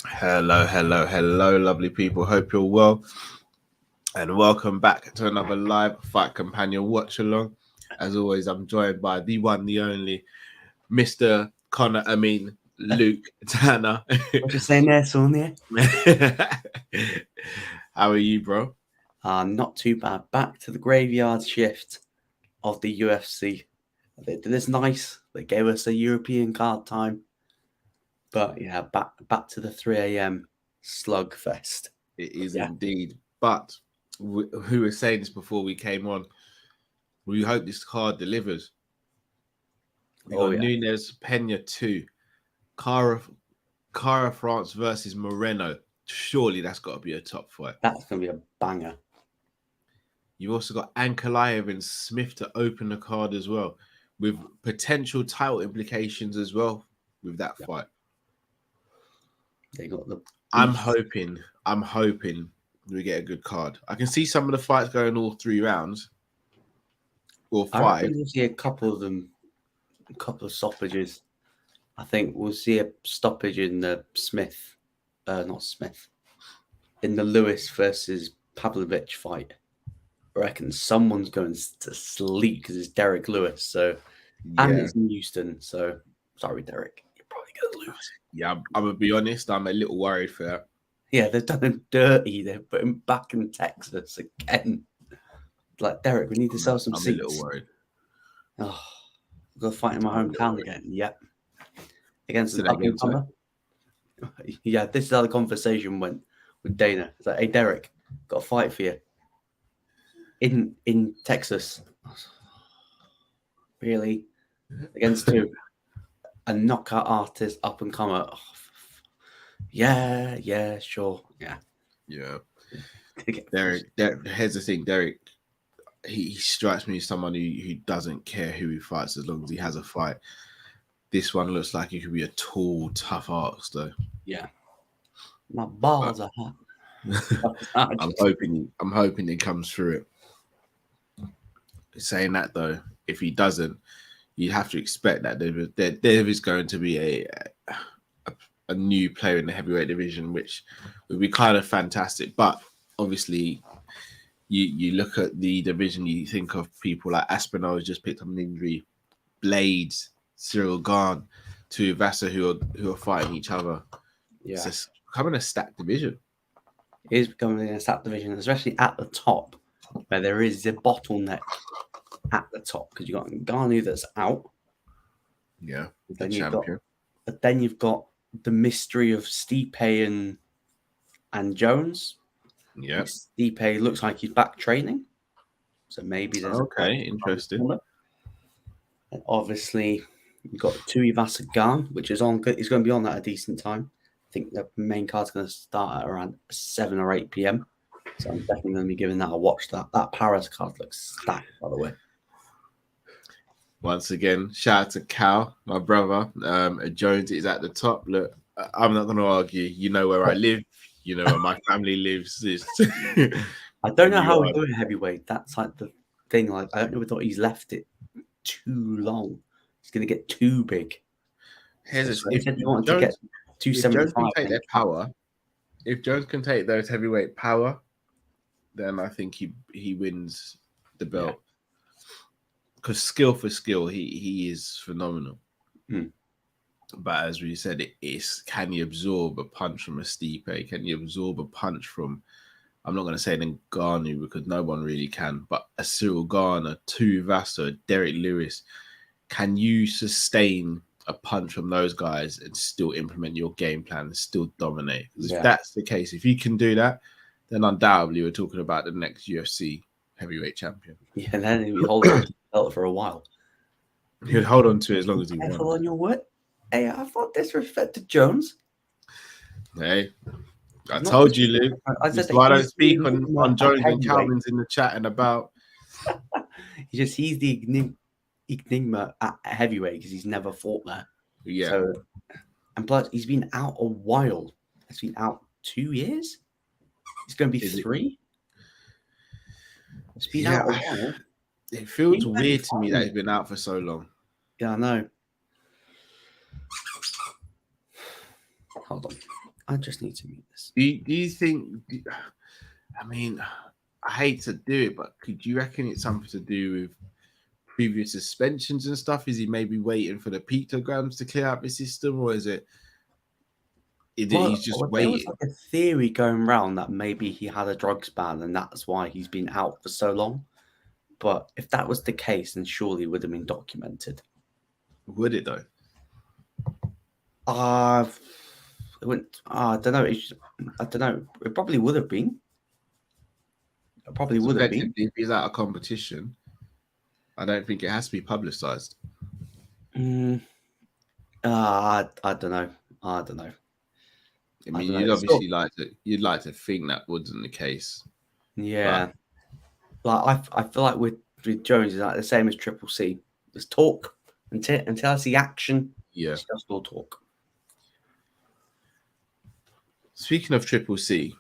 Hello, lovely people. Hope you're well. And welcome back to another live Fight Companion Watchalong. As always, I'm joined by the one, the only, Mr. Luke Tanner. What you saying there, Sonia? How are you, bro? Not too bad. Back to the graveyard shift of the UFC. They did this nice. They gave us a European card time. But yeah, back to the 3 a.m. slugfest. It is indeed. But who was saying this before we came on? We hope this card delivers. We got Nunes, Peña 2, Cara France versus Moreno. Surely that's got to be a top fight. That's going to be a banger. You've also got Ankaliev and Smith to open the card as well, with potential title implications as well with that fight. They got the. I'm hoping we get a good card. I can see some of the fights going all 3 rounds or 5. I think we'll see a couple of them, a couple of stoppages. I think we'll see a stoppage in the in the Lewis versus Pavlovich fight. I reckon someone's going to sleep because it's Derek Lewis. So, and it's in Houston. So, sorry, Derek, you're probably going to lose. Yeah, I'm going to be honest. I'm a little worried for that. Yeah, they've done him dirty. They've put him back in Texas again. Like, Derek, we need to sell some seats. I'm a little worried. Oh, we've got to fight in my hometown again. Yep. Against the up-and-comer. Yeah, this is how the conversation went with Dana. It's like, hey, Derek, got a fight for you. In Texas. Really? Against who? A knockout artist, up-and-comer. Oh, yeah, sure. Yeah. Derek, here's the thing, Derek. He strikes me as someone who doesn't care who he fights as long as he has a fight. This one looks like he could be a tall, tough ass, though. Yeah. My balls are hot. I'm hoping he comes through it. Saying that though, if he doesn't, you have to expect that there is going to be a new player in the heavyweight division, which would be kind of fantastic. But obviously, you look at the division, you think of people like Aspinall, who's just picked up an injury, Blades, Cyril Gane, Tuivasa, who are fighting each other. Yeah, it's becoming a stacked division. It is becoming a stacked division, especially at the top, where there is a bottleneck at the top because you've got Ngannou that's out. Yeah, then you've got the mystery of Stipe and Jones. Yeah, Stipe looks like he's back training, so maybe there's interesting. And obviously, you've got Tuivasa Gane, which is on. He's going to be on at a decent time. I think the main card's going to start at around 7 or 8 p.m. So I'm definitely going to be giving that a watch. That Paris card looks stacked, by the way. Once again, shout out to Cal, my brother. Jones is at the top. Look, I'm not going to argue. You know where I live. You know where my family lives. I don't know how we're doing heavyweight. That's like the thing. Like, I don't know whether he's left it too long. It's going to get too big. If Jones can take their power, if Jones can take those heavyweight power, then I think he wins the belt. Because skill for skill, he is phenomenal. But as we said, can you absorb a punch from a Stipe? Can you absorb a punch from, I'm not going to say Ngannou because no one really can, but a Cyril Gane, a Tuivasa, a Derek Lewis. Can you sustain a punch from those guys and still implement your game plan and still dominate? Because if that's the case, if you can do that, then undoubtedly we're talking about the next UFC heavyweight champion. Yeah, and then he'll hold on to the belt for a while. He'll hold on to it as long as he wants. On your word. Hey, I thought disrespect to Jones. Hey, I told you, Luke. That's why I don't speak on Jones and Calvin's in the chat and about. He's the enigma at heavyweight because he's never fought there. Yeah. So, and plus, he's been out a while. He's been out 2 years. It's going to be 3. It's been out a while. It feels weird to me that he's been out for so long. Yeah, I know. Hold on. I just need to mute this. Do you think... I mean, I hate to do it, but could you reckon it's something to do with previous suspensions and stuff? Is he maybe waiting for the pictograms to clear out the system, or is it he's just waiting? There was like a theory going around that maybe he had a drugs ban and that's why he's been out for so long. But if that was the case, then surely it would have been documented. Would it though? I don't know. I don't know. It probably would have been. It probably would have been. If he's out of competition, I don't think it has to be publicized. I don't know. I don't know. I mean, you'd like to think that wasn't the case. Yeah. Like I feel like with Jones is like the same as Triple C. Just talk until I see action. Yeah. It's just all talk. Speaking of Triple C,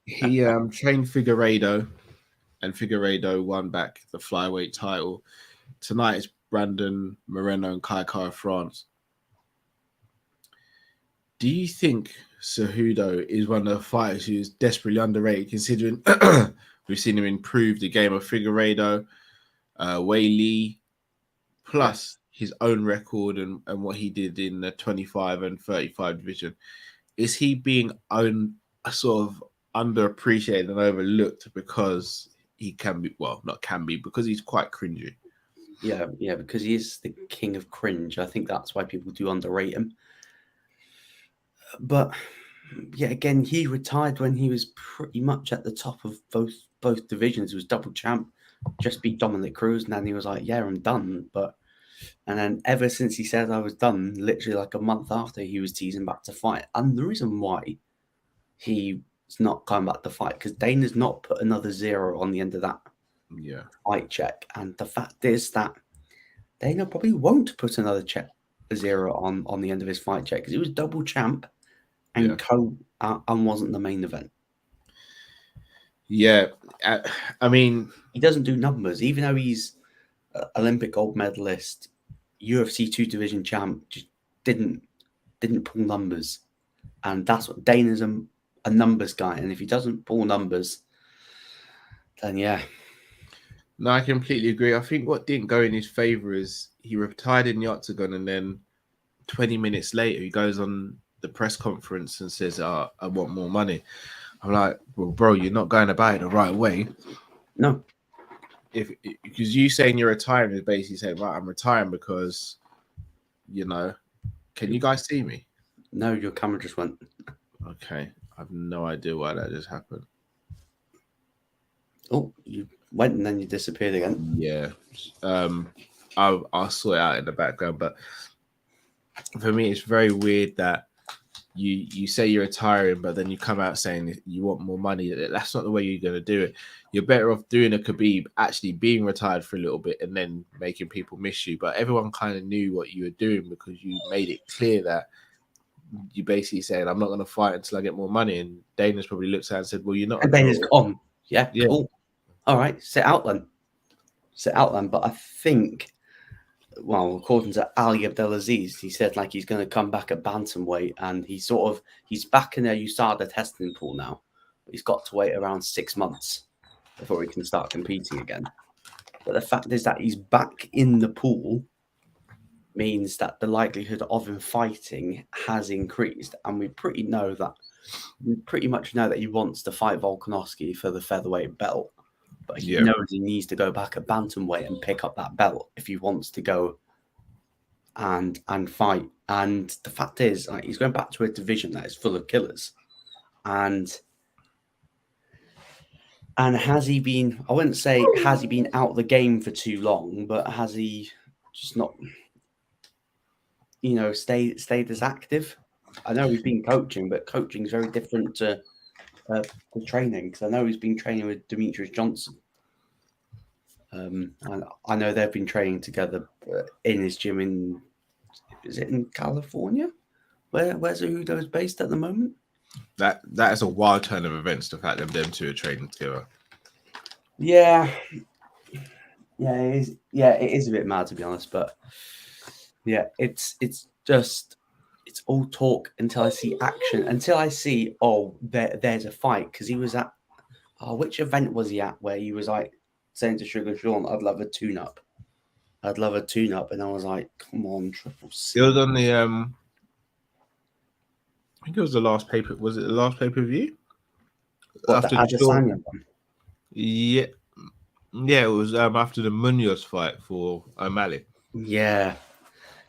he trained Figueiredo, and Figueiredo won back the flyweight title. Tonight is Brandon Moreno and Kai Kara France. Do you think Cejudo is one of the fighters who's desperately underrated, considering we've seen him improve the game of Figueiredo, Wei Li, plus his own record and what he did in the 25 and 35 division? Is he being sort of underappreciated and overlooked because he can be, well, not can be, because he's quite cringy? Yeah, because he is the king of cringe. I think that's why people do underrate him. But yeah, again, he retired when he was pretty much at the top of both divisions. He was double champ, just beat Dominic Cruz, and then he was like, "Yeah, I'm done." And then ever since he said I was done, literally like a month after, he was teasing back to fight. And the reason why he's not coming back to fight because Dana's not put another 0 on the end of that fight check. And the fact is that Dana probably won't put another 0 on the end of his fight check because he was double champ and and wasn't the main event. Yeah, I mean, he doesn't do numbers, even though he's Olympic gold medalist, UFC 2 division champ. Just didn't pull numbers, and that's what Dana's a numbers guy. And if he doesn't pull numbers, then yeah. No, I completely agree. I think what didn't go in his favor is he retired in the octagon, and then 20 minutes later he goes on the press conference and says, "I want more money." I'm like, well, bro, you're not going about it the right way. No. Because you saying you're retiring is basically saying, right, I'm retiring because, can you guys see me? No, your camera just went. Okay. I have no idea why that just happened. Oh, you went and then you disappeared again. Yeah. I'll sort it out in the background. But for me, it's very weird that you say you're retiring, but then you come out saying you want more money. That's not the way you're going to do it. You're better off doing a Khabib, actually being retired for a little bit and then making people miss you. But everyone kind of knew what you were doing because you made it clear that you basically saying, I'm not going to fight until I get more money. And Dana's probably looked at it and said, well, you're not. And Dana's gone. Yeah, cool. All right, sit out then. But I think, well, according to Ali Abdelaziz, he said like he's going to come back at bantamweight, and he's back in their USADA testing pool now. But he's got to wait around 6 months before he can start competing again. But the fact is that he's back in the pool means that the likelihood of him fighting has increased, and we pretty much know that he wants to fight Volkanovski for the featherweight belt. But he knows he needs to go back at bantamweight and pick up that belt if he wants to go and fight. And the fact is, like, he's going back to a division that is full of killers. And has he been? I wouldn't say has he been out of the game for too long, but has he just not, stayed as active? I know he's been coaching, but coaching is very different to training, because I know he's been training with Demetrius Johnson. And I know they've been training together in his gym is it in California? Where's Cejudo is based at the moment? That is a wild turn of events, the fact that them two are training together. Yeah. Yeah, it is. Yeah, it is a bit mad, to be honest. But yeah, it's all talk until I see action. Until I see, there's a fight, because he was at which event was he at where he was like saying to Sugar Sean, "I'd love a tune-up. I'd love a tune-up," and I was like, "Come on, Triple C." It was on the I think it was the last paper. Was it the last pay-per-view? What, the Adesanya one? Yeah, it was after the Munoz fight for O'Malley. Yeah,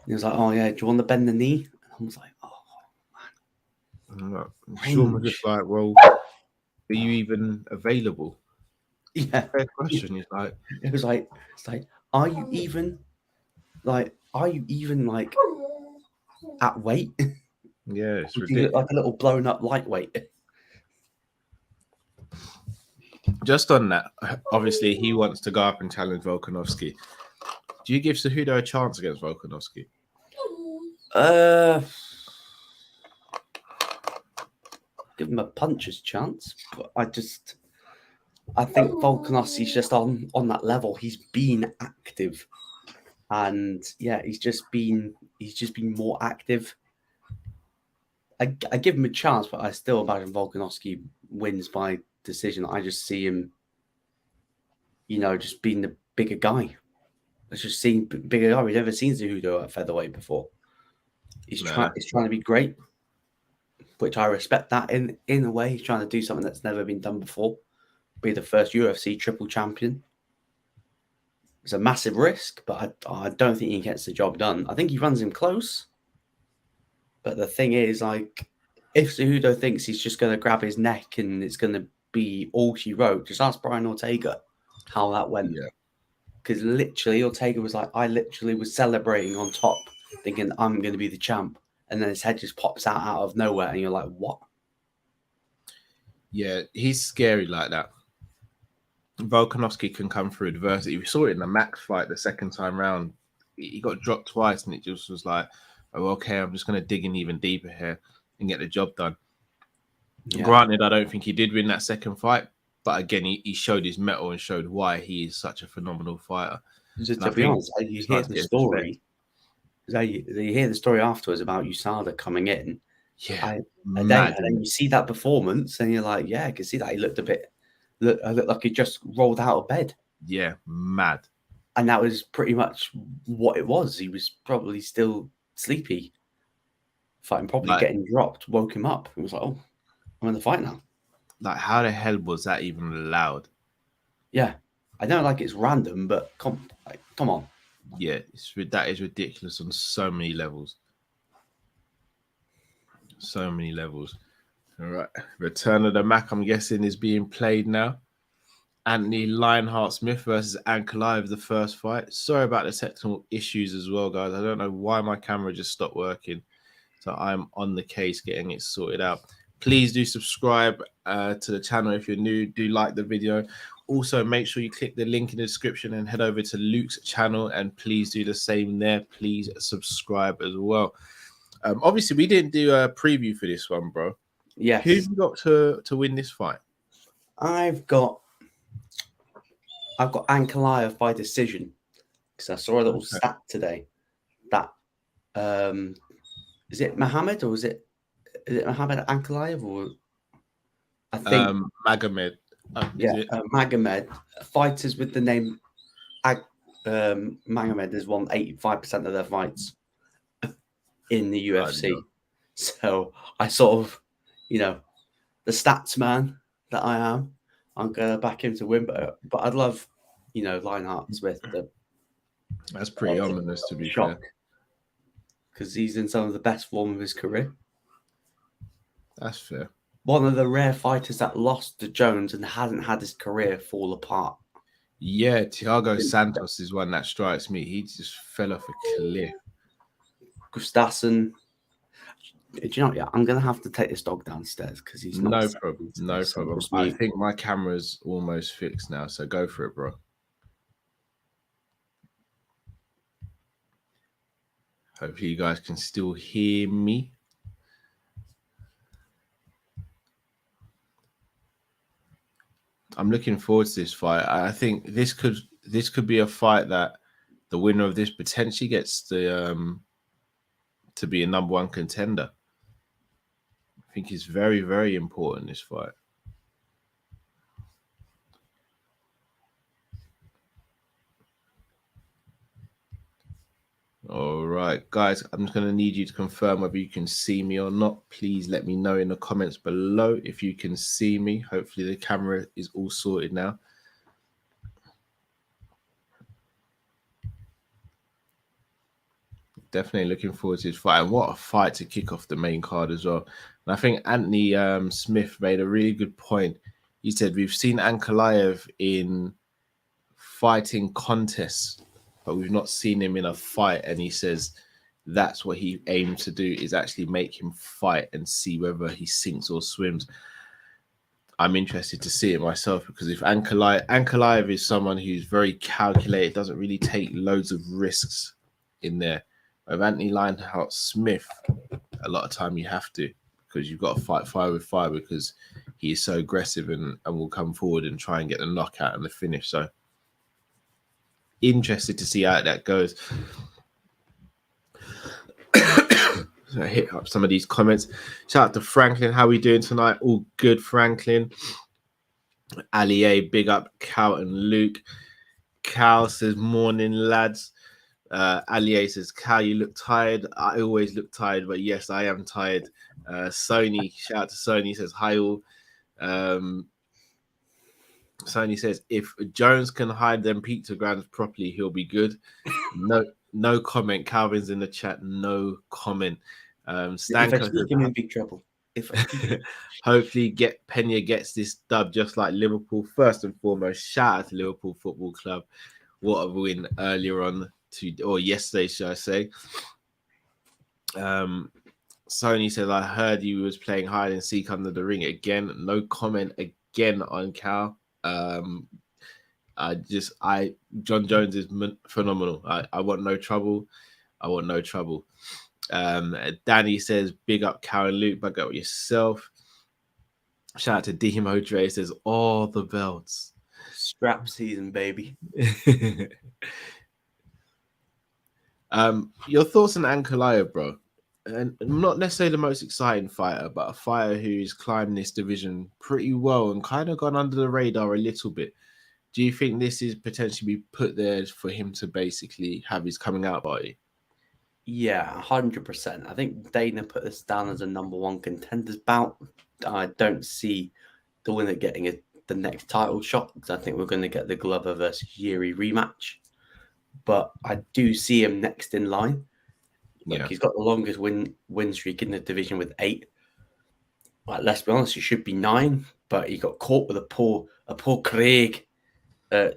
he was like, "Oh yeah, do you want to bend the knee?" And I was like, "Oh man." Sean was just like, "Well, are you even available?" Yeah, fair question. He's like, it's like, are you even like at weight? Yeah, it's You ridiculous. look like a little blown up lightweight. Just on that, obviously he wants to go up and challenge Volkanovski. Do you give Cejudo a chance against Volkanovski? Give him a puncher's chance, but I think Volkanovski's just on that level. He's been active, and yeah, he's just been more active. I give him a chance, but I still imagine Volkanovski wins by decision. I just see him, just being the bigger guy. Let's just see bigger guy. We've never seen Cejudo at featherweight before. He's trying to be great, which I respect that in a way. He's trying to do something that's never been done before. Be the first UFC triple champion. It's a massive risk, but I don't think he gets the job done. I think he runs him close. But the thing is, like, if Cejudo thinks he's just going to grab his neck and it's going to be all she wrote, just ask Brian Ortega how that went. Because literally, Ortega was like, I literally was celebrating on top, thinking I'm going to be the champ. And then his head just pops out of nowhere. And you're like, what? Yeah, he's scary like that. Volkanovski can come through adversity. We saw it in the Max fight the second time round. He got dropped twice, and it just was like, oh, okay, I'm just going to dig in even deeper here and get the job done. Yeah. Granted, I don't think he did win that second fight, but again, he showed his mettle and showed why he is such a phenomenal fighter. Just to be honest, you hear the story. You hear the story afterwards about USADA coming in. Yeah, and then you see that performance, and you're like, yeah, I can see that he looked like he just rolled out of bed. Yeah, mad. And that was pretty much what it was. He was probably still sleepy, fighting, probably getting dropped, woke him up. He was like, oh, I'm in the fight now. Like, how the hell was that even allowed? Yeah, I know, like, it's random, but come on. Yeah, that is ridiculous on so many levels. So many levels. All right, Return of the Mac, I'm guessing, is being played now. Anthony Lionheart-Smith versus Ankaliev, the first fight. Sorry about the technical issues as well, guys. I don't know why my camera just stopped working. So I'm on the case getting it sorted out. Please do subscribe to the channel if you're new. Do like the video. Also, make sure you click the link in the description and head over to Luke's channel. And please do the same there. Please subscribe as well. Obviously, we didn't do a preview for this one, bro. Yes. Who've you got to win this fight? I've got Ankaliev by decision, because I saw a little stat today that is it Mohammed or is it Mohammed Ankaliev, or I think Magomed. Magomed. Fighters with the name Magomed has won 85% of their fights in the UFC. So I sort of, the stats man that I am, I'm gonna back him to win, but I'd love, Lionheart-Smith. That's pretty ominous, to be fair, because he's in some of the best form of his career. That's fair. One of the rare fighters that lost to Jones and hasn't had his career fall apart. Yeah, Thiago Santos is one that strikes me. He just fell off a cliff. Gustafsson. Do you know? Yeah, I'm gonna have to take this dog downstairs because he's not. No problem. No problem. I think my camera's almost fixed now, so go for it, bro. Hopefully, you guys can still hear me. I'm looking forward to this fight. I think this could this could be a fight that the winner of this potentially gets to be a number one contender. I think it's very, very important, this fight. All right, guys, I'm just going to need you to confirm whether you can see me or not. Please let me know in the comments below if you can see me. Hopefully the camera is all sorted now. Definitely looking forward to this fight. And what a fight to kick off the main card as well. And I think Anthony Smith made a really good point. He said, we've seen Ankaliev in fighting contests, but we've not seen him in a fight. And he says that's what he aims to do, is actually make him fight and see whether he sinks or swims. I'm interested to see it myself, because if Ankaliev is someone who's very calculated, doesn't really take loads of risks in there. With Anthony Lionheart Smith, a lot of time you have to, because you've got to fight fire with fire, because he is so aggressive and will come forward and try and get the knockout and the finish. So interested to see how that goes. So I hit up some of these comments. Shout out to Franklin. How are we doing tonight? All good, Franklin. Ali A, big up Cal and Luke. Cal says, morning, lads. Ali says, Cal, you look tired. I always look tired, but yes, I am tired. Sony, shout out to Sony, says, hi all. Sony says, if Jones can hide them pictograms properly, he'll be good. No comment. Calvin's in the chat. No comment. Stanko says, him in big trouble. Hopefully Peña gets this dub just like Liverpool. First and foremost, shout out to Liverpool Football Club. What a win earlier on. Or yesterday, should I say. Sony said, I heard you was playing hide and seek under the ring again. No comment again on Cal. John Jones is phenomenal. I want no trouble. I want no trouble. Danny says, big up Cal and Luke, bug up yourself. Shout out to Demo Dre, says, all the belts. Strap season, baby. Your thoughts on Ankaliev, bro? And not necessarily the most exciting fighter, but a fighter who's climbed this division pretty well and kind of gone under the radar a little bit. Do you think this is potentially be put there for him to basically have his coming out party? Yeah, 100%. I think Dana put this down as a number one contenders bout. I don't see the winner getting the next title shot, because I think we're going to get the Glover versus Yuri rematch. But I do see him next in line. Look, he's got the longest win streak in the division with 8. Like, let's be honest, he should be 9, but he got caught with a poor Craig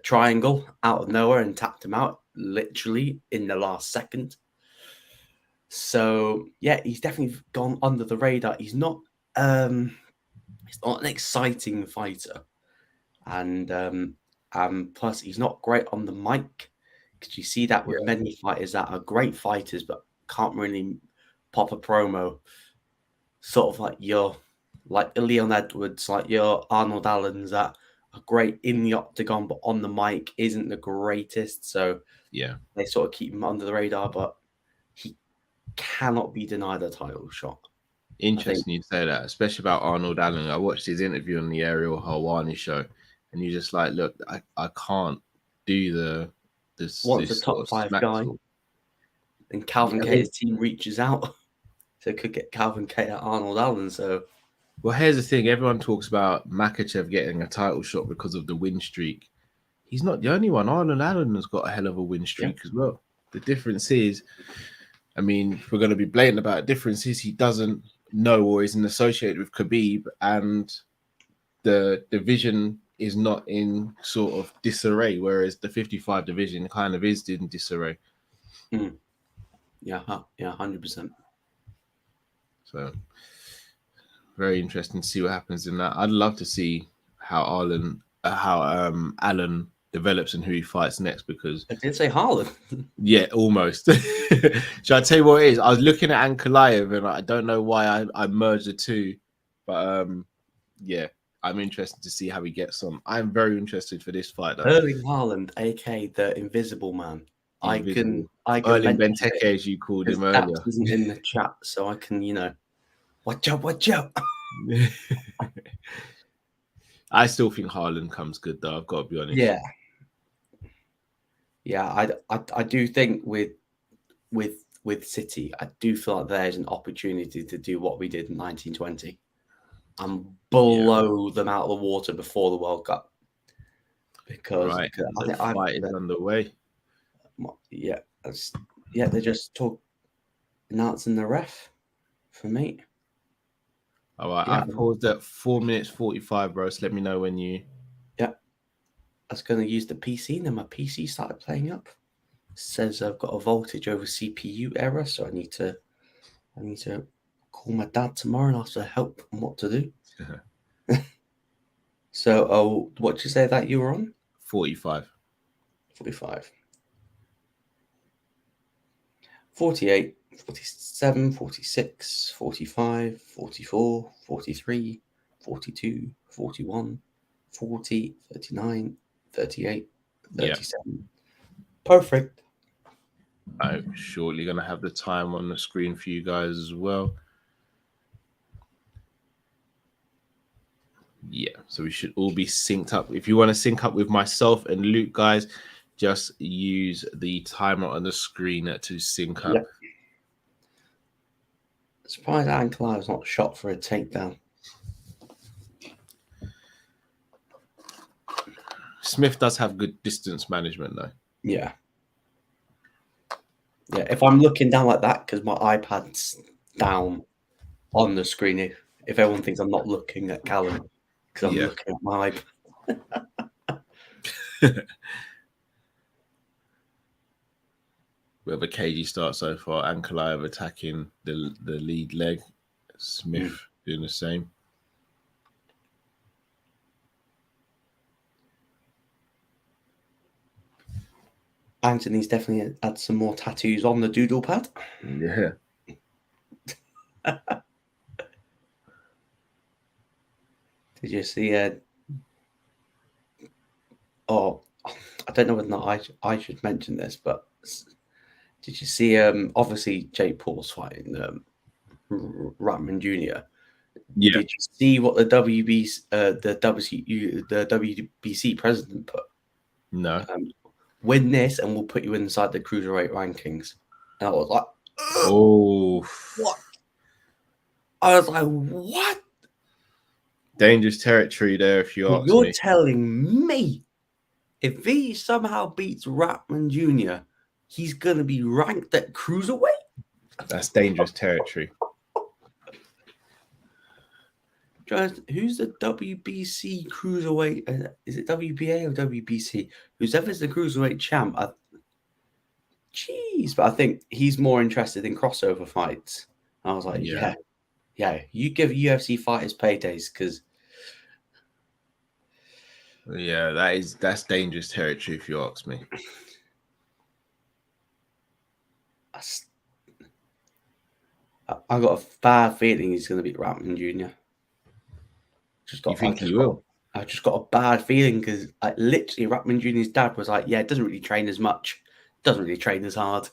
triangle out of nowhere and tapped him out literally in the last second. So yeah, he's definitely gone under the radar. He's not an exciting fighter, and plus he's not great on the mic. Because you see that with many fighters that are great fighters but can't really pop a promo. Sort of like Leon Edwards, like your Arnold Allens that are great in the octagon, but on the mic isn't the greatest. So yeah, they sort of keep him under the radar, but he cannot be denied a title shot. Interesting you say that, especially about Arnold Allen. I watched his interview on the Ariel Helwani show, and you're just like, look, I can't do this top 5 guy. And Calvin K's team reaches out, so it could get Calvin K at Arnold Allen. So, well, here's the thing: everyone talks about Makhachev getting a title shot because of the win streak. He's not the only one. Arnold Allen has got a hell of a win streak as well. The difference is, I mean, if we're going to be blatant about it, difference is he doesn't know or isn't associated with Khabib, and the division is not in sort of disarray, whereas the 55 division kind of is in disarray. Yeah, 100%. So very interesting to see what happens in that. I'd love to see how Allen develops and who he fights next, because I did say Haaland. Yeah, almost. Should I tell you what it is? I was looking at Ankaliev and I don't know why I merged the two, but yeah, I'm interested to see how he gets on. I'm very interested for this fight, though. Erling Haaland, aka the Invisible Man. Invisible. I can Erling Benteke, as you called him earlier. Isn't in the chat, so I can, watch out. I still think Haaland comes good, though. I've got to be honest. Yeah. I do think with City, I do feel like there's an opportunity to do what we did in 1920 and blow them out of the water before the World Cup. Because the fight is underway. Yeah, they're just announcing the ref for me. All right, I paused at 4 minutes 45, bro. So let me know when you. Yeah, I was going to use the PC, and then my PC started playing up. It says I've got a voltage over CPU error, so I need to call my dad tomorrow and ask for help on what to do. So, what did you say that you were on? 45. 48, 47, 46, 45, 44, 43, 42, 41, 40, 39, 38, 37. Yeah. Perfect. I'm shortly going to have the time on the screen for you guys as well. Yeah, so we should all be synced up. If you want to sync up with myself and Luke, guys, just use the timer on the screen to sync up. Yep. Surprised Ankaliev not shot for a takedown. Smith does have good distance management, though. Yeah. Yeah, if I'm looking down like that, because my iPad's down on the screen, if everyone thinks I'm not looking at Callum, because I'm looking at my iPad. We have a cagey start so far. Ankaliev attacking the lead leg. Smith doing the same. Anthony's definitely had some more tattoos on the doodle pad. Yeah. Did you see? I don't know whether or not I should mention this, but did you see? Obviously, Jake Paul's fighting Ratman Jr. Yeah. Did you see what the WBC president put? No. Win this, and we'll put you inside the cruiserweight rankings. And I was like, oh, what? I was like, what? Dangerous territory there, if you ask me. You're telling me if he somehow beats Ratman Jr., he's going to be ranked at cruiserweight? That's dangerous territory. Who's the WBC cruiserweight? Is it WBA or WBC? Whoever's the cruiserweight champ. But I think he's more interested in crossover fights. And I was like, yeah. You give UFC fighters paydays because. Yeah, that's dangerous territory if you ask me. I got a bad feeling he's going to beat Ratman Jr. You think he will? I just got a bad feeling because literally Ratman Jr.'s dad was like, doesn't really train as much, doesn't really train as hard.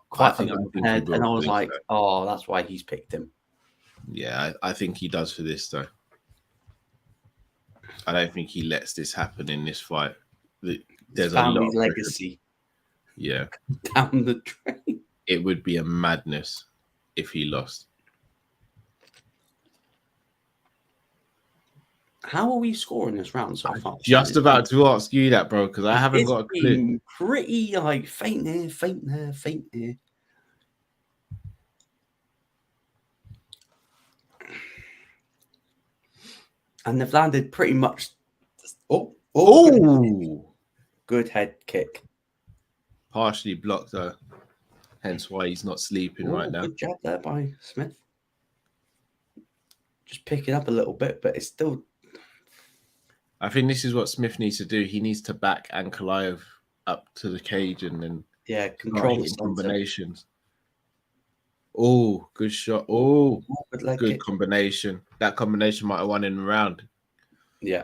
Quite unprepared. And I was like, oh, that's why he's picked him. Yeah, I think he does for this, though. I don't think he lets this happen in this fight. There's a lot of legacy. Yeah. Down the drain. It would be a madness if he lost. How are we scoring this round so far? Just about to ask you that, bro, because I haven't got a clue. Pretty faint here. And they've landed pretty much. Good head kick. Partially blocked, though. Hence why he's not sleeping right now. Good job there by Smith. Just pick it up a little bit, but it's still. I think this is what Smith needs to do. He needs to back Ankaliev up to the cage and then control combinations. Oh, good shot. Oh, good kick. combination. That combination might have won in the round. Yeah.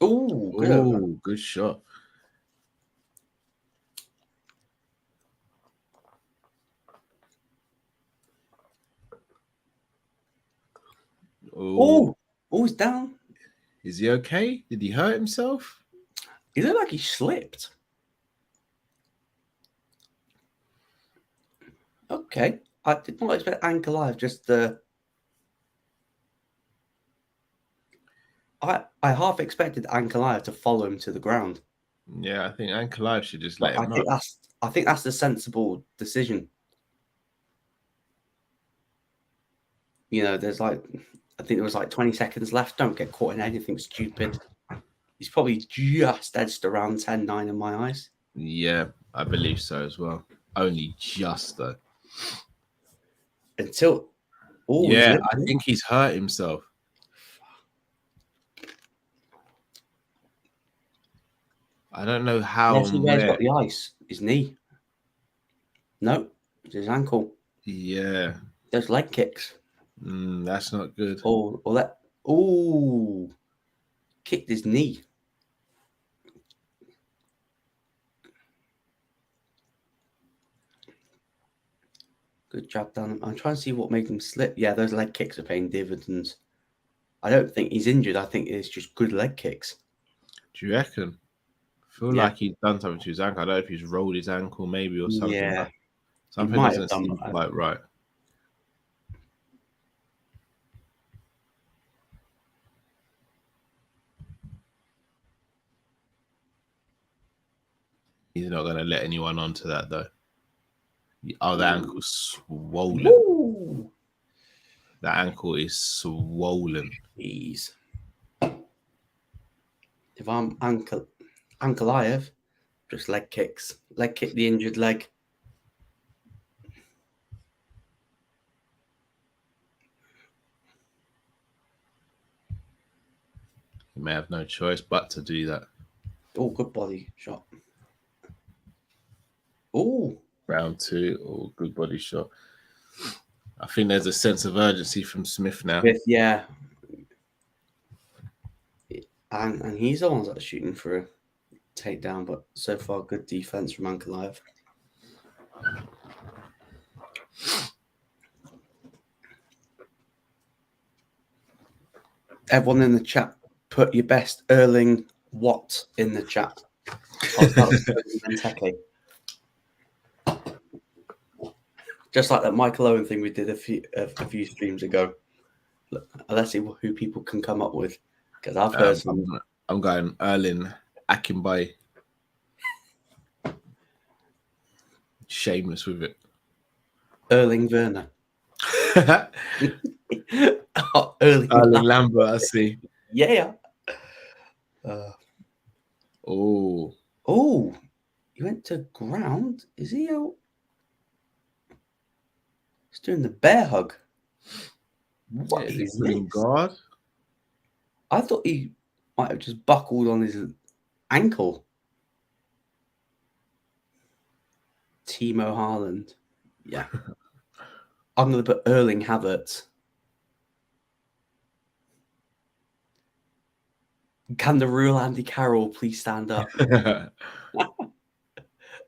Oh, good shot. Oh, he's down. Is he okay? Did he hurt himself? He looked like he slipped. Okay. I did not expect Ankaliev just I half expected Ankaliev to follow him to the ground. Yeah, I think Ankaliev should just let him up. I think that's the sensible decision. You know, there's I think there was 20 seconds left. Don't get caught in anything stupid. He's probably just edged around 10-9 in my eyes. Yeah, I believe so as well. Only just though. Until I think he's hurt himself. I don't know how. Yes, he's got the ice. His knee. No, it's his ankle. Yeah. Those leg kicks. That's not good. Kicked his knee. Good job done. I'm trying to see what made him slip. Yeah, those leg kicks are paying dividends. I don't think he's injured. I think it's just good leg kicks. Do you reckon? I feel like he's done something to his ankle. I don't know if he's rolled his ankle maybe or something. Yeah. Something doesn't seem quite right. He's not going to let anyone onto that though. Oh, the ankle's swollen. Woo! That ankle is swollen. Jeez. If I'm Ankaliev, just leg kicks. Leg kick the injured leg. He may have no choice but to do that. Oh, good body shot. Oh. Round 2. Oh, good body shot. I think there's a sense of urgency from Smith now. Yeah. And he's the one that's shooting for a takedown, but so far good defense from Ankaliev. Everyone in the chat, put your best Erling Watt in the chat. I'll start with Teke. Just like that Michael Owen thing we did a few streams ago. Let's see who people can come up with, because I've heard some. I'm going Erling Akinbaye. Shameless with it. Erling Werner. Erling Lambert, I see. Yeah. He went to ground. Is he out? He's doing the bear hug. What is this? Guard? I thought he might have just buckled on his ankle. Timo Haaland. Yeah. I'm going to put Erling Havertz. Can the real Andy Carroll please stand up?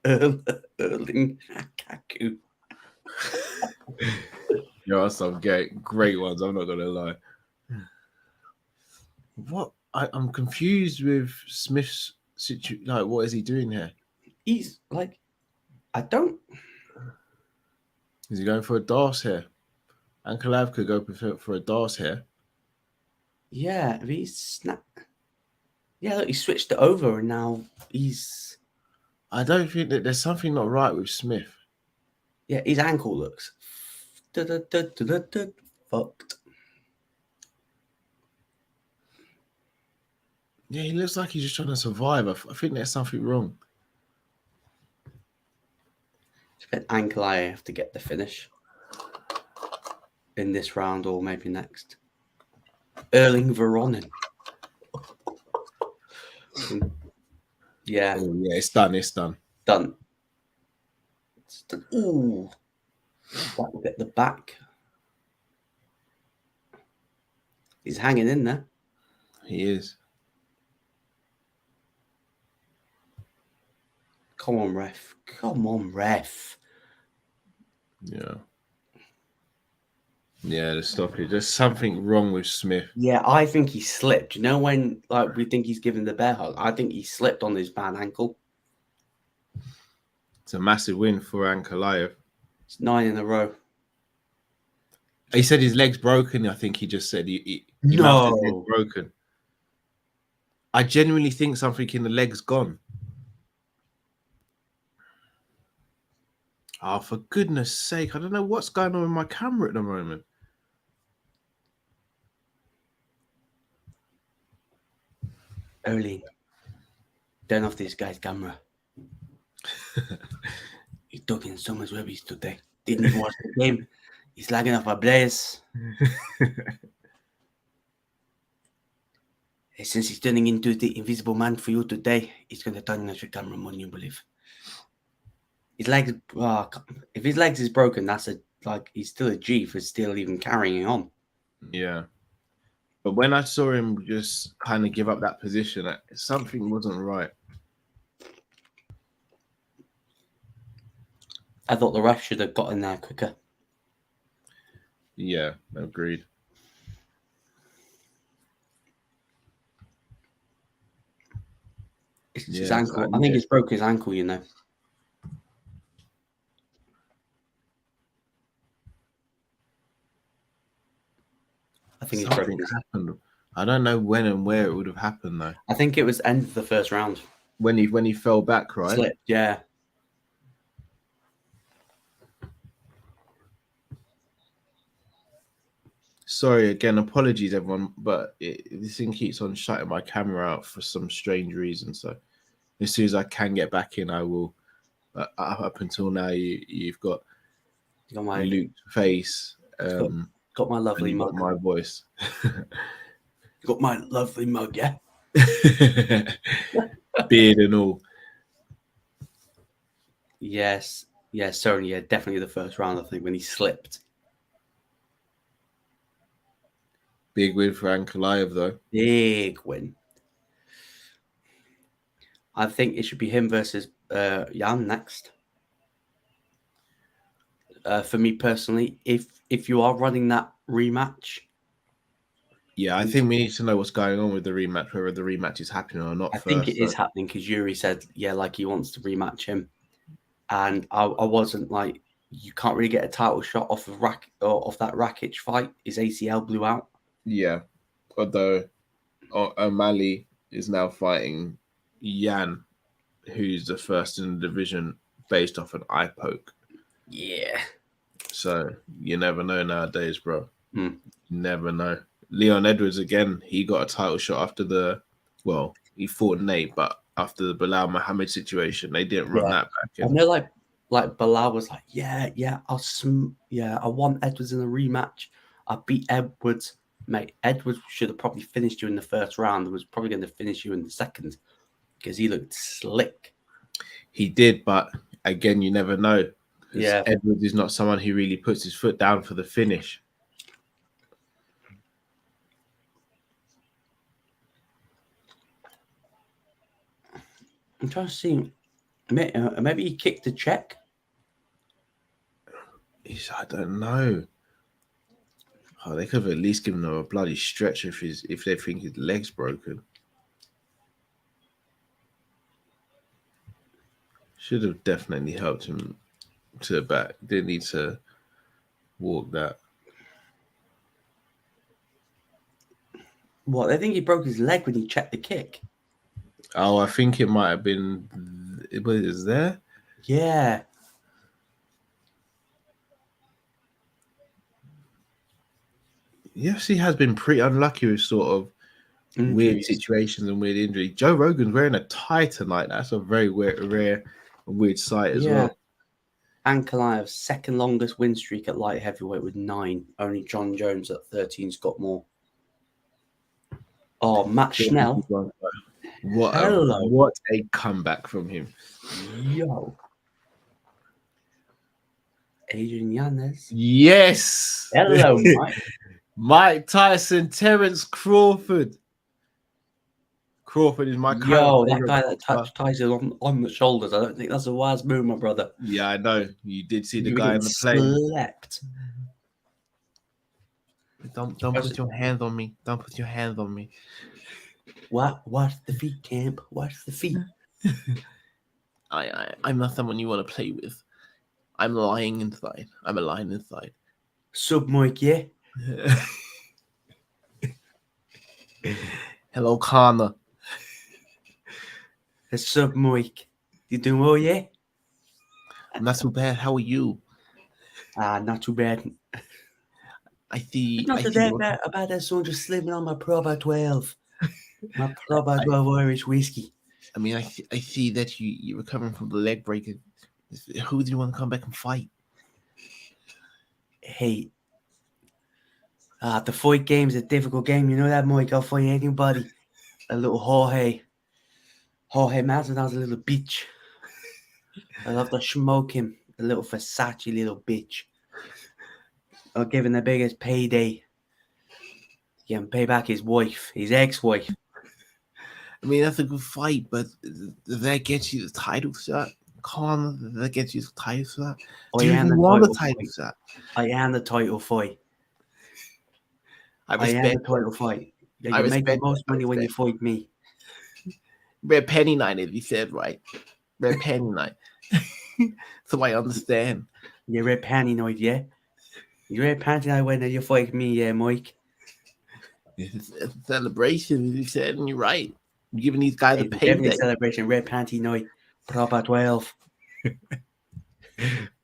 Erling Lukaku. There are some great ones, I'm not going to lie. What? I'm confused with Smith's situation. Like, what is he doing here? He's like, I don't. Is he going for a DARS here? Ankaliev could go for a DARS here. Yeah, if he's snapped. Yeah, look, he switched it over and now he's. I don't think that there's something not right with Smith. Yeah, his ankle looks fucked. Yeah, he looks like he's just trying to survive. I think there's something wrong. Ankaliev to get the finish in this round or maybe next. Erling Veronin. Yeah. Oh, yeah, it's done. It's done. Done. Ooh. That will get the back. He's hanging in there. He is. Come on, ref. Come on, ref. Yeah. Yeah, the stoppage. There's something wrong with Smith. Yeah, I think he slipped. You know when we think he's giving the bear hug? I think he slipped on his bad ankle. It's a massive win for Ankaliev. It's 9 in a row. He said his leg's broken. I think he just said he No. his leg broken. I genuinely think something in the leg's gone. Oh, for goodness sake. I don't know what's going on with my camera at the moment. Early. Turn off this guy's camera. He's talking so much rubbish today. Didn't even watch the game. He's lagging off a Perez. Since he's turning into the invisible man for you today, he's going to turn off your camera more than you believe. His legs, if his legs is broken, that's he's still a G for still even carrying on. Yeah. But when I saw him just kind of give up that position, something wasn't right. I thought the ref should have got in there quicker. Yeah, agreed. It's his ankle. I think he's broke his ankle, you know. I think something happened. I don't know when and where it would have happened though. I think it was end of the first round. When he fell back, right? Slipped, yeah. Sorry again, apologies everyone, but this thing keeps on shutting my camera out for some strange reason. So as soon as I can get back in, I will. But up until now, you've got my Luke's face. Got my lovely mug. My voice. Got my lovely mug, yeah. Beard and all. Yes, certainly, yeah, definitely the first round. I think when he slipped. Big win for Ankaliev, though. Big win. I think it should be him versus Jan next. For me personally, if you are running that rematch. Yeah, I think we need to know what's going on with the rematch, whether the rematch is happening or not. I think it is happening because Yuri said, he wants to rematch him. And I wasn't like, you can't really get a title shot off of that Rakic fight. His ACL blew out. Yeah, although O'Malley is now fighting Jan, who's the first in the division based off an eye poke. Yeah. So you never know nowadays, bro. You never know. Leon Edwards, again, he got a title shot after he fought Nate, but after the Bilal Muhammad situation, they didn't run that back. I know, like Bilal was like, I want Edwards in a rematch. I beat Edwards. Mate, Edwards should have probably finished you in the first round. Was probably going to finish you in the second because he looked slick. He did, but again, you never know. Yeah, Edwards is not someone who really puts his foot down for the finish. I'm trying to see. Maybe he kicked a check. I don't know. Oh, they could have at least given him a bloody stretch if they think his leg's broken. Should have definitely helped him to the back. Didn't need to walk that. What? I think he broke his leg when he checked the kick. Oh, I think it might have been. It was there. Yeah. UFC has been pretty unlucky with sort of weird situations and weird injuries. Joe Rogan's wearing a tie tonight. That's a very rare and weird sight as well. Ankaliev's second longest win streak at light heavyweight with 9. Only John Jones at 13's got more. Oh, Matt Schnell. What a comeback from him. Yo. Adrian Yanez. Yes. Hello, Mike. Mike Tyson, Terence Crawford. Crawford is my Yo, that guy that touched Tyson on the shoulders. I don't think that's a wise move, my brother. Yeah, I know. You did see the guy in the plane. Slept. Don't put your hands on me. Don't put your hands on me. What? Watch the feet, Camp. Watch the feet. I'm not someone you want to play with. I'm lying inside. I'm a lion inside. Sub Mike, yeah. Hello, Connor. Sub Mike. You doing well, yeah? Not too bad. How are you? Not too bad. I see. Not too bad about that song just slipping on my Proba 12. My Proba 12 Irish whiskey. I mean, I see that you're recovering from the leg break. Who do you want to come back and fight? Hey. The fight game is a difficult game. You know that, Mike? I'll fight anybody. A little Jorge. Jorge Masvidal's a little bitch. I love to smoke him. A little Versace little bitch. I'll give him the biggest payday. He can pay back his wife, his ex-wife. I mean, that's a good fight, but does that get you the title shot? Connor, does that get you the title shot? Do you even want the title shot? I am the title fight. I am the title fight. Yeah, you make the most money when you fight me. Red Penny Night, as you said, right? Red Penny Night. So I understand. Yeah, Red Penny Night, yeah? You Red Penny Night when you fight me, yeah, Mike? It's a celebration, as you said, and you're right. You're giving these guys a payday. Definitely celebration, Red Panty Night, Proper 12.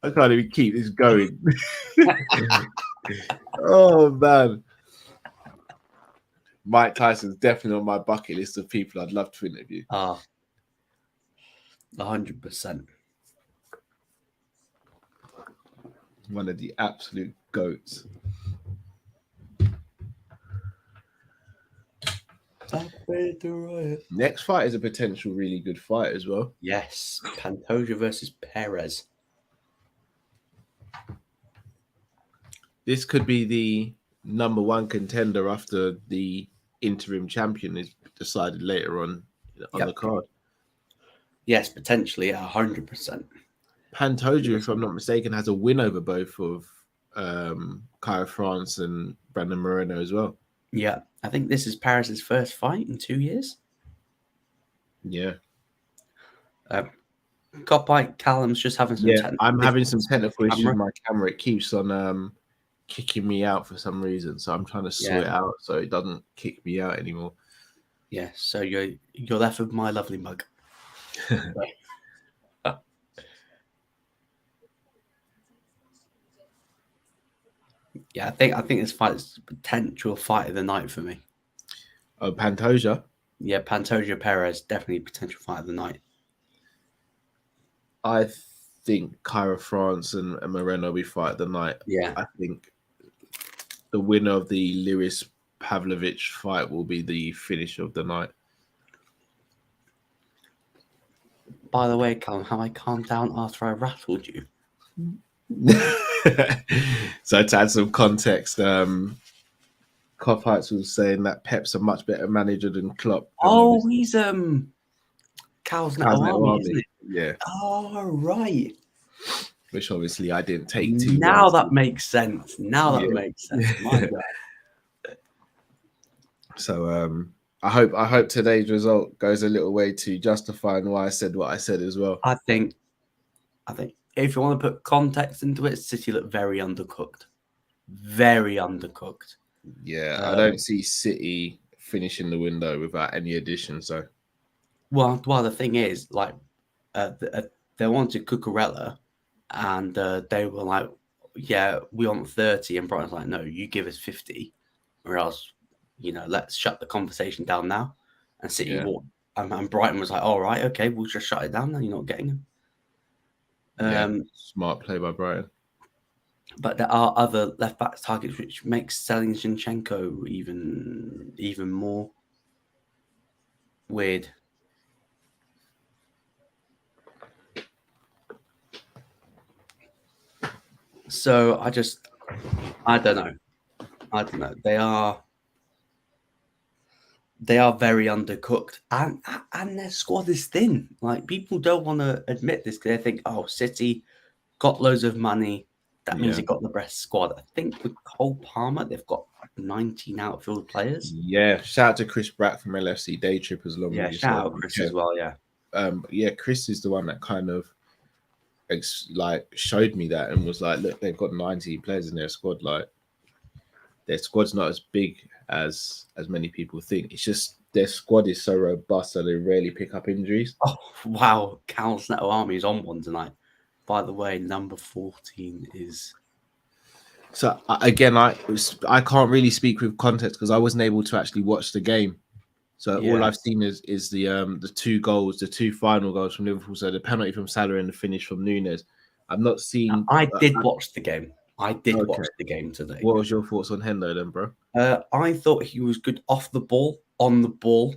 I can't even keep this going. Oh, man. Mike Tyson's definitely on my bucket list of people I'd love to interview. 100%. One of the absolute goats. Next fight is a potential really good fight as well. Yes, Pantoja versus Perez. This could be the number one contender after the interim champion is decided later on the card. Yes, potentially 100%. Pantoja, if I'm not mistaken, has a win over both of Kyle France and Brandon Moreno as well. Yeah, I think this is Perez's first fight in 2 years. Yeah. Copite Callum's just having some I'm having some technical issues with my camera. It keeps on kicking me out for some reason, so I'm trying to sort it out so it doesn't kick me out anymore. Yeah, so you're left with my lovely mug. Yeah, I think this fight is a potential fight of the night for me. Oh, Pantoja? Yeah, Pantoja Perez, definitely potential fight of the night. I think Kyra France and Moreno will be fight of the night. Yeah. I think the winner of the Lewis Pavlovich fight will be the finish of the night. By the way, Callum, have I calmed down after I rattled you? So to add some context, Klopp Heights was saying that Pep's a much better manager than Klopp. Oh, he's Cal's Army, isn't it? Yeah. Oh, right. Which obviously I didn't take too now well. That makes sense. Makes sense. My God. So I hope today's result goes a little way to justifying why I said what I said as well. I think if you want to put context into it, City look very undercooked. Very undercooked. Yeah, I don't see City finishing the window without any addition. So, well, the thing is, like, they wanted Cucurella, and they were like, "Yeah, we want 30," and Brighton's like, "No, you give us 50, or else, let's shut the conversation down now." And City won, and Brighton was like, "All right, okay, we'll just shut it down. Then you're not getting him." Smart play by Brighton. But there are other left back targets, which makes selling Zinchenko even more weird. So I don't know. They are very undercooked, and their squad is thin. Like, people don't want to admit this because they think, oh, City got loads of money. That means they got the best squad. I think with Cole Palmer, they've got 19 outfield players. Yeah, shout out to Chris Brack from LFC Day Trippers along with yourself. Shout out Chris as well. Yeah. Chris is the one that kind of showed me that and was like, look, they've got 19 players in their squad. Like, their squad's not as big as many people think. It's just their squad is so robust, so they rarely pick up injuries. Oh wow, Cal's Neto Army is on one tonight. By the way, number 14 is. So again, I can't really speak with context because I wasn't able to actually watch the game. So all I've seen is the 2 goals, the 2 final goals from Liverpool. So the penalty from Salah and the finish from Nunes. I've not seen. I did watch the game. I did watch the game today. What was your thoughts on Hendo then, bro? I thought he was good off the ball, on the ball.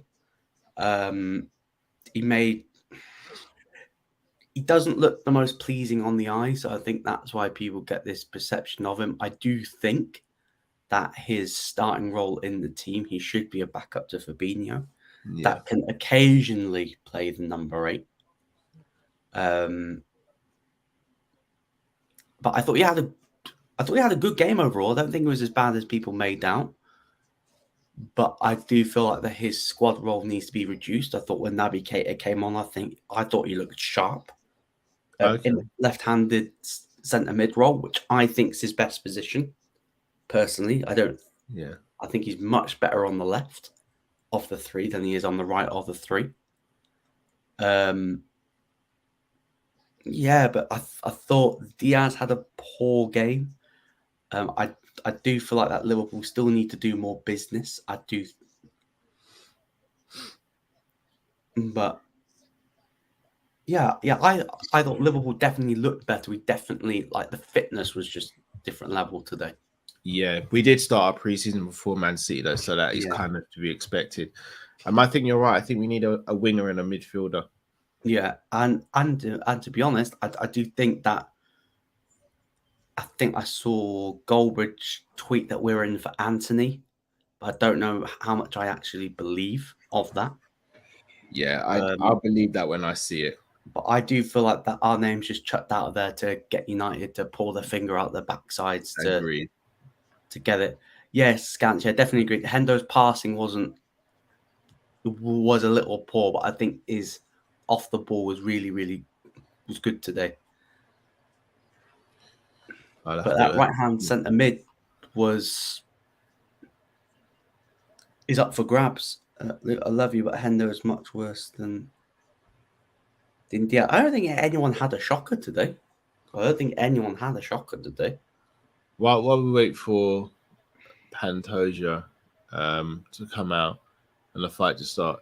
He doesn't look the most pleasing on the eye, so I think that's why people get this perception of him. I do think that his starting role in the team, he should be a backup to Fabinho that can occasionally play the number 8. But I thought he had a good game overall. I don't think it was as bad as people made out. But I do feel like that his squad role needs to be reduced. I thought when Naby Keita came on, I thought he looked sharp in the left-handed centre mid role, which I think is his best position. Personally, I think he's much better on the left of the 3 than he is on the right of the 3. But I thought Diaz had a poor game. I do feel like that Liverpool still need to do more business. I do. But I thought Liverpool definitely looked better. We definitely, like, the fitness was just different level today. Yeah, we did start our preseason before Man City, though, so that is kind of to be expected. I think you're right. I think we need a winger and a midfielder. Yeah, and to be honest, I do think that. I think I saw Goldbridge tweet that we're in for Anthony, but I don't know how much I actually believe of that. Yeah, I'll believe that when I see it. But I do feel like that our name's just chucked out of there to get United to pull their finger out their backsides to get it. Yes, Scant, definitely agree. Hendo's passing was a little poor, but I think his off the ball was really was good today. But that right-hand centre mid is up for grabs. I love you, but Hendo is much worse than Diaz. I don't think anyone had a shocker today. While we wait for Pantoja to come out and the fight to start,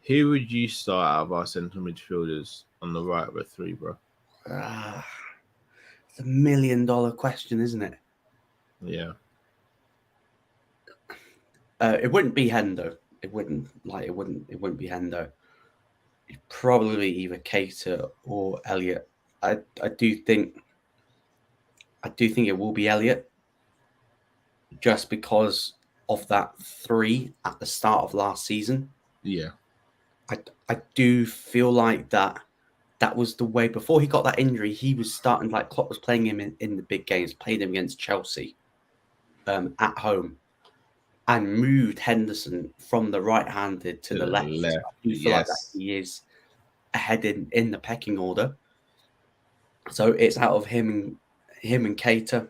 who would you start out of our central midfielders on the right of a 3, bro? It's $1 million question, isn't it? Yeah. It wouldn't be Hendo. It wouldn't be Hendo. It'd probably either Keita or Elliott. I do think it will be Elliott, just because of that 3 at the start of last season. Yeah. I do feel like that was the way. Before he got that injury, he was starting, like, Klopp was playing him in the big games, played him against Chelsea at home, and moved Henderson from the right-handed to the left. I do feel like that he is ahead in the pecking order. So it's out of him and Keita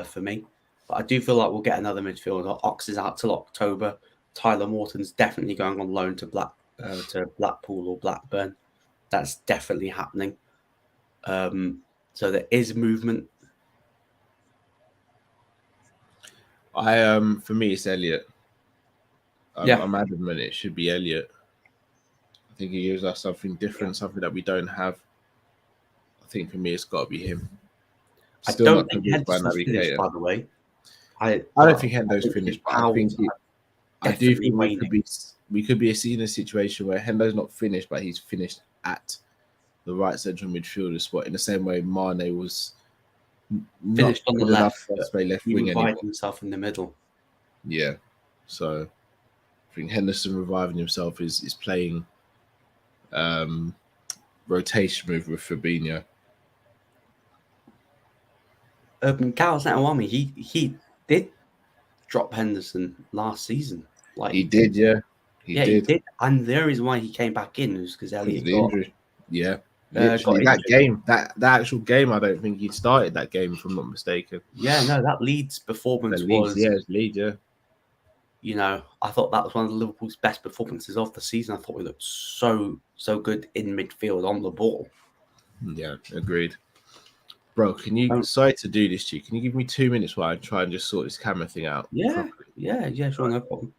for me. But I do feel like we'll get another midfielder. Ox is out till October. Tyler Morton's definitely going on loan to Blackpool or Blackburn. That's definitely happening. So there is movement. For me, it's Elliott. I'm adamant it should be Elliott. I think he gives us something different, something that we don't have. I think for me, it's got to be him. Still I don't think Henderson's finished, by the way. I don't think Hendo's finished, but I do think we could be in a situation where Hendo's not finished, but he's finished at the right central midfielder spot, in the same way Mane was finished on the left, play left he wing revived himself in the middle. Yeah, so I think Henderson reviving himself is playing rotation move with Fabinho. Carlos Naawami, he did drop Henderson last season. Like he did, yeah. He did. And the reason why he came back in was because Elliot got injury. Yeah. Literally, that game, that actual game, I don't think he started that game, if I'm not mistaken. Yeah, no, that Leeds performance was... Yeah, it's Leeds, yeah. You know, I thought that was one of Liverpool's best performances of the season. I thought we looked so good in midfield on the ball. Yeah, agreed. Bro, sorry to do this to you. Can you give me 2 minutes while I try and just sort this camera thing out? Yeah, sure, no problem.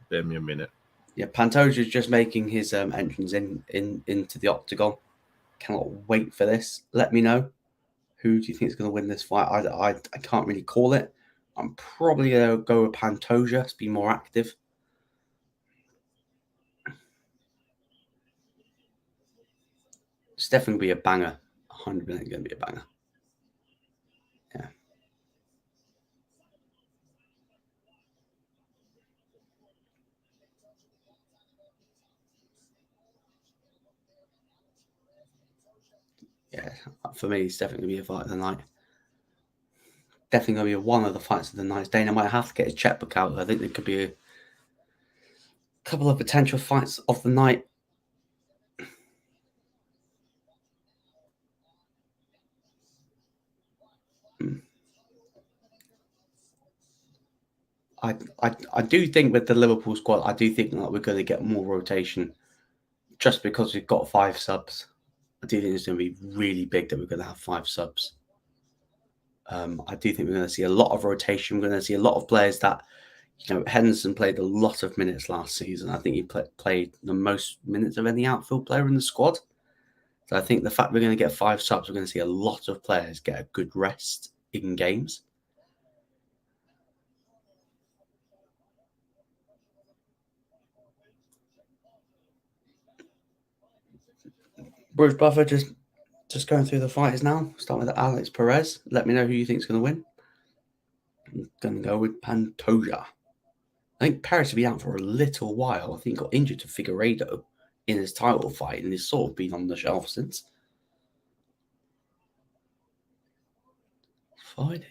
Bear me a minute. Yeah, Pantoja is just making his entrance into the octagon. Cannot wait for this. Let me know. Who do you think is going to win this fight? I can't really call it. I'm probably going to go with Pantoja to be more active. It's definitely going to be a banger. 100% going to be a banger. Yeah. Yeah, for me, it's definitely going to be a fight of the night. Definitely going to be one of the fights of the night. Dana might have to get his checkbook out. I think there could be a couple of potential fights of the night. I do think with the Liverpool squad, I do think that we're going to get more rotation just because we've got 5 subs. I do think it's going to be really big that we're going to have 5 subs. I do think we're going to see a lot of rotation. We're going to see a lot of players that, you know, Henderson played a lot of minutes last season. I think he played the most minutes of any outfield player in the squad. So I think the fact we're going to get 5 subs, we're going to see a lot of players get a good rest in games. Bruce Buffer just going through the fighters now. Starting with Alex Perez. Let me know who you think is going to win. I'm going to go with Pantoja. I think Perez will be out for a little while. I think he got injured to Figueiredo in his title fight, and he's sort of been on the shelf since. Fighting.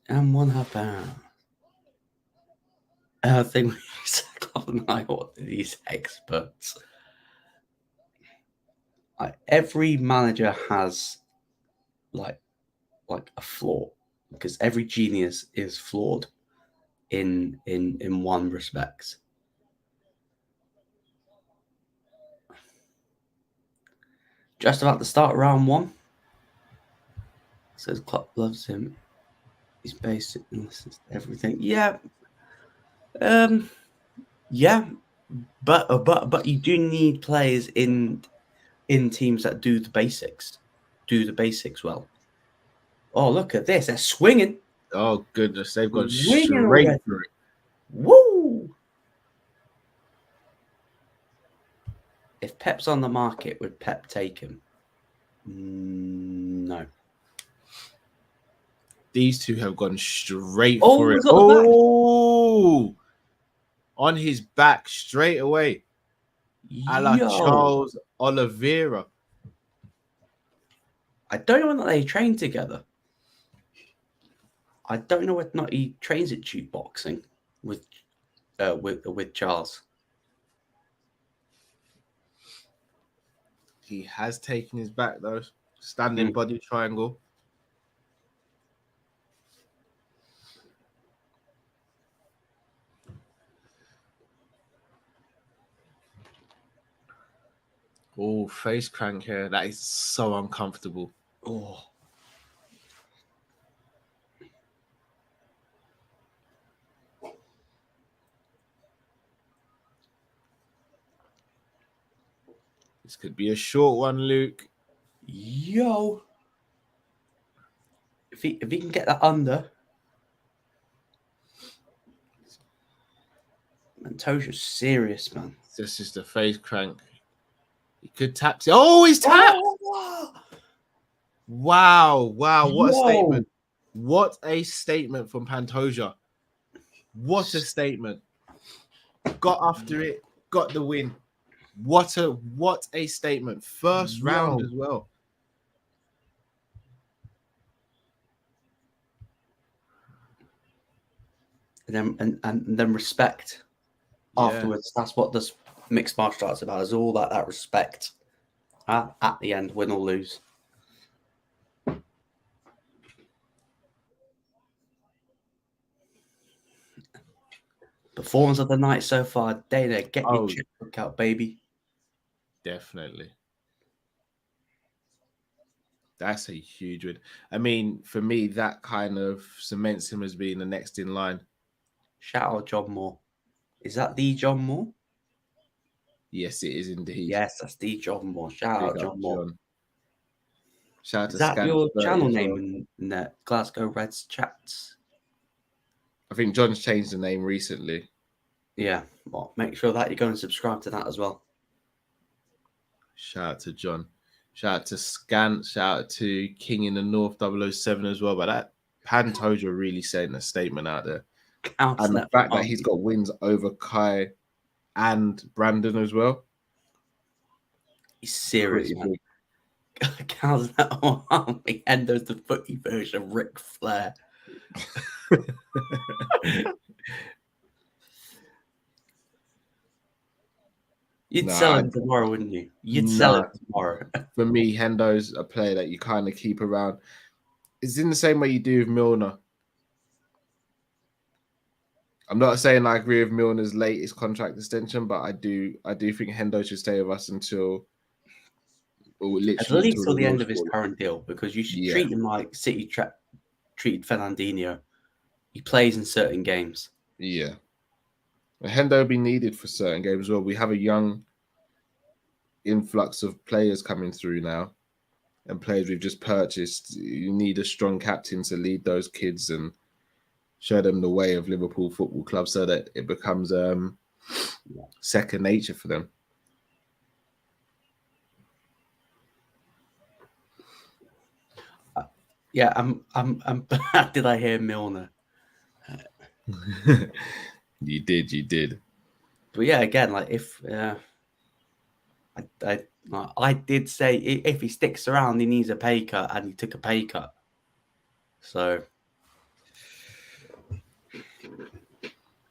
And 1/2 pound. I think we said last night what these experts. Every manager has like a flaw, because every genius is flawed in one respect. Just about to start round 1. Says Klopp loves him. He's basic and listens to everything. Yeah. Yeah. But you do need players in teams that do the basics. Do the basics well. Oh, look at this. They're swinging. Oh, goodness. They've gone straight through it. Woo! If Pep's on the market, would Pep take him? No. These two have gone straight for it. Oh! On his back straight away. A la Charles Oliveira. I don't know whether they train together. I don't know whether or not he trains at Tube Boxing with Charles. He has taken his back though. Standing body triangle. Oh, face crank here. That is so uncomfortable. Oh. This could be a short one, Luke. Yo. If he can get that under. Pantoja's serious, man. This is the face crank. He could tap. Oh, he's tapped. Wow. What a statement. What a statement from Pantoja. What a statement. Got after it. Got the win. What a statement. First round as well. And then respect afterwards. That's what this mixed martial arts about. Is all that respect at the end, win or lose. Performance of the night so far, Dana. Get your checkbook out, baby. Definitely. That's a huge win. I mean, for me, that kind of cements him as being the next in line. Shout out John Moore. Is that the John Moore? Yes, it is indeed. Yes, that's the John Moore. Shout out John Moore. Shout out to Is that your channel name in the Glasgow Reds chats? I think John's changed the name recently. Yeah, well, make sure that you go and subscribe to that as well. Shout out to John. Shout out to Scant. Shout out to King in the North 007 as well. But that Pantoja really sending a statement out there. And the fact that he's got wins over Kai and Brandon as well. He's serious, man. Counts that army, and there's the footy version of Ric Flair. You'd sell it tomorrow, wouldn't you? You'd sell it tomorrow. For me, Hendo's a player that you kind of keep around. It's in the same way you do with Milner. I'm not saying I agree with Milner's latest contract extension, but I do think Hendo should stay with us until at least till the end of his current deal, because you should treat him like City treated Fernandinho. He plays in certain games. Yeah. Hendo will be needed for certain games as well. We have a young influx of players coming through now, and players we've just purchased. You need a strong captain to lead those kids and show them the way of Liverpool Football Club so that it becomes second nature for them. Yeah, I'm did I hear Milner? You did. But yeah, again, like if I did say if he sticks around, he needs a pay cut, and he took a pay cut. So,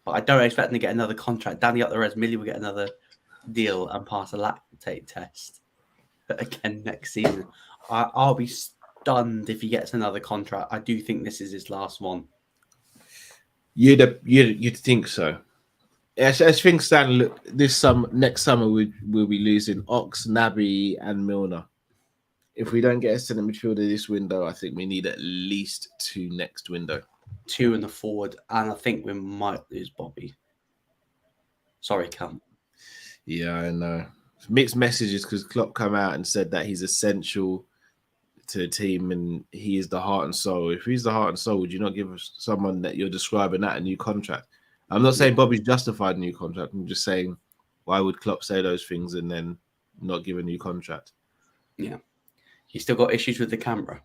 but I don't expect him to get another contract. Danny up the res, Millie will get another deal and pass a lactate test again next season. I'll be stunned if he gets another contract. I do think this is his last one. You'd think so. As things stand, look, next summer we'll be losing Ox, Naby, and Milner. If we don't get a centre midfielder this window, I think we need at least 2 next window. 2 in the forward, and I think we might lose Bobby. Sorry, Cam. Yeah, I know. Mixed messages because Klopp come out and said that he's essential to the team and he is the heart and soul. If he's the heart and soul, would you not give someone that you're describing that a new contract? I'm not saying Bobby's justified a new contract. I'm just saying, why would Klopp say those things and then not give a new contract? Yeah. You still got issues with the camera?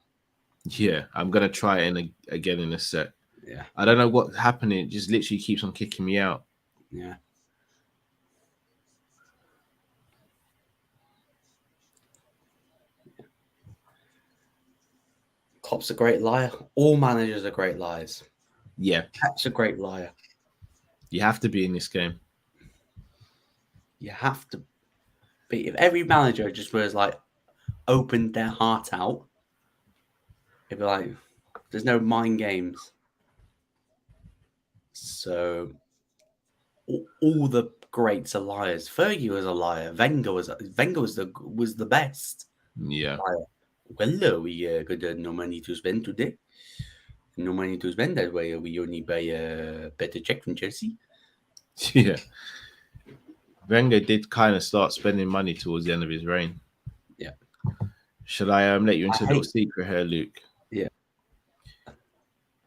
Yeah, I'm going to try it again in a sec. Yeah. I don't know what's happening. It just literally keeps on kicking me out. Yeah. Klopp's a great liar. All managers are great liars. Yeah. Pep's a great liar. You have to be in this game. You have to be. If every manager just was like opened their heart out, it'd be like there's no mind games. So all the greats are liars. Fergie was a liar. Wenger was the best. Yeah. Liar. Well, we got no money to spend today. No money to spend. That way we only buy a better check from Chelsea. Yeah. Wenger did kind of start spending money towards the end of his reign. Yeah. Should I let you into a little secret here, Luke? Yeah.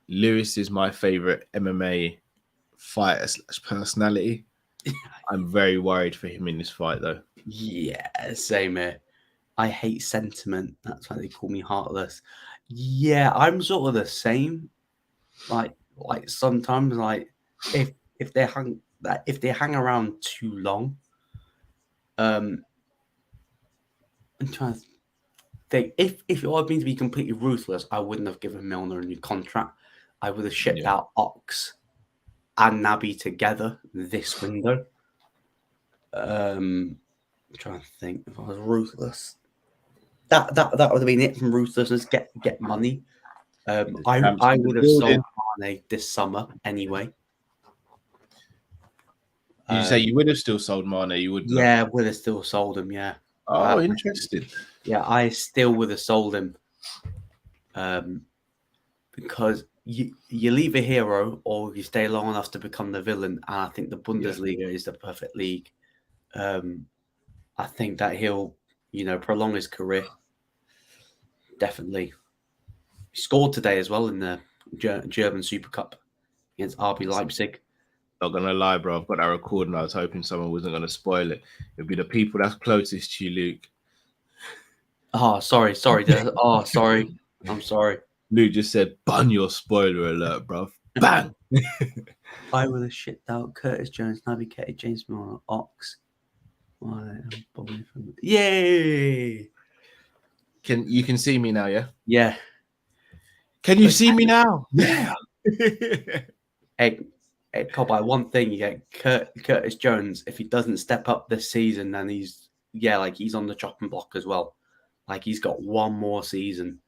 Lewis is my favorite MMA fighter / personality. I'm very worried for him in this fight, though. Yeah, same here. I hate sentiment. That's why they call me heartless. Yeah, I'm sort of the same. Like sometimes, like if they hang around too long, I'm trying to think. If it had been to be completely ruthless, I wouldn't have given Milner a new contract. I would have shipped out Ox and Naby together this window. I'm trying to think if I was ruthless. That would have been it from ruthlessness. Get money. I would have sold Mane this summer anyway. Did you say you would have still sold Mane? You would. Yeah, would have still sold him. Yeah. Oh, interesting. Yeah, I still would have sold him. Because you leave a hero or you stay long enough to become the villain, and I think the Bundesliga is the perfect league. I think that he'll, prolong his career. Definitely. He scored today as well in the German Super Cup against RB Leipzig. Not gonna lie, bro. I've got that recording. I was hoping someone wasn't gonna spoil it. It'd be the people that's closest to you, Luke. Oh, sorry. Oh, sorry. I'm sorry. Luke just said, "Bun your spoiler alert, bro." Bang. I would have shipped out Curtis Jones, Naby Keita, James Milner, Ox. Yay! You can see me now, yeah? Yeah. Can you see me now? Yeah. Hey, Cobby, one thing, you get Curtis Jones. If he doesn't step up this season, then he's on the chopping block as well. Like, he's got one more season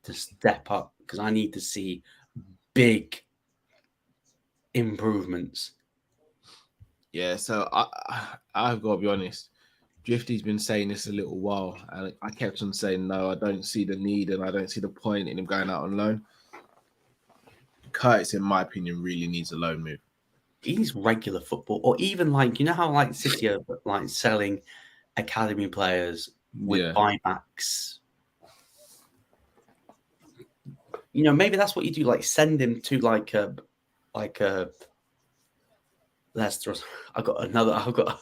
to step up because I need to see big improvements. Yeah, so I've got to be honest. Drifty's been saying this a little while, and I kept on saying, no, I don't see the need and I don't see the point in him going out on loan. Curtis, in my opinion, really needs a loan move. He needs regular football, or even how City are selling academy players with buybacks. Maybe that's what you do. Like, send him to like a Leicester. I don't know. I got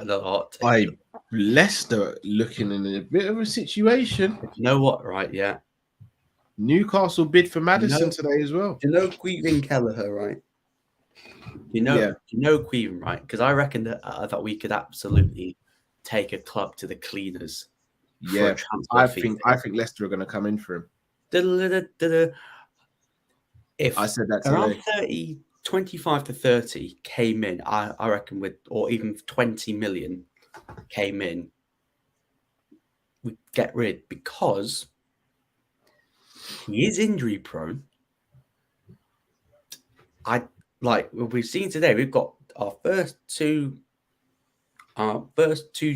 another hot take. Leicester looking in a bit of a situation. You know what? Right? Yeah. Newcastle bid for Maddison today as well. You know Queven Kelleher, right? You know Queven, right? Because I reckon that we could absolutely take a club to the cleaners. Yeah, I think Leicester are going to come in for him. If I said that around 25 to 30 came in, I reckon or even 20 million came in, we get rid because he is injury prone. We've seen today, we've got our first two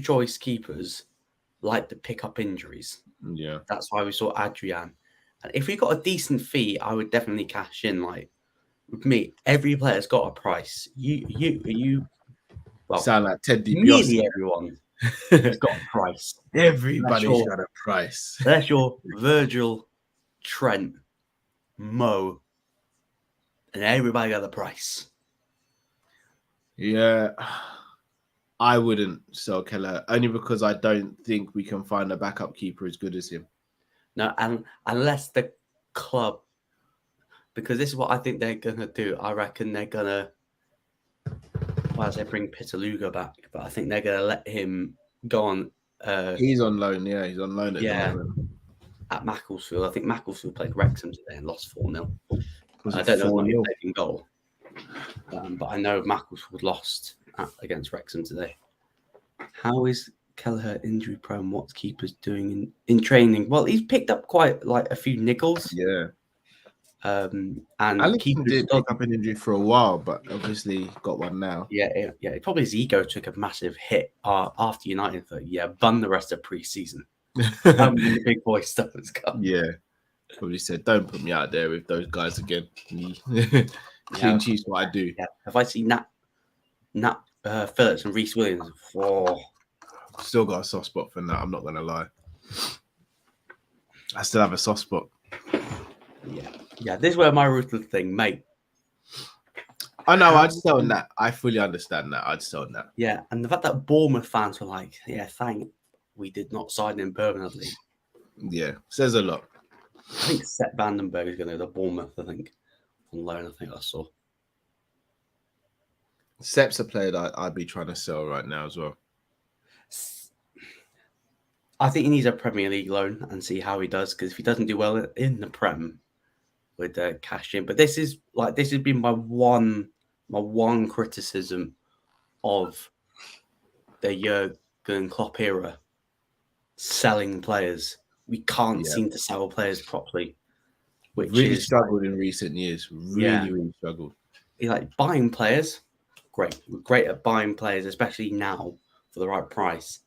choice keepers like to pick up injuries. Yeah, that's why we saw Adrian. And if we got a decent fee, I would definitely cash in. Like, with me, every player's got a price. You sound like Ted DiBiase. Nearly everyone has got a price. Everybody's got a price. That's your Virgil, Trent, Mo, and everybody got a price. Yeah, I wouldn't sell Keller only because I don't think we can find a backup keeper as good as him. No, and unless the club, because this is what I think they're gonna do. I reckon they're gonna, they bring Pitaluga back, but I think they're gonna let him go on. He's on loan, yeah. He's on loan at the moment. At Macclesfield. I think Macclesfield played Wrexham today and lost 4-0. I don't know if he's taking goal, but I know Macclesfield lost against Wrexham today. How is Kelleher injury prone? What's keepers doing in training? Well, he's picked up quite a few niggles. Yeah. And keepers did pick up an injury for a while, but obviously got one now. Yeah. Probably his ego took a massive hit after United. Thought, bun the rest of pre-season. The big boy stuff has come. Yeah. Probably said, don't put me out there with those guys again. Clean sheets, what I do. Yeah. If I see Nat Phillips and Reece Williams, still got a soft spot for Nat. I'm not gonna lie. I still have a soft spot. Yeah. This is where my ruthless thing, mate. I know. I'd sell on that. I fully understand that. I'd sell on that. Yeah, and the fact that Bournemouth fans were like, "Yeah, thank we did not sign him permanently." Yeah, says a lot. I think Sepp Vandenberg is going to go to Bournemouth. I think on loan. I think I saw. Sepp's a player that I'd be trying to sell right now as well. I think he needs a Premier League loan and see how he does, because if he doesn't do well in the Prem, with cash in. But this has been my one criticism of the Jurgen Klopp era: selling players. We can't seem to sell players properly, which really struggled in recent years. Really struggled. He's like buying players. Great, we're great at buying players, especially now for the right price.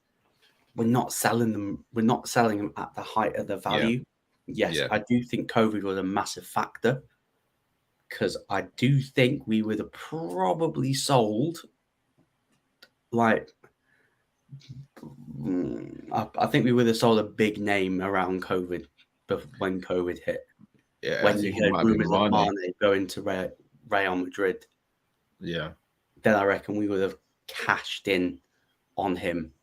We're not selling them. We're not selling them at the height of the value. Yes, I do think COVID was a massive factor, because I do think we would have probably sold like I think we would have sold a big name around COVID when COVID hit. Yeah, when you heard rumors of Mane going to Real Madrid. Yeah. Then I reckon we would have cashed in on him,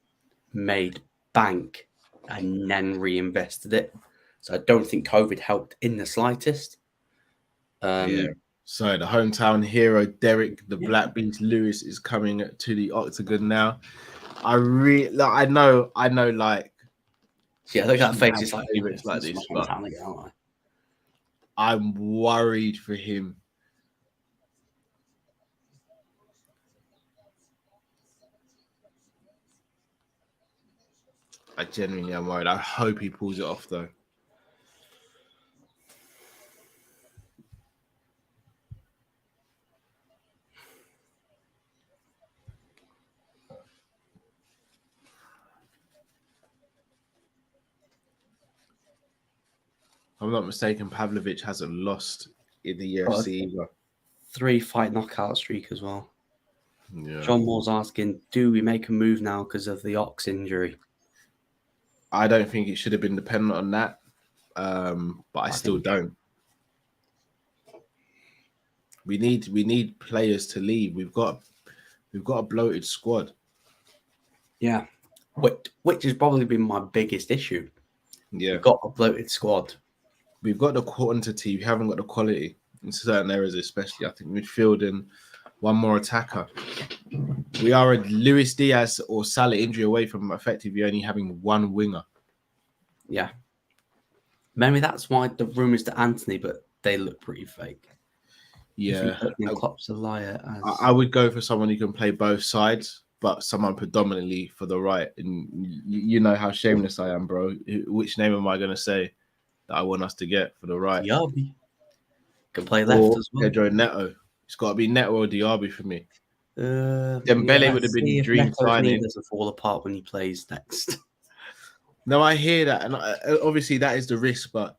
made bank, and then reinvested it. So I don't think COVID helped in the slightest. So the hometown hero, Derek the Black Beast Lewis, is coming to the octagon now. I know. Like, yeah, look at that face. It's like favorites like this, but I'm worried for him. I genuinely am worried. I hope he pulls it off, though. If I'm not mistaken, Pavlovich hasn't lost in the UFC either. 3-fight knockout streak as well. Yeah. John Moore's asking, do we make a move now because of the ox injury? I don't think it should have been dependent on that, but I still don't. We need players to leave. We've got a bloated squad. Yeah, which has probably been my biggest issue. Yeah, we've got a bloated squad. We've got the quantity. We haven't got the quality in certain areas, especially. I think midfield and one more attacker. We are a Luis Diaz or Salah injury away from effectively only having one winger. Yeah. Maybe that's why the rumours to Anthony, but they look pretty fake. Yeah. Klopp's a liar. I would go for someone who can play both sides, but someone predominantly for the right. And you know how shameless I am, bro. Which name am I going to say that I want us to get for the right? Diaby. Can play left as well. Pedro Neto. It's got to be Neto or Diaby for me. Dembele would have been dream signing. Doesn't fall apart when he plays next. No, I hear that, and obviously that is the risk. But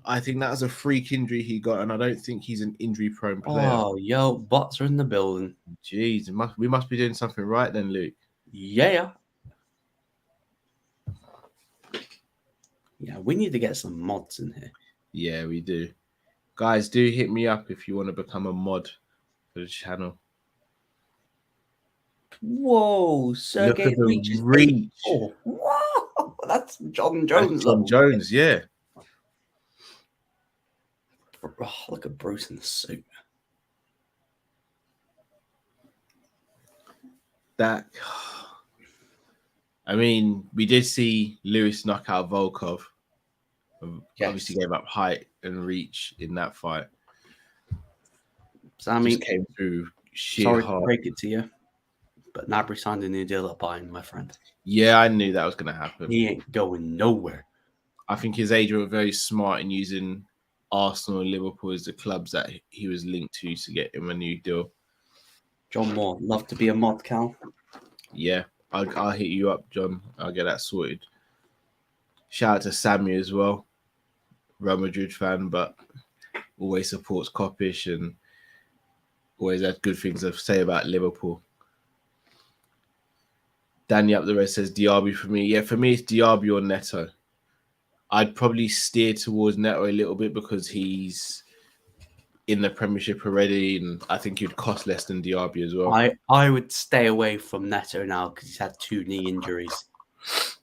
I think that was a freak injury he got, and I don't think he's an injury-prone player. Oh, yo, bots are in the building. Jeez, we must be doing something right then, Luke. Yeah. Yeah, we need to get some mods in here. Yeah, we do. Guys, do hit me up if you want to become a mod for the channel. Whoa, Sergey reach. Oh, wow, that's John Jones. John Jones, yeah. Oh, look at Bruce in the suit. I mean, we did see Lewis knock out Volkov. Yes. Obviously gave up height and reach in that fight. Sammy just came through sheer sorry heart. To break it to you, but Nabry signed a new deal at Bayern, my friend. Yeah, I knew that was going to happen. He ain't going nowhere. I think his agent were very smart in using Arsenal and Liverpool as the clubs that he was linked to get him a new deal. John Moore, love to be a mod, Cal. Yeah, I'll hit you up, John. I'll get that sorted. Shout out to Sammy as well. Real Madrid fan, but always supports Kopish and always has good things to say about Liverpool. Danny up the red says Diaby for me. Yeah, for me it's Diaby or Neto. I'd probably steer towards Neto a little bit because he's in the Premiership already, and I think he'd cost less than Diaby as well. I would stay away from Neto now because he's had 2 knee injuries.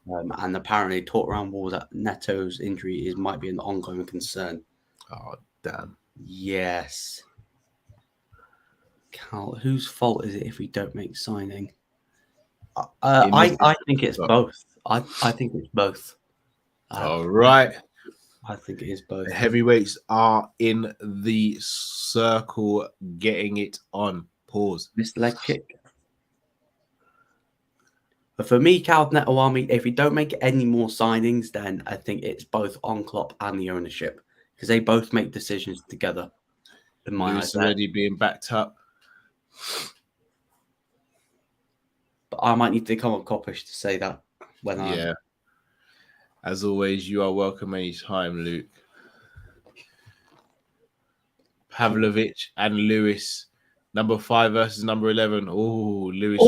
And apparently talk around walls that Neto's injury might be an ongoing concern. Oh, damn. Yes. Cal, whose fault is it if we don't make signing? I think it's both. I think it's both. All right. I think it is both. The heavyweights are in the circle getting it on. Pause. Missed leg kick. But for me, Cal Neto Army, if we don't make any more signings, then I think it's both on Klopp and the ownership because they both make decisions together. In my eyes, already being backed up. But I might need to come on Coppish to say that when Yeah. As always, you are welcome anytime, Luke. Pavlovich and Lewis. Number 5 versus number 11. Oh, Lewis.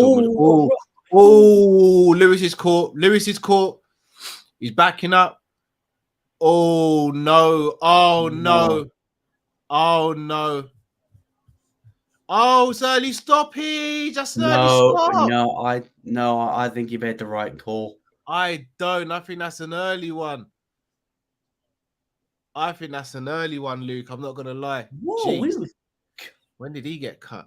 Oh, Lewis is caught. Lewis is caught. He's backing up. Oh, no. Oh, no. Oh, no. Oh, it's early stoppage. That's an early stop. No, I think you made the right call. I don't. I think that's an early one. Luke. I'm not going to lie. Whoa, when did he get cut?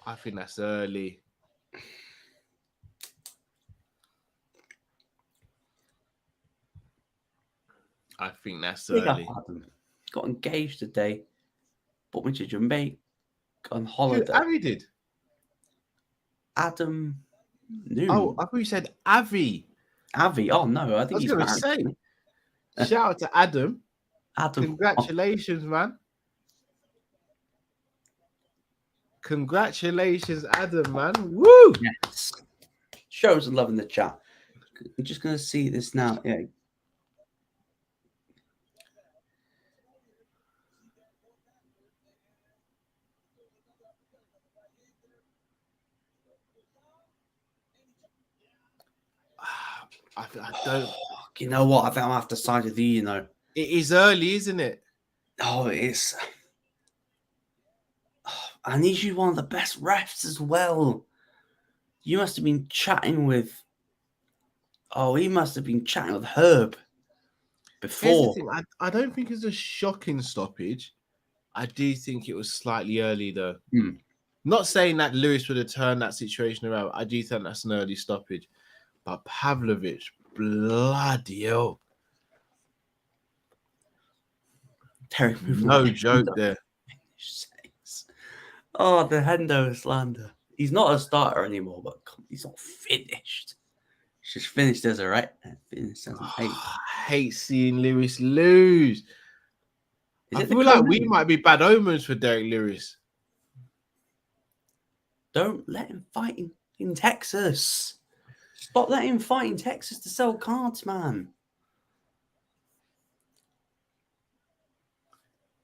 I think that's early. I think that's early. Got engaged today. Bought me to Jamaica on holiday. Avi did. Adam Nunes. Oh, I thought you said Avi. Avi. Oh no, I think he's going to say. Shout out to Adam. Congratulations, man. Congratulations, Adam, man. Woo! Yes. Show some love in the chat. I'm just going to see this now. Yeah. I don't. You know what? I think I'll have to side with you, It is early, isn't it? Oh, it is. And he's one of the best refs as well. You must have been chatting with. Oh, he must have been chatting with Herb before. I don't think it's a shocking stoppage. I do think it was slightly early, though. Not saying that Lewis would have turned that situation around. I do think that's an early stoppage. But Pavlovich, bloody hell. Terry, no joke there. Oh, the Hendo slander. He's not a starter anymore, but he's not finished. He's just finished as a right. I hate seeing Lewis lose. I feel like we might be bad omens for Derek Lewis. Don't let him fight in Texas. Stop letting him fight in Texas to sell cards, man.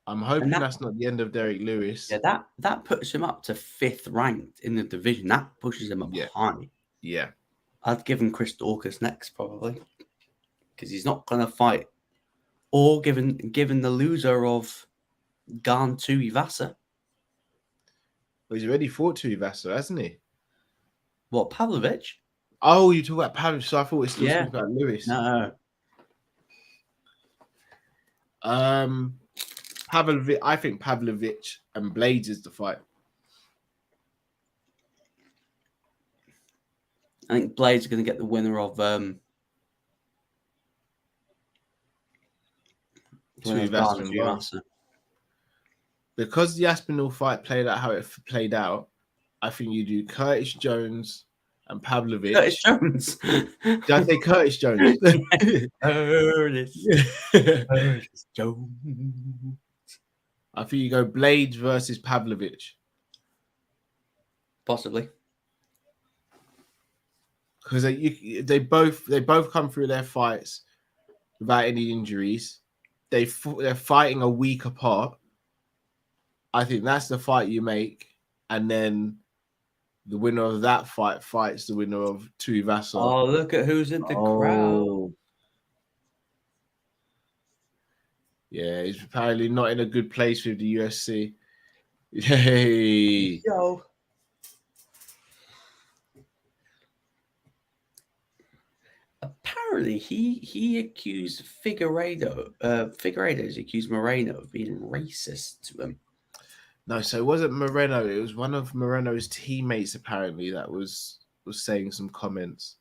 I'm hoping that's not the end of Derek Lewis. Yeah, that puts him up to 5th ranked in the division. That pushes him up high. Yeah. I'd give him Chris Dorcas next, probably. Because he's not going to fight. Or given the loser of Garn to Ivasa. Well, he's already fought to Ivasa, hasn't he? What, Pavlovich? Oh, you talk about Pavlovich, so I thought we were still talking about Lewis. No. Pavlovich, I think Pavlovich and Blades is the fight. I think Blades is going to get the winner of because the Aspinall fight played out how it played out. I think you do Curtis Jones and Pavlovich. Curtis Jones. Did I say Curtis Jones? Curtis Jones. I think you go Blades versus Pavlovich. Possibly. Because they both come through their fights without any injuries. They're fighting a week apart. I think that's the fight you make, and then the winner of that fight fights the winner of Tuivasa. Oh, look at who's in the crowd. Yeah, he's apparently not in a good place with the UFC. Hey. Yo. Apparently, he accused Figueiredo's accused Moreno of being racist to him. No, so it wasn't Moreno. It was one of Moreno's teammates, apparently, that was saying some comments.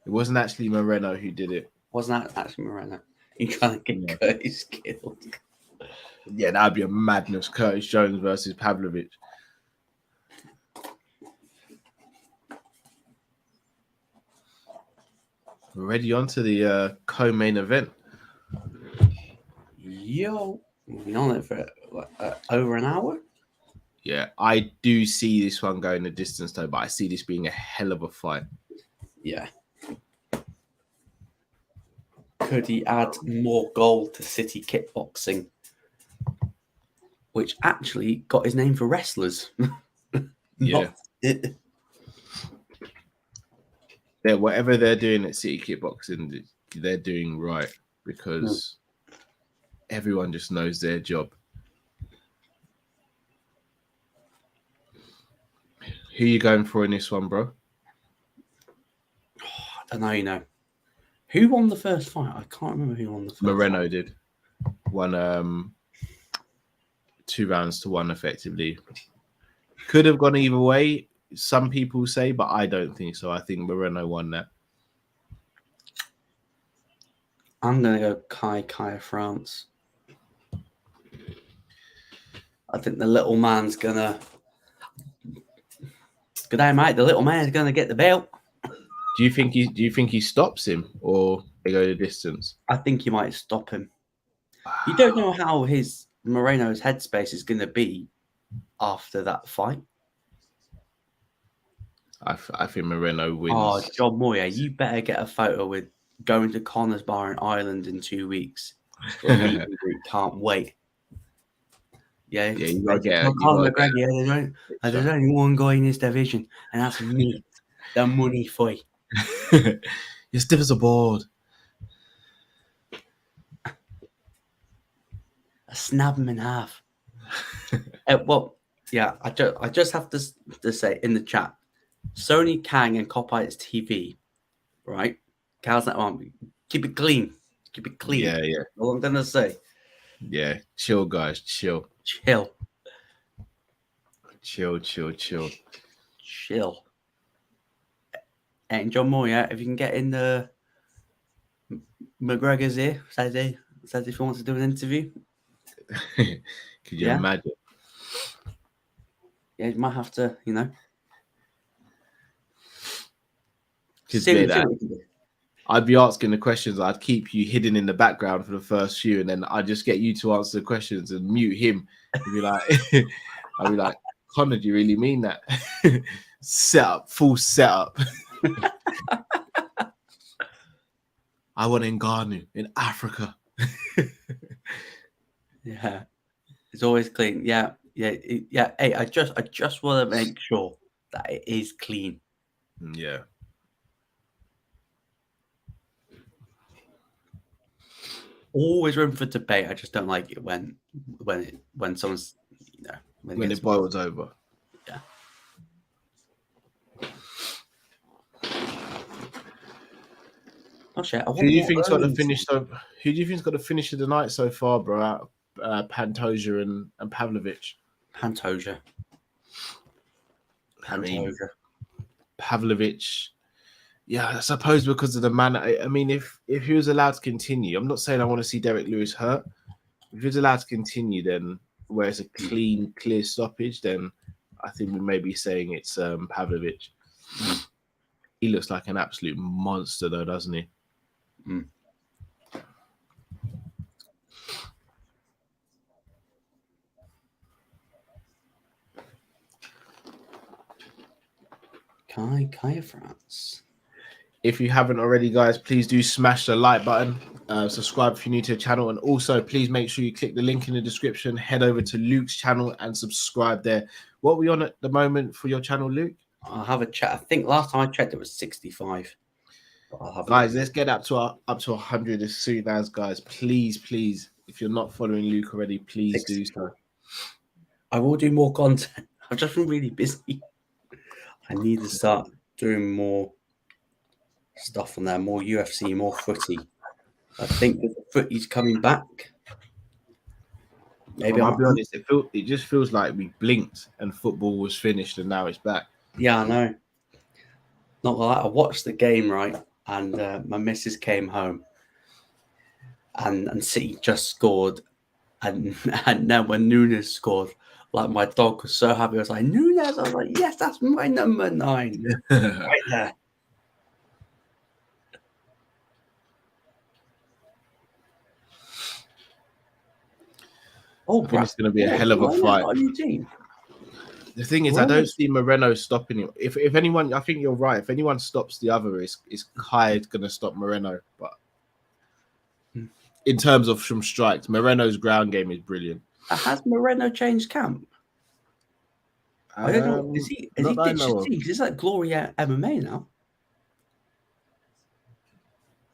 It wasn't actually Moreno who did it. Wasn't that actually Moreno? He trying to get Curtis killed. Yeah, that'd be a madness. Curtis Jones versus Pavlovich. We're already on to the co-main event. Yo, we've been on it for over an hour. Yeah, I do see this one going the distance though, but I see this being a hell of a fight. Yeah. Could he add more gold to City Kickboxing, which actually got his name for wrestlers? Yeah. Yeah, whatever they're doing at City Kickboxing, they're doing right because everyone just knows their job. Who are you going for in this one, bro? I don't know, you know. Who won the first fight? I can't remember who won the first Moreno fight. did. Won 2 rounds to 1 effectively. Could have gone either way, some people say, but I don't think so. I think Moreno won that. I'm going to go Kai France. I think the little man's going to... Good day, mate. The little man's going to get the belt. Do you think he stops him or they go the distance? I think he might stop him. You don't know how his Moreno's headspace is going to be after that fight. I think Moreno wins. Oh, John Moyer, you better get a photo with going to Connor's Bar in Ireland in 2 weeks. Can't wait. Yeah, you gotta get Conor McGregor. There's only one guy in this division, and that's me. The money fight. You're stiff as a board. I snap him in half. Well, yeah, I just have to say in the chat, Sony, Kang, and Copyrights TV, right? Cal's that one. Keep it clean. Keep it clean. Yeah. All I'm gonna say. Yeah, chill, guys. Chill. And John Moyer, if you can get in the McGregor's ear, says if he wants to do an interview. Could you imagine? Yeah, you might have to, you know. I'd be asking the questions. I'd keep you hidden in the background for the first few, and then I'd just get you to answer the questions and mute him. I'd be like, Connor, do you really mean that? Full setup. I want Ngannou in Africa. Yeah, it's always clean. Yeah. Hey, I just want to make sure that it is clean. Yeah. Always room for debate. I just don't like it when someone's, you know, when it boils over. Yeah. Oh shit! Who do you think's got to finish? Who do you think's got to finish of the night so far, bro? Out Pantoja and Pavlovich. Pantoja. I mean, Pavlovich. Yeah, I suppose because of the man. I mean, if he was allowed to continue, I'm not saying I want to see Derek Lewis hurt. If he was allowed to continue, then where it's a clear stoppage, then I think we may be saying it's Pavlovich. He looks like an absolute monster, though, doesn't he? Mm. Kai France. If you haven't already, guys, please do smash the like button. Subscribe if you're new to the channel. And also, please make sure you click the link in the description. Head over to Luke's channel and subscribe there. What are we on at the moment for your channel, Luke? I'll have a chat. I think last time I checked, it was 65. Guys, let's get up to 100 as soon as, guys. Please If you're not following Luke already, please do so. I will do more content. I've just been really busy. I need to start doing more stuff on there, more UFC, more footy. I think that the footy's coming back. Maybe I'll be honest, it just feels like we blinked and football was finished and now it's back. Yeah, I know. Not like I watched the game, right? And my missus came home and City just scored. And then when Nunes scored, like my dog was so happy. I was like, Nunes. I was like, yes, that's my number 9. Right there. I think it's going to be a hell of a fight. The thing is, I don't see Moreno stopping him. If anyone, I think you're right. If anyone stops the other, it's Kai's going to stop Moreno. But in terms of some strikes, Moreno's ground game is brilliant. Has Moreno changed camp? I don't know. Is he ditched his team? It's like Gloria MMA now.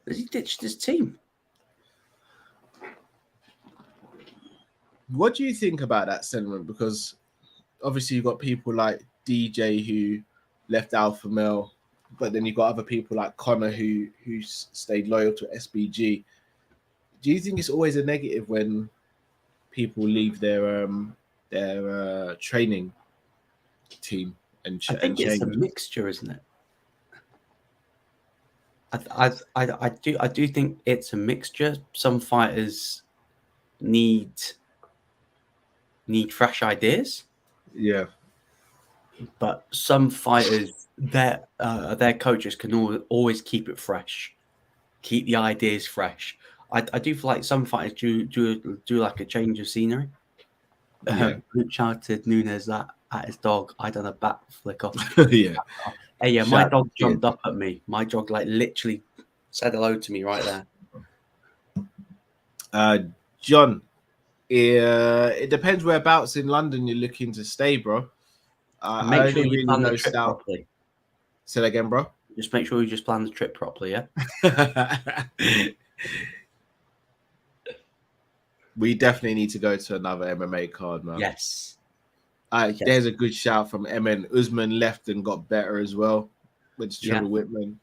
Has he ditched his team? What do you think about that sentiment? Because obviously you've got people like DJ who left Alpha Male, but then you've got other people like Connor who stayed loyal to SBG. Do you think it's always a negative when people leave their training team and I think it's a mixture, isn't it? I do think it's a mixture. Some fighters need fresh ideas. Yeah. But some fighters, their coaches can always keep it fresh, keep the ideas fresh. I do feel like some fighters do like a change of scenery. Luke shouted Nunes at his dog. I done a back flick off. Yeah. Hey, yeah, my dog jumped up at me. My dog like literally said hello to me right there. John, it depends whereabouts in London you're looking to stay, bro. Make sure you plan the trip properly. Say that again, bro. Just make sure you just plan the trip properly, yeah? We definitely need to go to another MMA card, man. Yes. There's a good shout from MN. Usman left and got better as well. With Trevor Whitman.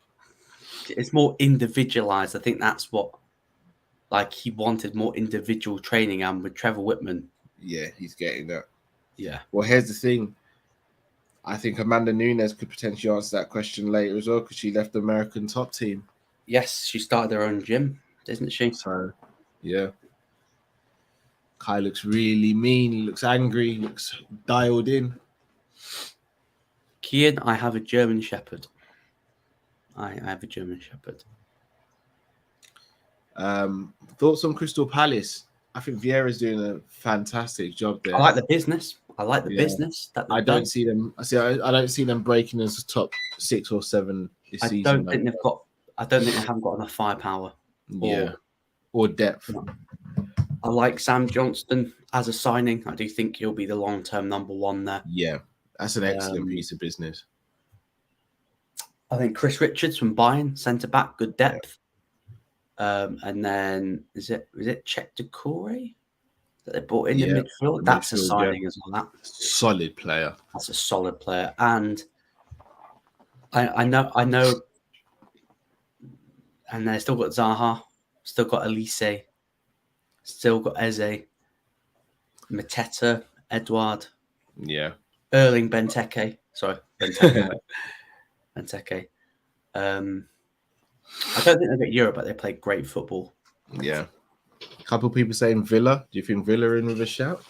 It's more individualized. I think that's what, like, he wanted more individual training, and with Trevor Whitman. Yeah, he's getting that. Yeah. Well, here's the thing. I think Amanda Nunes could potentially answer that question later as well, because she left the American top team. Yes, she started her own gym, isn't she? So, yeah. Kai looks really mean. He looks angry. He looks dialed in. Kian, I have a German Shepherd. I have a German Shepherd. Thoughts on Crystal Palace? I think Vieira's doing a fantastic job there. I like the business. Business. I don't see them. I don't see them breaking as a top 6 or 7 this season. I don't think they haven't got enough firepower. Or depth. I like Sam Johnston as a signing. I do think he'll be the long-term number 1 there. Yeah, that's an excellent piece of business. I think Chris Richards from Bayern, centre-back, good depth. Yeah. And then is it Czech Decore that they brought in the midfield? That's a signing as well. Solid player. That's a solid player. And I know, and they still got Zaha, still got Elise, still got Eze, Mateta, Edouard. Yeah. Erling Benteke. Sorry, Benteke. Benteke. I don't think they get Europe, but they play great football. Yeah. A couple of people saying Villa. Do you think Villa are in with a shout?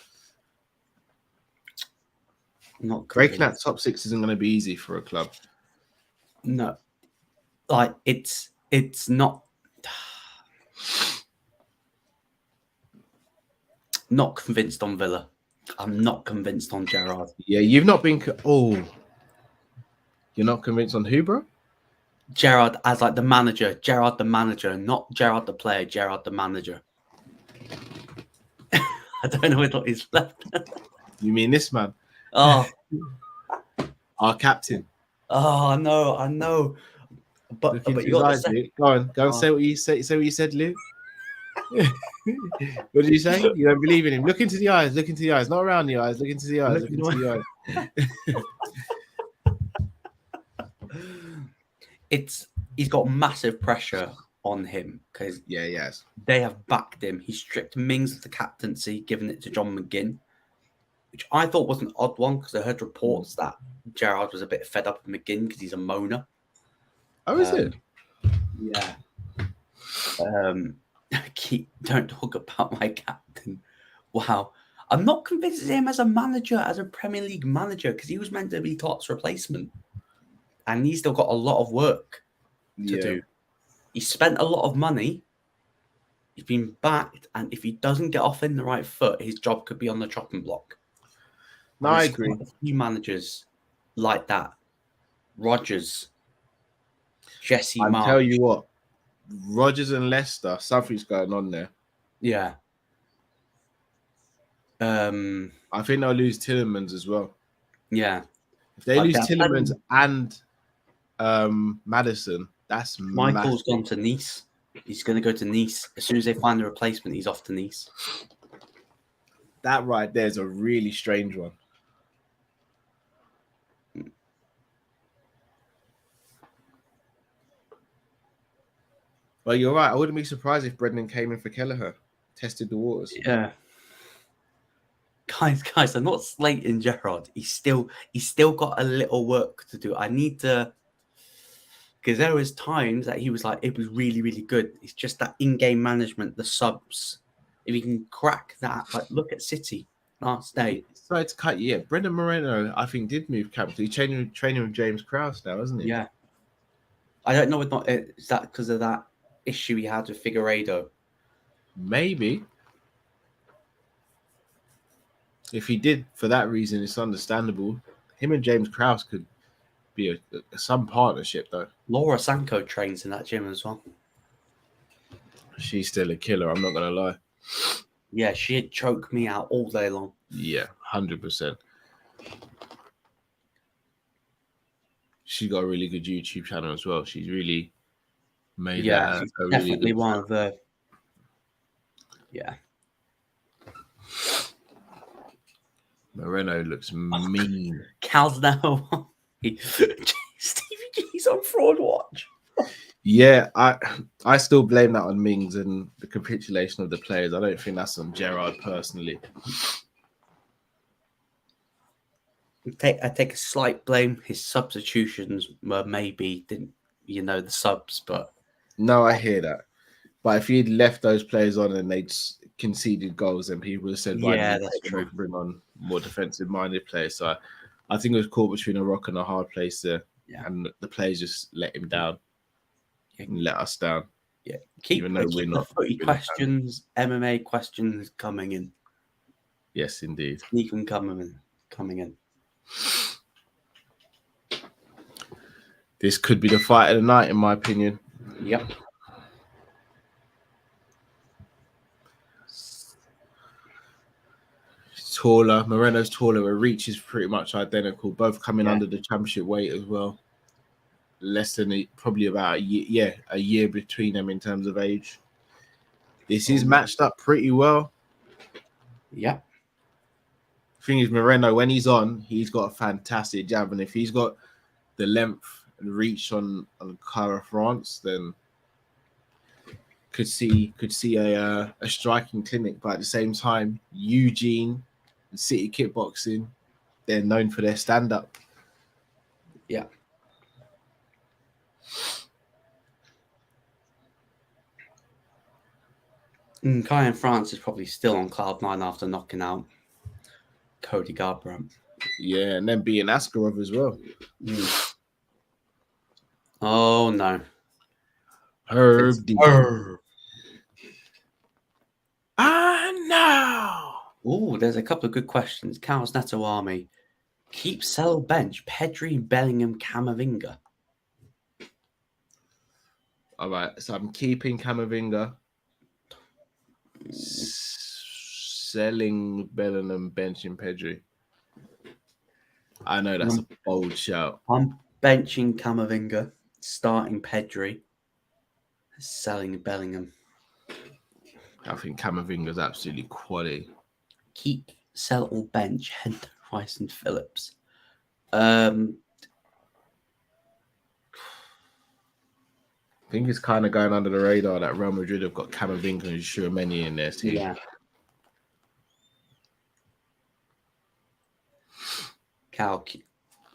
Not breaking that top 6 isn't going to be easy for a club. No. Like, it's not... Not convinced on Villa. I'm not convinced on Gerrard. Yeah, you've not been... You're not convinced on who, bro? Gerrard as like the manager. Gerrard the manager, not Gerrard the player. Gerrard the manager. I don't know what he's left. You mean this man? Oh. Our captain. Oh, I know. But you got eyes, Luke. Go on, say what you said. Say what you said, Luke. What did you say? You don't believe in him? Look into the eyes. Look into the eyes. Not around the eyes. Look into the eyes. Look into the eyes. He's got massive pressure on him because they have backed him. He stripped Mings of the captaincy, giving it to John McGinn, which I thought was an odd one because I heard reports that Gerard was a bit fed up with McGinn because he's a moaner. Oh, is it? Yeah. Don't talk about my captain. Wow. I'm not convinced of him as a manager, as a Premier League manager, because he was meant to be Klopp's replacement. And he's still got a lot of work to do. He spent a lot of money. He's been backed. And if he doesn't get off in the right foot, his job could be on the chopping block. No, I agree. A few managers like that. Rodgers. Jesse Marsh. I'll tell you what. Rodgers and Leicester, something's going on there. Yeah. I think they'll lose Tielemans as well. Yeah. If they lose Tielemans and Maddison, that's Michael's massive. gone to Nice. He's going to go to Nice. As soon as they find a replacement, he's off to Nice. That right there is a really strange one. Well, you're right. I wouldn't be surprised if Brendan came in for Kelleher, tested the waters. Yeah. Guys, I'm not slating Gerrard. He's still got a little work to do. I need to, because there was times that he was like, it was really, really good. It's just that in-game management, the subs. If he can crack that, like look at City last day. Sorry to cut you. Yeah, Brendan Moreno, I think, did move capital. He's training with James Krause now, isn't he? Yeah. I don't know is that because of that issue he had with Figueiredo. Maybe. If he did for that reason, it's understandable. Him and James Krause could be some partnership, though. Laura Sanko trains in that gym as well. She's still a killer, I'm not going to lie. Yeah, she'd choke me out all day long. Yeah, 100%. She's got a really good YouTube channel as well. She's really made that she's a definitely really good one of the. Yeah. Moreno looks mean. Cal's now. Stevie G's on fraud watch. Yeah, I still blame that on Mings and the capitulation of the players. I don't think that's on Gerrard personally. I take a slight blame. His substitutions were maybe didn't the subs, but no, I hear that. But if he'd left those players on and they'd conceded goals, then people would have said, "Yeah, that's true." Bring on more defensive-minded players. So I think it was caught between a rock and a hard place there, and the players just let him down. And let us down. Yeah, keep the footy questions, MMA questions coming in. Yes, indeed. Keep them coming in. This could be the fight of the night, in my opinion. Yep. Moreno's taller, where reach is pretty much identical. Both coming under the championship weight as well. Less than probably about a year between them in terms of age. This is matched up pretty well. Yeah. Thing is, Moreno, when he's on, he's got a fantastic jab, and if he's got the length and reach on Cara France, then could see a striking clinic. But at the same time, Eugene and City Kickboxing, they're known for their stand-up. Yeah. Kai and France is probably still on cloud nine after knocking out Cody Garbrandt. Yeah, and then beating Askarov as well. Oh no. Herb. No. Oh, there's a couple of good questions. Carlos Natawami. Keep, sell, bench, Pedri, Bellingham, Camavinga. All right, so I'm keeping Camavinga. Selling Bellingham, benching Pedri. I know that's a bold shout. I'm benching Camavinga, starting Pedri, selling Bellingham. I think Camavinga's absolutely quality. Keep, sell, or bench Hendo, Rice, and Phillips. I think it's kind of going under the radar that Real Madrid have got Camavinga and Tchouaméni in their team. Yeah. Cal,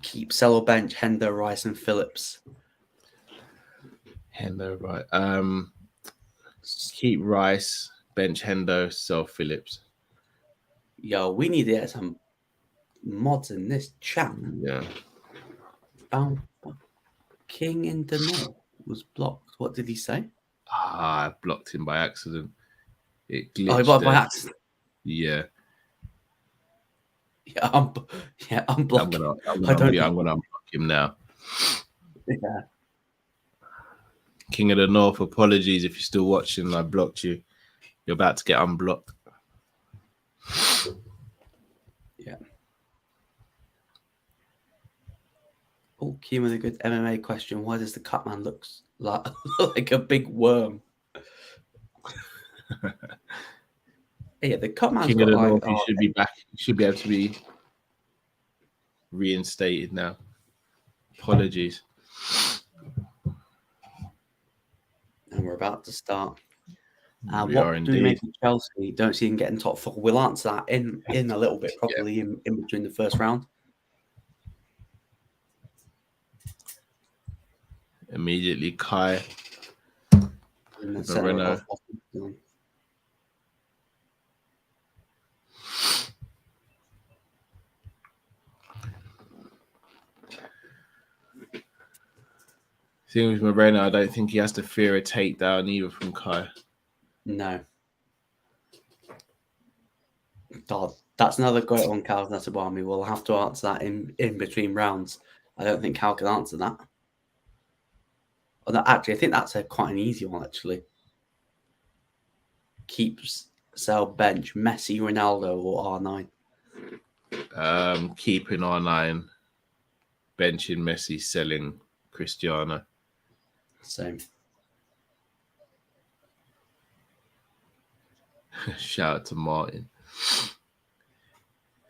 keep, sell, or bench Hendo, Rice, and Phillips. Hendo, right. Keep Rice, bench Hendo, sell Phillips. Yo, we need to get some mods in this chat. Yeah. King in the North was blocked. What did he say? I blocked him by accident. It glitched. Oh, he blocked by accident. Yeah. Yeah, I'm blocking. I'm gonna unblock him now. Yeah. King of the North, apologies if you're still watching. I blocked you. You're about to get unblocked. Yeah. Oh, Kim with a good MMA question. Why does the Cutman look like a big worm? Yeah, the Cutman's King of the North, he should be back. He should be able to be reinstated now. Apologies. And we're about to start. We what are do indeed. we make of Chelsea? Don't see him getting top four. We'll answer that in a little bit, probably in between the first round. Immediately, Kai. Moreno. Thing with Moreno, I don't think he has to fear a takedown either from Kai. No. God, that's another great one, Cal Natabami. We'll have to answer that in between rounds. I don't think Cal can answer that. Actually, I think that's quite an easy one, actually. Keeps, sell, bench, Messi, Ronaldo, or R9? Keeping R9, benching Messi, selling Cristiano. Same. Shout out to Martin.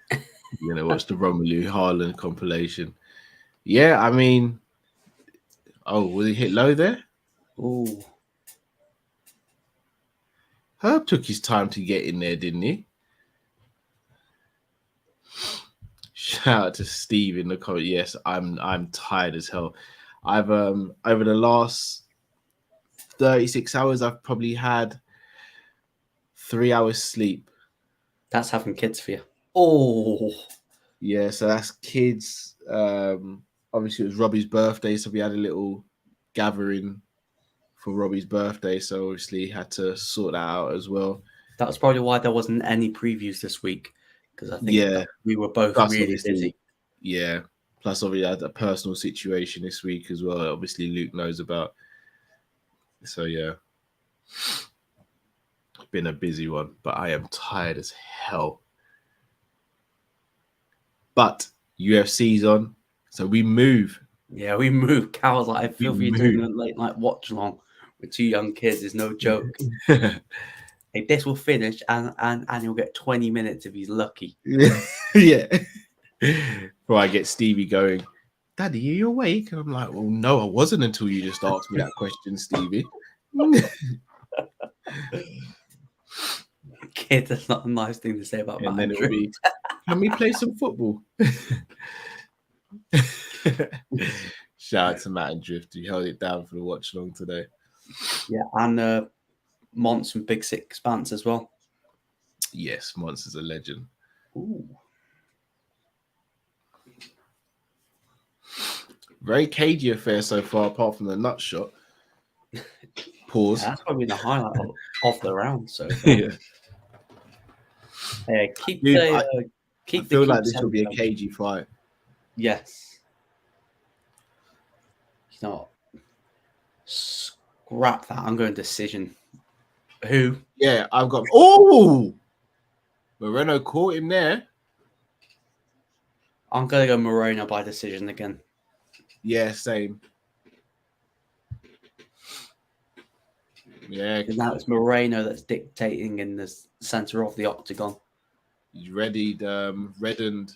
You're going to watch the Romelu Haaland compilation. Yeah, I mean... Oh, will he hit low there? Ooh. Herb took his time to get in there, didn't he? Shout out to Steve in the comment. Yes, I'm tired as hell. I've over the last 36 hours, I've probably had 3 hours sleep. That's having kids for you. Oh. Yeah, so that's kids. Obviously, it was Robbie's birthday, so we had a little gathering for Robbie's birthday. So obviously, had to sort that out as well. That's probably why there wasn't any previews this week, because I think we were both really busy. Yeah. Plus, obviously, I had a personal situation this week as well. Obviously, Luke knows about. So yeah, been a busy one, but I am tired as hell. But UFC's on, so we move. Yeah, we move. Cal's like, I feel for you doing a late night watch along with two young kids is no joke. Hey, this will finish and you'll get 20 minutes if he's lucky. Yeah. Before I get Stevie going, Daddy, are you awake? And I'm like, well, no, I wasn't until you just asked me that question, Stevie. Kid, that's not a nice thing to say about and Matt. Then it'll be, can we play some football? Shout out to Matt and Drift, who held it down for the watch along today. Yeah, and Mons from Big Six Expanse as well. Yes, Mons is a legend. Ooh. Very cagey affair so far, apart from the nut shot. Pause. Yeah, that's probably the highlight of the round. So yeah. Keep Dude, the. I feel like this will be a cagey fight. Yes. You know what? Scrap that. I'm going decision. Who? Yeah, I've got. Oh, Moreno caught him there. I'm going to go Moreno by decision again. Yeah, same. Yeah. And now it's Moreno that's dictating in the center of the octagon. He's reddened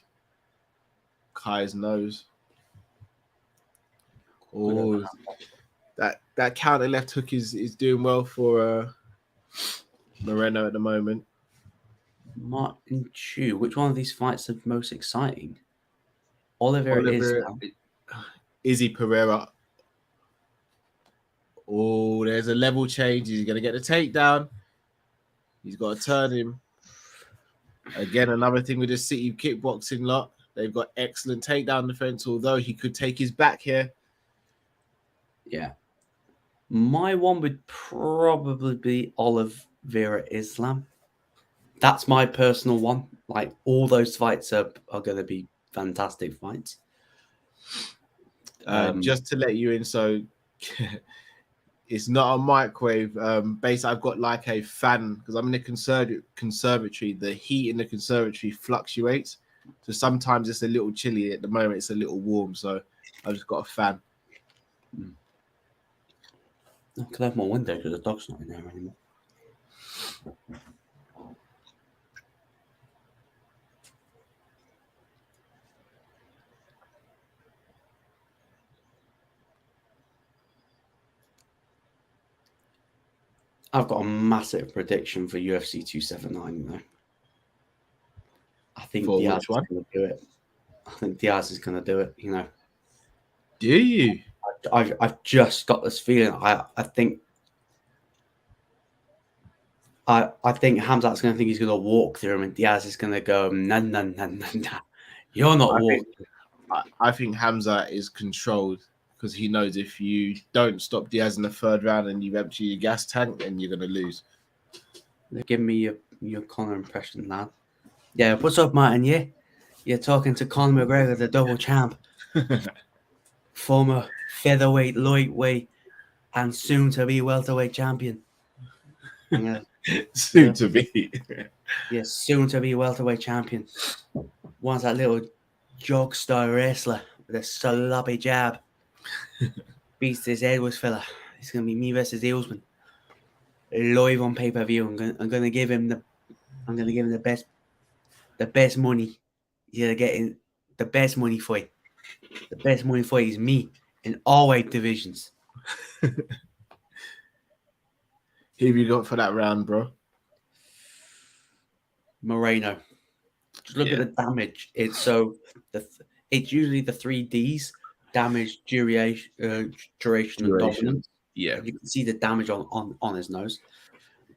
Kai's nose. Oh, that counter left hook is doing well for Moreno at the moment. Martin Chu, which one of these fights is most exciting? Oliver Izzy Pereira. Oh, there's a level change. He's going to get the takedown. He's got to turn him. Again, another thing with the City kickboxing lot. They've got excellent takedown defense, although he could take his back here. Yeah. My one would probably be Oliveira Islam. That's my personal one. Like, all those fights are going to be fantastic fights. Just to let you in, so it's not a microwave. Basically, I've got like a fan because I'm in a conservatory. The heat in the conservatory fluctuates. So sometimes it's a little chilly. At the moment, it's a little warm. So I've just got a fan. I could have my window because the dog's not in there anymore. I've got a massive prediction for UFC 279, though. I think Diaz is going to do it. I think Diaz is going to do it, you know. Do you? I've just got this feeling. I think Hamzat's going to think he's going to walk through him, and Diaz is going to go, nah. You're not walking. I think Hamzat is controlled because he knows if you don't stop Diaz in the third round and you empty your gas tank, then you're going to lose. Give me your Conor impression, lad. Yeah, what's up, Martin? Yeah, you're talking to Conor McGregor, the double champ, former featherweight, lightweight, and soon to be welterweight champion. Soon to be. Yes, soon to be welterweight champion. Once that little jog style wrestler with a sloppy jab beats this Edwards fella. It's gonna be me versus Eelsman. Live on pay-per-view. I'm gonna give him the best money. You're getting the best money fight. The best money fight is me in all weight divisions. Who have you got for that round, bro? Moreno. Just look at the damage. It's usually the 3 Ds: damage, duration, and dominance. Yeah, you can see the damage on his nose.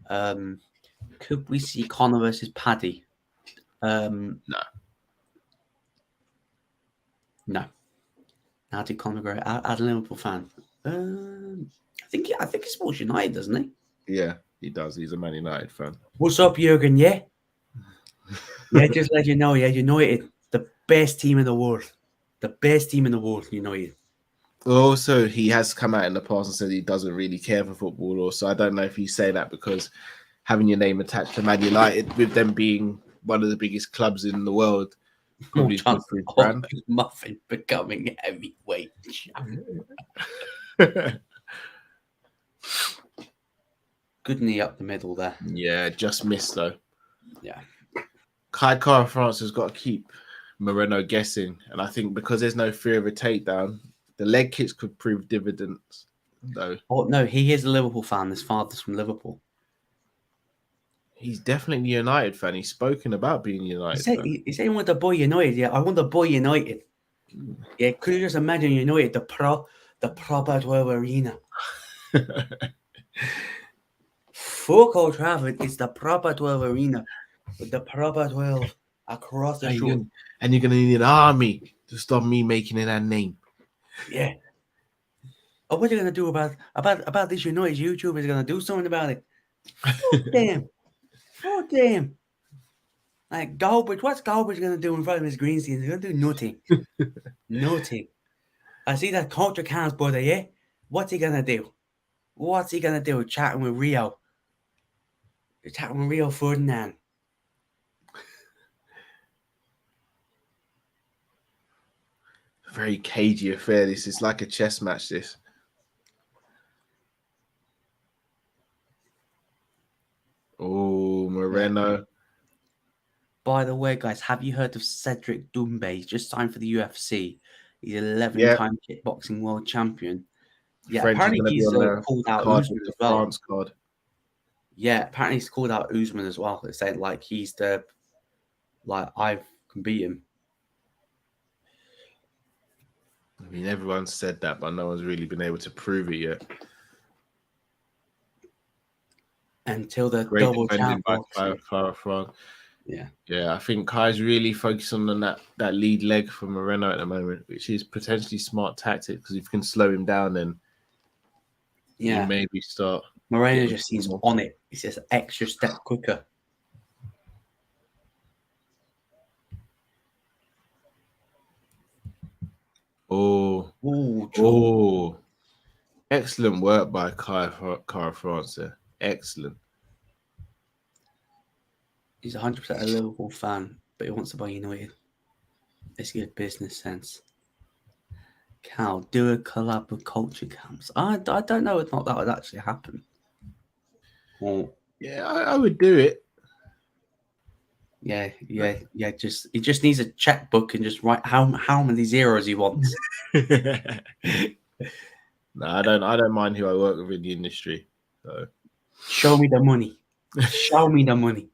Could we see Conor versus Paddy? No. Now did Conor go as a Liverpool fan? I think he supports United, doesn't he? Yeah, he does. He's a Man United fan. What's up, Jurgen? Yeah. Yeah, just let you know, United, the best team in the world. The best team in the world, United. Also, he has come out in the past and said he doesn't really care for football. Also, I don't know if he's saying that because having your name attached to Man United, with them being one of the biggest clubs in the world, probably is good for his brand. Muffin becoming heavyweight champion. Good knee up the middle there. Yeah, just missed though. Yeah. Kai Kara France has got to keep Moreno guessing. And I think because there's no fear of a takedown, the leg kicks could prove dividends, though. Oh, no, he is a Liverpool fan. His father's from Liverpool. He's definitely a United fan. He's spoken about being United fan. He's saying, want to buy United. Yeah, I want to buy United. Yeah, could you just imagine United, the proper 12 arena? Fuck Old Trafford, it's the proper 12 arena with the proper 12 across the shore. And you're going to need an army to stop me making it a name. Yeah. Oh, what are you going to do about this United YouTubers going to do something about it? Fuck them. Fuck them. Like, Goldberg, what's Goldberg going to do in front of his green screen? He's going to do nothing. Nothing. I see that Culture Cam's brother, yeah? What's he going to do? What's he going to do? Chatting with Rio. Chatting with Rio Ferdinand. Very cagey affair. This is like a chess match, this. Oh, Moreno. Yeah. By the way, guys, have you heard of Cedric Doumbé? He's just signed for the UFC. He's 11-time kickboxing world champion. Yeah, French apparently he's called out Usman as well. France card. Yeah, apparently he's called out Usman as well. They're saying like he's the I can beat him. I mean, everyone's said that, but no one's really been able to prove it yet. Until the double champ. Yeah. I think Kai's really focusing on that lead leg for Moreno at the moment, which is potentially smart tactic because if you can slow him down, then you maybe start. Moreno just seems on it. He's just an extra step quicker. Oh! Excellent work by Kara France there. Excellent. He's 100% a Liverpool fan, but he wants to buy United. It's good business sense. Cal, do a collab with Culture Camps. I don't know if not that would actually happen. Well, yeah, I would do it. Yeah. He just needs a checkbook and just write how many zeros he wants. No, I don't mind who I work with in the industry. So. Show me the money. Show me the money.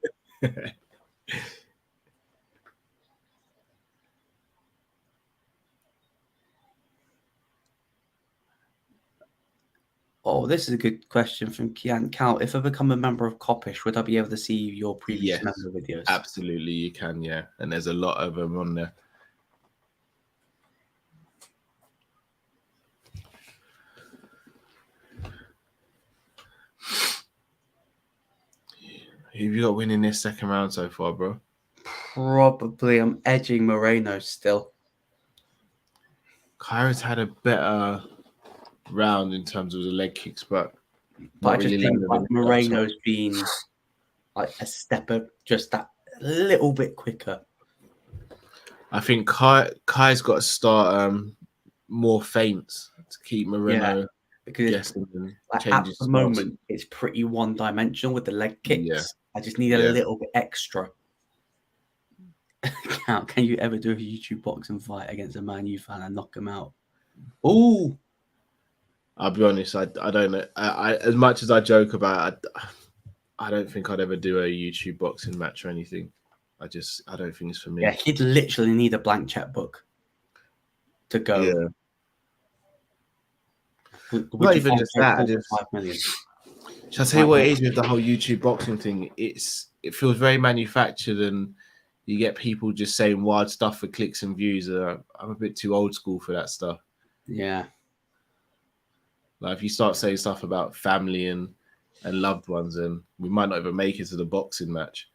Oh, this is a good question from Kian. Cal, if I become a member of Coppish, would I be able to see your previous member videos? Absolutely, you can, yeah. And there's a lot of them on there. Who have you got winning this second round so far, bro? Probably I'm edging Moreno still. Kyra's had a better round in terms of the leg kicks, but I just think like Moreno's been like a step up, just that little bit quicker. I think Kai's got to start more feints to keep Moreno guessing and like at the moment it's pretty one-dimensional with the leg kicks. Yeah. I just need a little bit extra. Can you ever do a YouTube boxing fight against a Man U fan and knock him out? Ooh. I'll be honest, I don't know. I as much as I joke about it, I don't think I'd ever do a YouTube boxing match or anything. I don't think it's for me. Yeah, he'd literally need a blank checkbook to go. Yeah. Not even just that. Shall I tell you what it is with the whole YouTube boxing thing? It feels very manufactured, and you get people just saying wild stuff for clicks and views. I'm a bit too old school for that stuff. Yeah. Like if you start saying stuff about family and loved ones, and we might not even make it to the boxing match.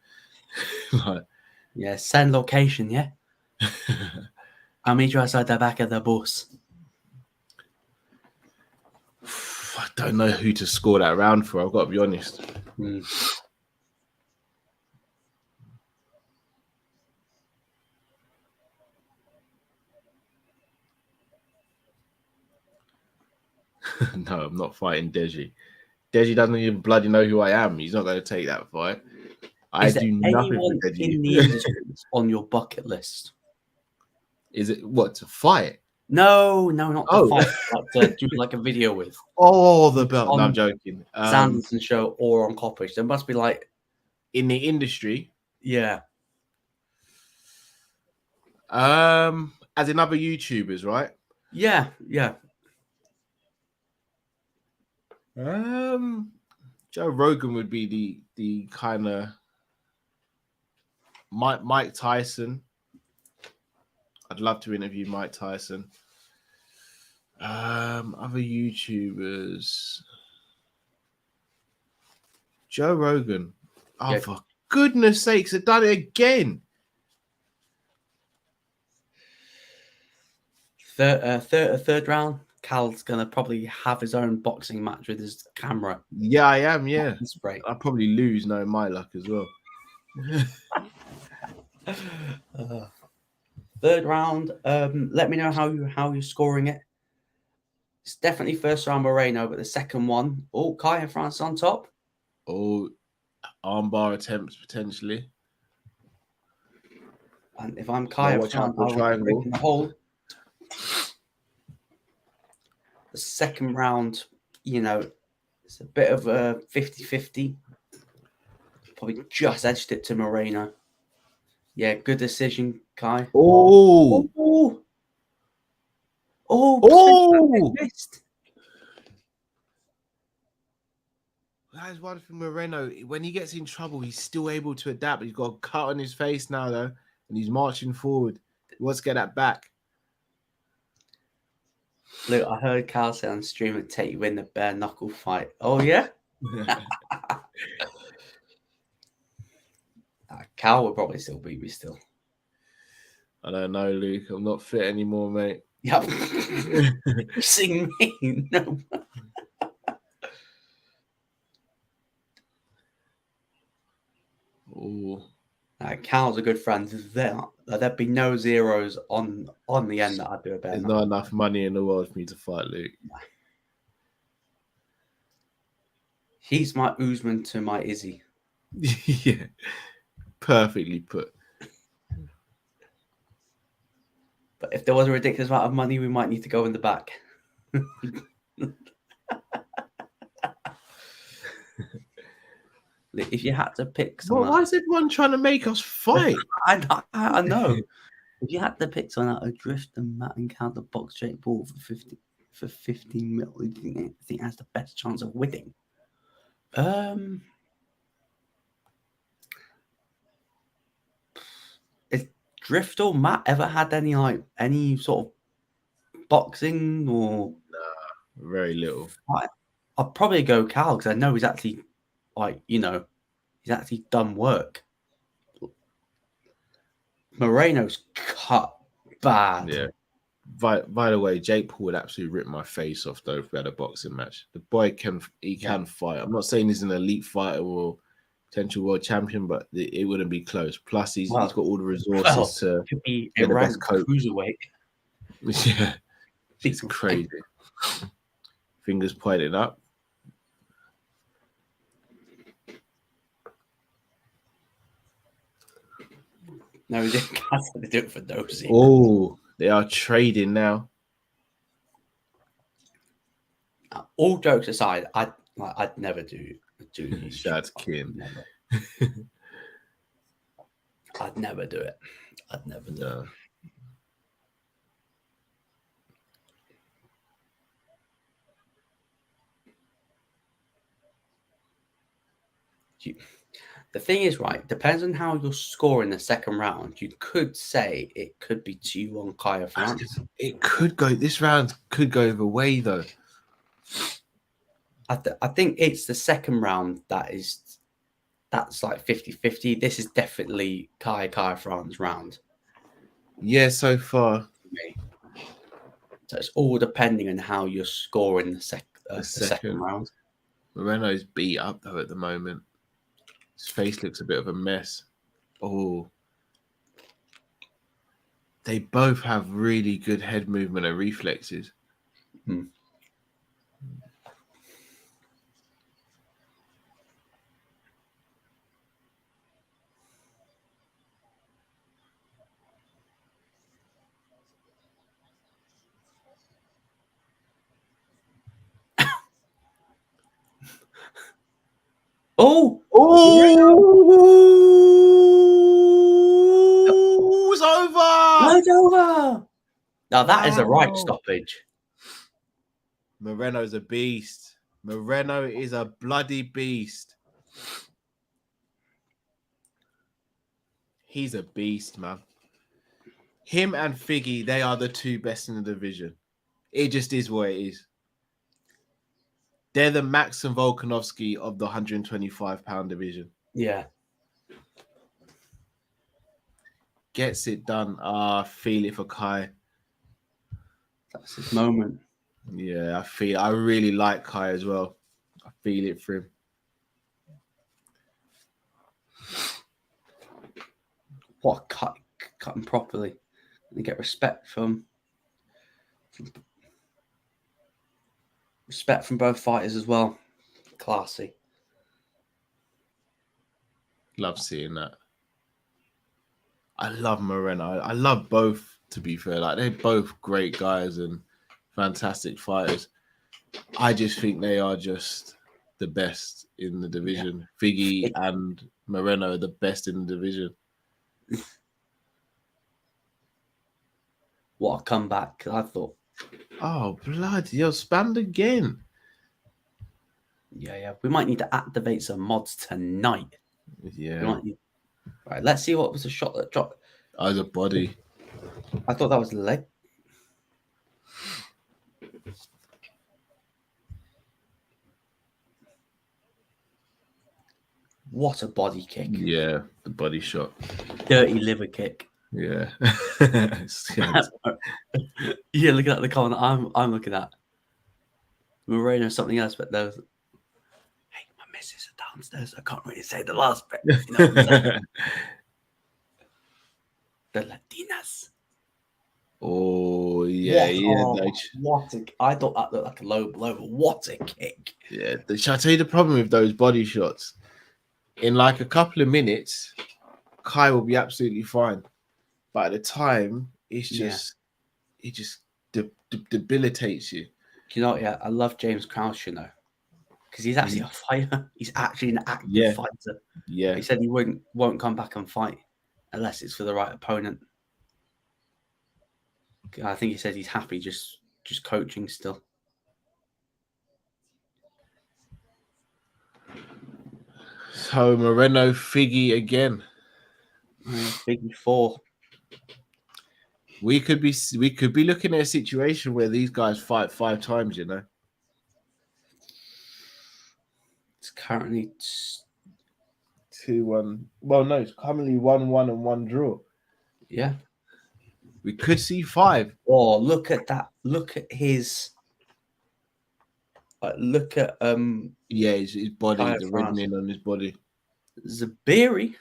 Send location, yeah. I'll meet you outside the back of the bus. I don't know who to score that round for. I've got to be honest. No, I'm not fighting Deji. Deji doesn't even bloody know who I am. He's not going to take that fight. I do nothing for Deji. In the industry on your bucket list? Is it what, to fight? No, not to fight. Like to do like a video with. Oh, the belt. No, I'm joking. Sanderson show or on Coppish. There must be like in the industry. Yeah. As in other YouTubers, right? Yeah. Joe Rogan would be the kind of Mike Tyson. I'd love to interview Mike Tyson. Other YouTubers. Joe Rogan. Oh, for goodness sakes, they've done it again. Third round. Cal's gonna probably have his own boxing match with his camera. Yeah, I am. Yeah, right. I'll probably lose, knowing my luck as well. Third round. Let me know how you're scoring it. It's definitely first round Moreno, but the second one, Kai and France on top. Oh, Armbar attempts potentially. And if I'm Kai, watch out for triangle. The hold. The second round, it's a bit of a 50-50. Probably just edged it to Moreno. Yeah, good decision, Kai. Oh! Missed. That is one thing, Moreno. When he gets in trouble, he's still able to adapt. He's got a cut on his face now, though, and he's marching forward. He wants to get that back. Look, I heard Cal say on stream and take you in the bare knuckle fight. Oh, yeah? Cal will probably still beat me still. I don't know, Luke. I'm not fit anymore, mate. Yep. Sing me. No. Oh. Cal's a good friend. There'd be no zeros on the end that I'd do a bare. There's not enough money in the world for me to fight Luke. He's my Usman to my Izzy. Yeah. Perfectly put. But if there was a ridiculous amount of money, we might need to go in the back. If you had to pick someone... Well, why is everyone trying to make us fight? I know. If you had to pick someone out of Drift and Matt and Cal to box Jake Paul for 15 mil, do you think has the best chance of winning? Is Drift or Matt ever had any sort of boxing or? Nah, very little. I'd probably go Cal because I know he's actually he's actually done work. Moreno's cut bad. Yeah. By the way, Jake Paul would absolutely rip my face off though if we had a boxing match. The boy can fight. I'm not saying he's an elite fighter or potential world champion, but it wouldn't be close. Plus, he's got all the resources to be a ranked cruiserweight. Yeah, it's crazy. Fingers pointed up. No, they can't do it for Nosy. Oh, they are trading now. All jokes aside, I'd never do these. That's Kin. I'd never do it. I'd never do it. The thing is, right, depends on how you're scoring the second round. You could say it could be 2-1 Kaya France. It could go. This round could go either way, though. I think it's the second round that's like 50-50. This is definitely Kaya France round. Yeah, so far. So it's all depending on how you're scoring the second round. Moreno's beat up, though, at the moment. His face looks a bit of a mess. Oh. They both have really good head movement and reflexes. Hmm. Oh! It's over! It's over! Now that is a right stoppage. Moreno's a beast. Moreno is a bloody beast. He's a beast, man. Him and Figgy, they are the two best in the division. It just is what it is. They're the Max and Volkanovski of the 125-pound division. Yeah. Gets it done. Feel it for Kai. That's his moment. Yeah, I really like Kai as well. I feel it for him. What cut him properly and get respect from both fighters as well. Classy. Love seeing that. I love Moreno. I love both, to be fair. Like, they're both great guys and fantastic fighters. I just think they are just the best in the division. Yeah. Figgy and Moreno are the best in the division. What a comeback, I thought. Oh, bloody hell, spammed again. Yeah. We might need to activate some mods tonight. Yeah. Right, let's see what was the shot that dropped. Oh, the body. I thought that was the leg. What a body kick. Yeah, the body shot. Dirty liver kick. Yeah. You're looking at the comment I'm looking at. Moreno something else, but there's hey, my missus are downstairs. I can't really say the last bit. You know what I'm saying? The Latinas. Oh yeah, I thought that looked like a low blow, but what a kick! Yeah, shall I tell you the problem with those body shots? In like a couple of minutes, Kai will be absolutely fine, but at the time, it's just it just debilitates you. You know, I love James Krause, you know, because he's actually a fighter. He's actually an active fighter. Yeah, he said he won't come back and fight unless it's for the right opponent. I think he said he's happy just coaching still. So Moreno, Figgy again. Figgy 4. We could be looking at a situation where these guys fight 5 times. You know, it's currently 2-1. Well, no, it's currently 1-1 and 1 draw. Yeah. We could see 5. Oh, look at that. Look at his look at his body, the reddening on his body. Zabiri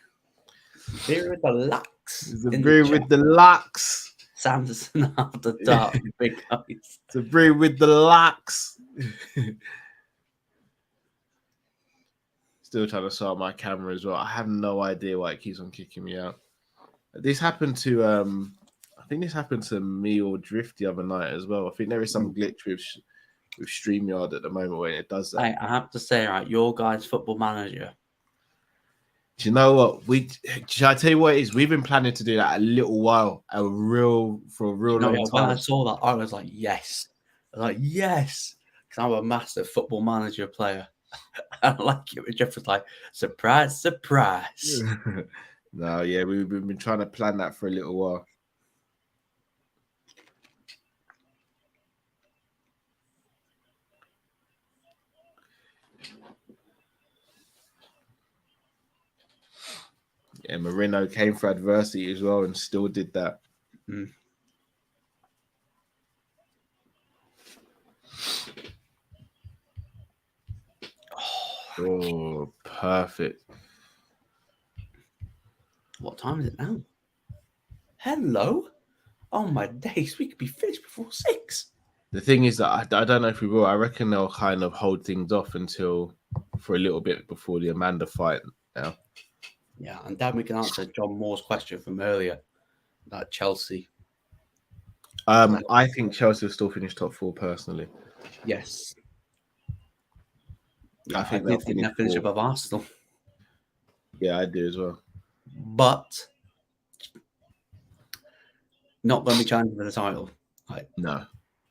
with the locks. Zabiri with the locks. Sanderson after dark, big eyes. Zabiri with the locks. Still trying to sort my camera as well. I have no idea why it keeps on kicking me out. This happened to I think this happened to me or Drift the other night as well. I think there is some glitch with StreamYard at the moment when it does that. I have to say, right, your guy's Football Manager. Do you know what? Should I tell you what it is? We've been planning to do that a little while, for a real long time. When I saw that, I was like, yes. Because I'm a massive Football Manager player. I like it. Jeff was like, surprise. No, yeah, we've been trying to plan that for a little while. Yeah, Moreno came for adversity as well and still did that. Mm. Oh, perfect. What time is it now? Hello? Oh, my days. We could be finished before 6. The thing is that I don't know if we will. I reckon they'll kind of hold things off for a little bit before the Amanda fight now. Yeah, and then we can answer John Moore's question from earlier about Chelsea. I think Chelsea will still finish top 4 personally. Yes. I think they'll finish above Arsenal. Yeah, I do as well. But not going to be challenging for the title. No.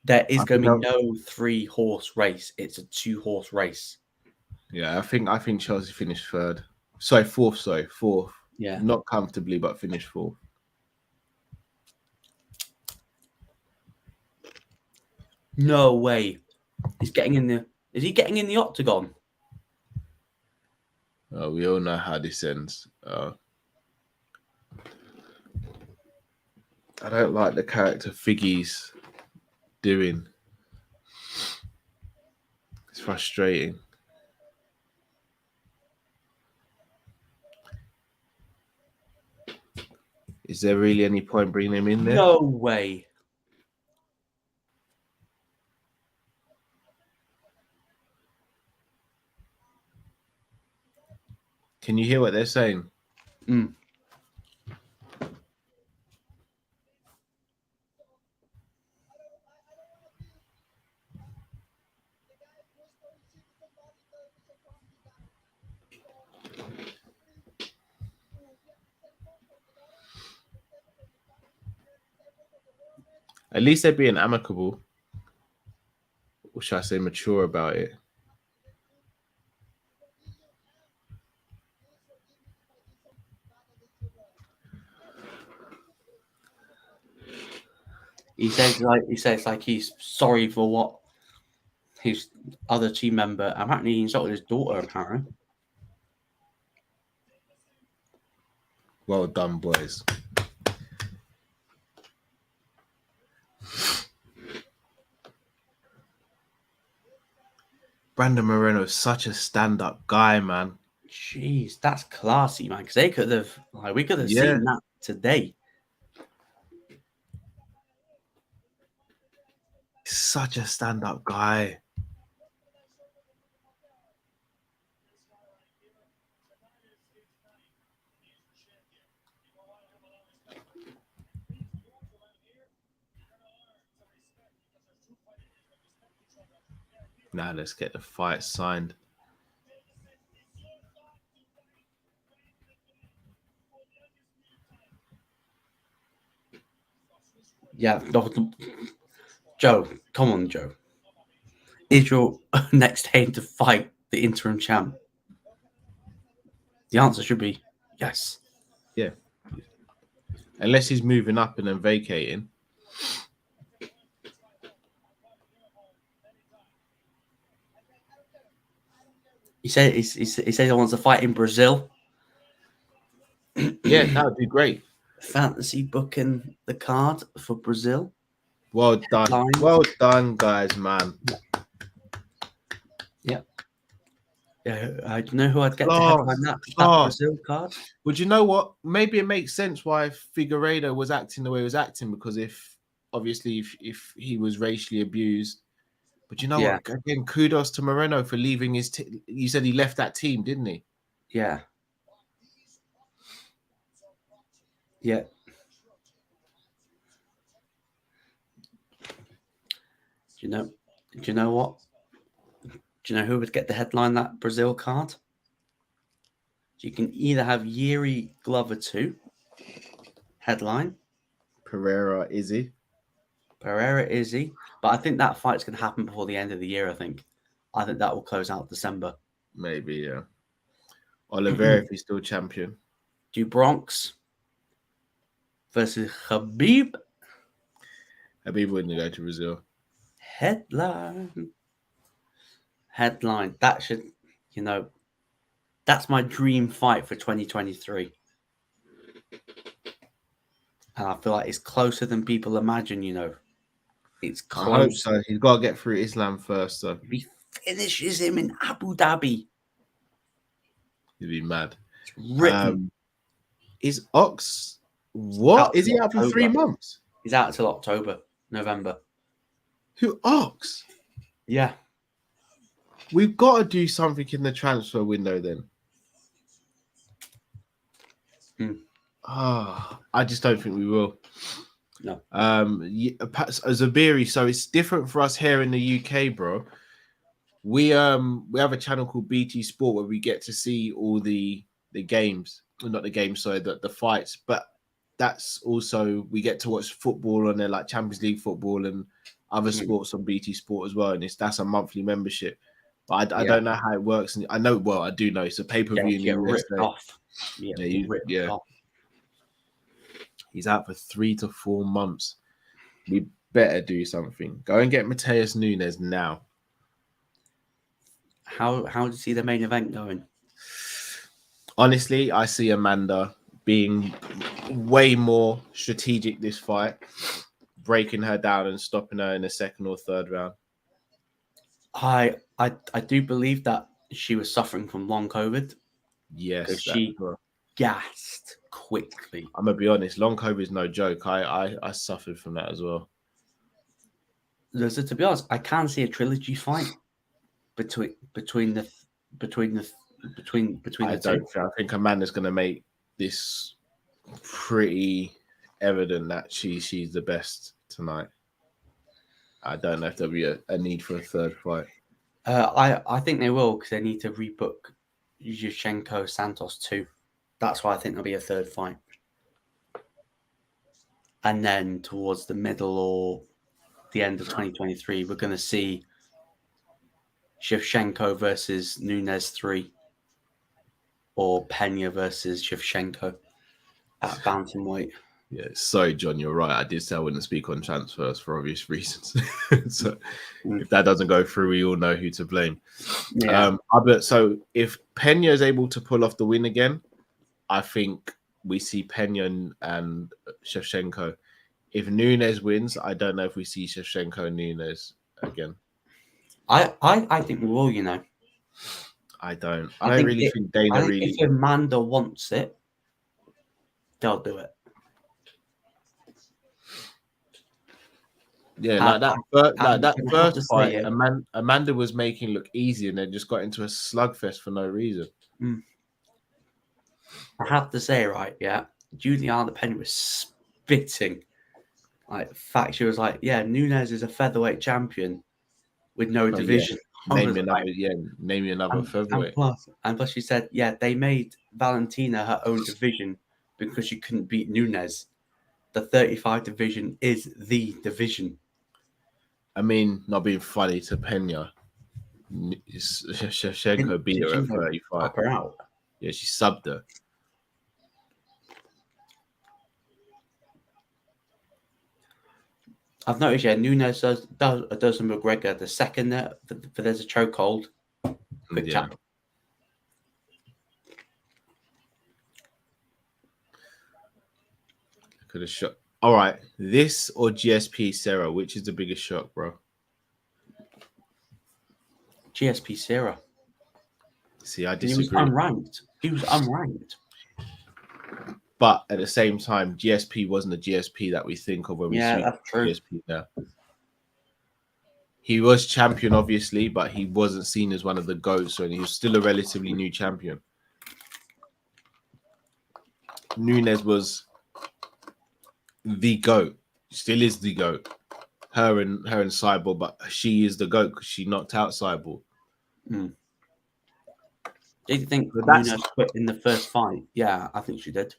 There is going to be no 3-horse race. It's a 2-horse race. Yeah, I think Chelsea finished 3rd. Sorry, 4th. 4th. Yeah. Not comfortably, but finished 4th. No way. Is he getting in the octagon? We all know how this ends. I don't like the character Figgy's doing. It's frustrating. Is there really any point bringing him in there? No way. Can you hear what they're saying? Mm. At least they're being amicable. Or should I say mature about it? He says like he's sorry for what his other team member. Apparently, he insulted his daughter. Apparently, Well done, boys. Brandon Moreno is such a stand-up guy, man. jeez, that's classy, man. Because we could have seen that today. Such a stand-up guy. Now let's get the fight signed. Yeah, Joe, come on, Joe. Is your next aim to fight the interim champ? The answer should be yes. Yeah. Unless he's moving up and then vacating. He said he wants to fight in Brazil. Yeah, that would be great. Fantasy booking the card for Brazil. Well done. Lines. Well done, guys, man. Yeah. Yeah, I don't know who I'd get to headline that Brazil card. Would you know what? Maybe it makes sense why Figueiredo was acting the way he was acting, because if he was racially abused. But you know what? Again, kudos to Moreno for leaving his team. You said he left that team, didn't he? Yeah. Yeah. Do you know what? Do you know who would get the headline that Brazil card? You can either have Yuri Glover 2 headline. Pereira Izzy. But I think that fight's going to happen before the end of the year, I think that will close out December. Maybe, yeah. Oliveira, if he's still champion. Do Bronx versus Khabib. Khabib wouldn't go to Brazil. Headline. That should, that's my dream fight for 2023. And I feel like it's closer than people imagine, It's close. I hope so. He's got to get through Islam first, though. If he finishes him in Abu Dhabi, he'd be mad. Is Ox what? Is he out for 3 months? He's out until November. Who, Ox? Yeah. We've got to do something in the transfer window then. I just don't think we will. No. Zabiri, so it's different for us here in the UK, bro. We have a channel called BT Sport where we get to see all the games. Not the games, sorry, the fights. But that's also, we get to watch football on there, like Champions League football and other sports on BT Sport as well. And that's a monthly membership. But I don't know how it works. And I do know it's a pay-per-view. You get ripped off. Yeah. He's out for 3 to 4 months. We better do something. Go and get Mateus Nunes now. How do you see the main event going? Honestly, I see Amanda being way more strategic this fight, breaking her down and stopping her in the second or third round. I do believe that she was suffering from long COVID. Yes, she gassed quickly. I'm gonna be honest, long COVID is no joke. I suffered from that as well. So to be honest, I can see a trilogy fight between the two. I think Amanda's gonna make this pretty evident that she's the best tonight. I don't know if there'll be a need for a third fight. I think they will, because they need to rebook Yushenko Santos too. That's why I think there'll be a third fight. And then towards the middle or the end of 2023, we're going to see Shevchenko versus Nunes 3 or Peña versus Shevchenko at bantamweight. Yeah, sorry, John, you're right. I did say I wouldn't speak on transfers for obvious reasons. So if that doesn't go through, we all know who to blame. Yeah. So if Peña is able to pull off the win again, I think we see Peña and Shevchenko. If Nunes wins, I don't know if we see Shevchenko and Nunes again. I think we will, you know. I don't. I don't really think Dana really. If Amanda wants it, they'll do it. Yeah, like that first fight, Amanda was making look easy, and then just got into a slugfest for no reason. I have to say, right, yeah, Juliana Peña was spitting. Like, fact, she was like, "Yeah, Nunes is a featherweight champion with no division." Yeah. Name me another featherweight. And plus, she said, "Yeah, they made Valentina her own division because she couldn't beat Nunes. The 35 division is the division." I mean, not being funny to Peña, Shevchenko beat her at 35. Knock her out. Yeah, she subbed her. I've noticed, yeah, Nunes does a McGregor. The second there's a chokehold, quick tap. Could have shot. All right, this or GSP Sarah, which is the biggest shock, bro? GSP Sarah. See, I disagree. He was unranked. But at the same time, GSP wasn't the GSP that we think of when we see GSP now. He was champion, obviously, but he wasn't seen as one of the GOATs, and he was still a relatively new champion. Nunes was the GOAT, still is the GOAT. Her and Cyborg, but she is the GOAT because she knocked out Cyborg. Did you think Nunes quit in the first fight? Yeah, I think she did.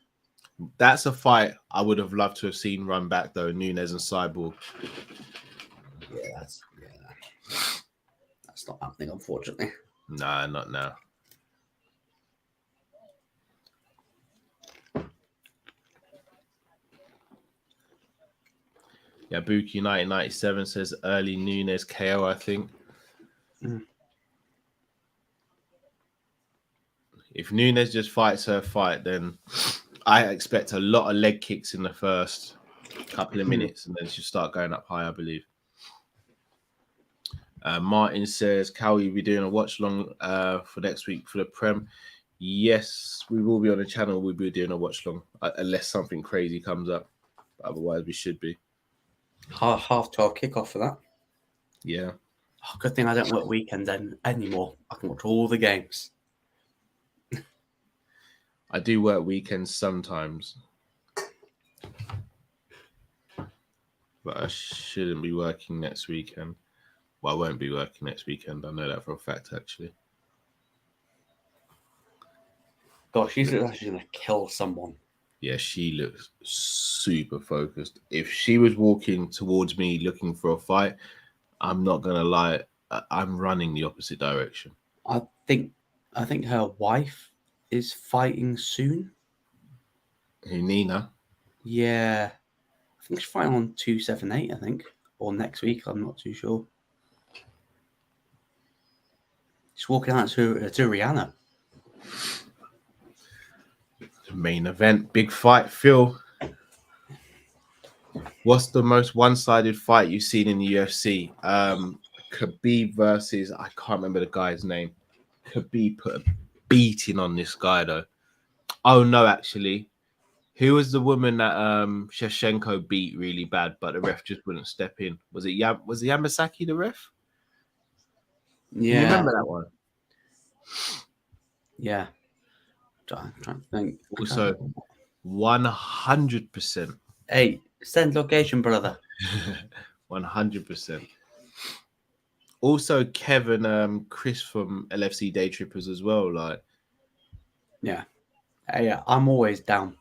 That's a fight I would have loved to have seen run back, though, Nunes and Cyborg. Yeah, that's not happening, unfortunately. Nah, not now. Yeah, Buki 1997 says early Nunes KO, I think. If Nunes just fights her fight, then I expect a lot of leg kicks in the first couple of minutes, and then she'll start going up high, I believe. Martin says, Cal, will you be doing a watch long for next week for the Prem? Yes, we will be on the channel. We'll be doing a watch long, unless something crazy comes up. Otherwise, we should be. Half 12 kickoff for that. Yeah. Oh, good thing I don't work weekends anymore. I can watch all the games. I do work weekends sometimes, but I shouldn't be working next weekend. Well, I won't be working next weekend. I know that for a fact, actually. Gosh, she's actually going to kill someone. Yeah, she looks super focused. If she was walking towards me looking for a fight, I'm not going to lie, I'm running the opposite direction. I think her wife is fighting soon. Who, Nina? Yeah. I think she's fighting on 278, I think. Or next week, I'm not too sure. She's walking out to Rihanna. Main event, big fight, Phil. What's the most one-sided fight you've seen in the UFC? Khabib versus, I can't remember the guy's name. Khabib put a beating on this guy, though. Oh, no, actually. Who was the woman that Shevchenko beat really bad, but the ref just wouldn't step in? Was it Yamasaki, the ref? Yeah. You remember that one? Yeah. I'm trying to think. Also, 100%. Hey, send location, brother. 100%. Also, Kevin, Chris from LFC Day Trippers as well. Like, yeah, I'm always down.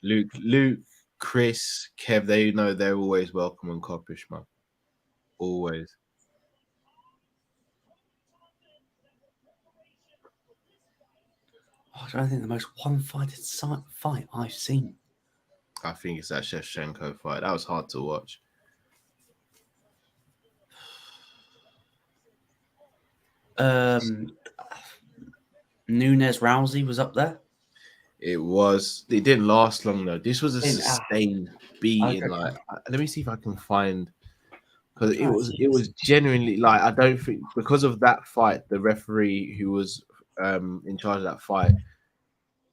Luke, Chris, Kev, they know they're always welcome on Coppish, man. Always. I don't think the most one-sided fight I've seen. I think it's that Shevchenko fight. That was hard to watch. Nunes Rousey was up there. It was. It didn't last long though. This was a sustained beating. Like, let me see if I can find, because it was genuinely like, I don't think because of that fight, the referee who was in charge of that fight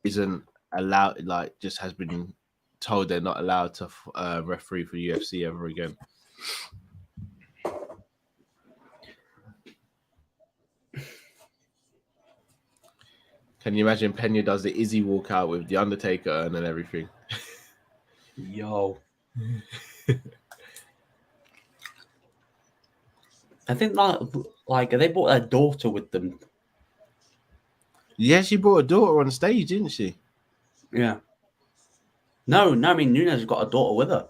isn't allowed. Like, just has been told they're not allowed to referee for UFC ever again. Can you imagine Peña does the Izzy walkout with the Undertaker and everything? Yo. I think like they brought their daughter with them. Yeah, she brought a daughter on stage, didn't she? Yeah. No, I mean Nunes has got a daughter with her.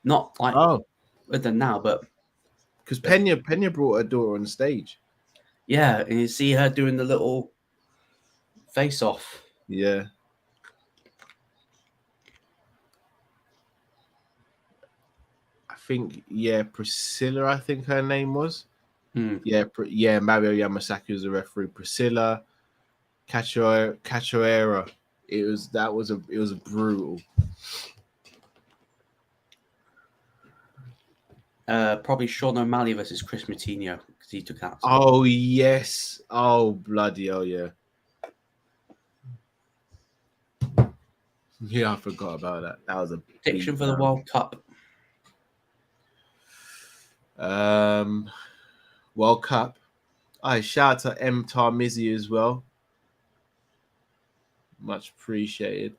Not like with them now, but because Peña brought her daughter on stage. Yeah, and you see her doing the little face off. Yeah. I think, Priscilla, I think her name was. Yeah, Mario Yamasaki was the referee. Priscilla Cachoeira. It was brutal. Probably Sean O'Malley versus Chris Moutinho because he took out. Oh yes! Oh bloody hell, yeah! Yeah, I forgot about that. That was a prediction for the World Cup. World Cup. Shout out to M Tarmizi as well. Much appreciated.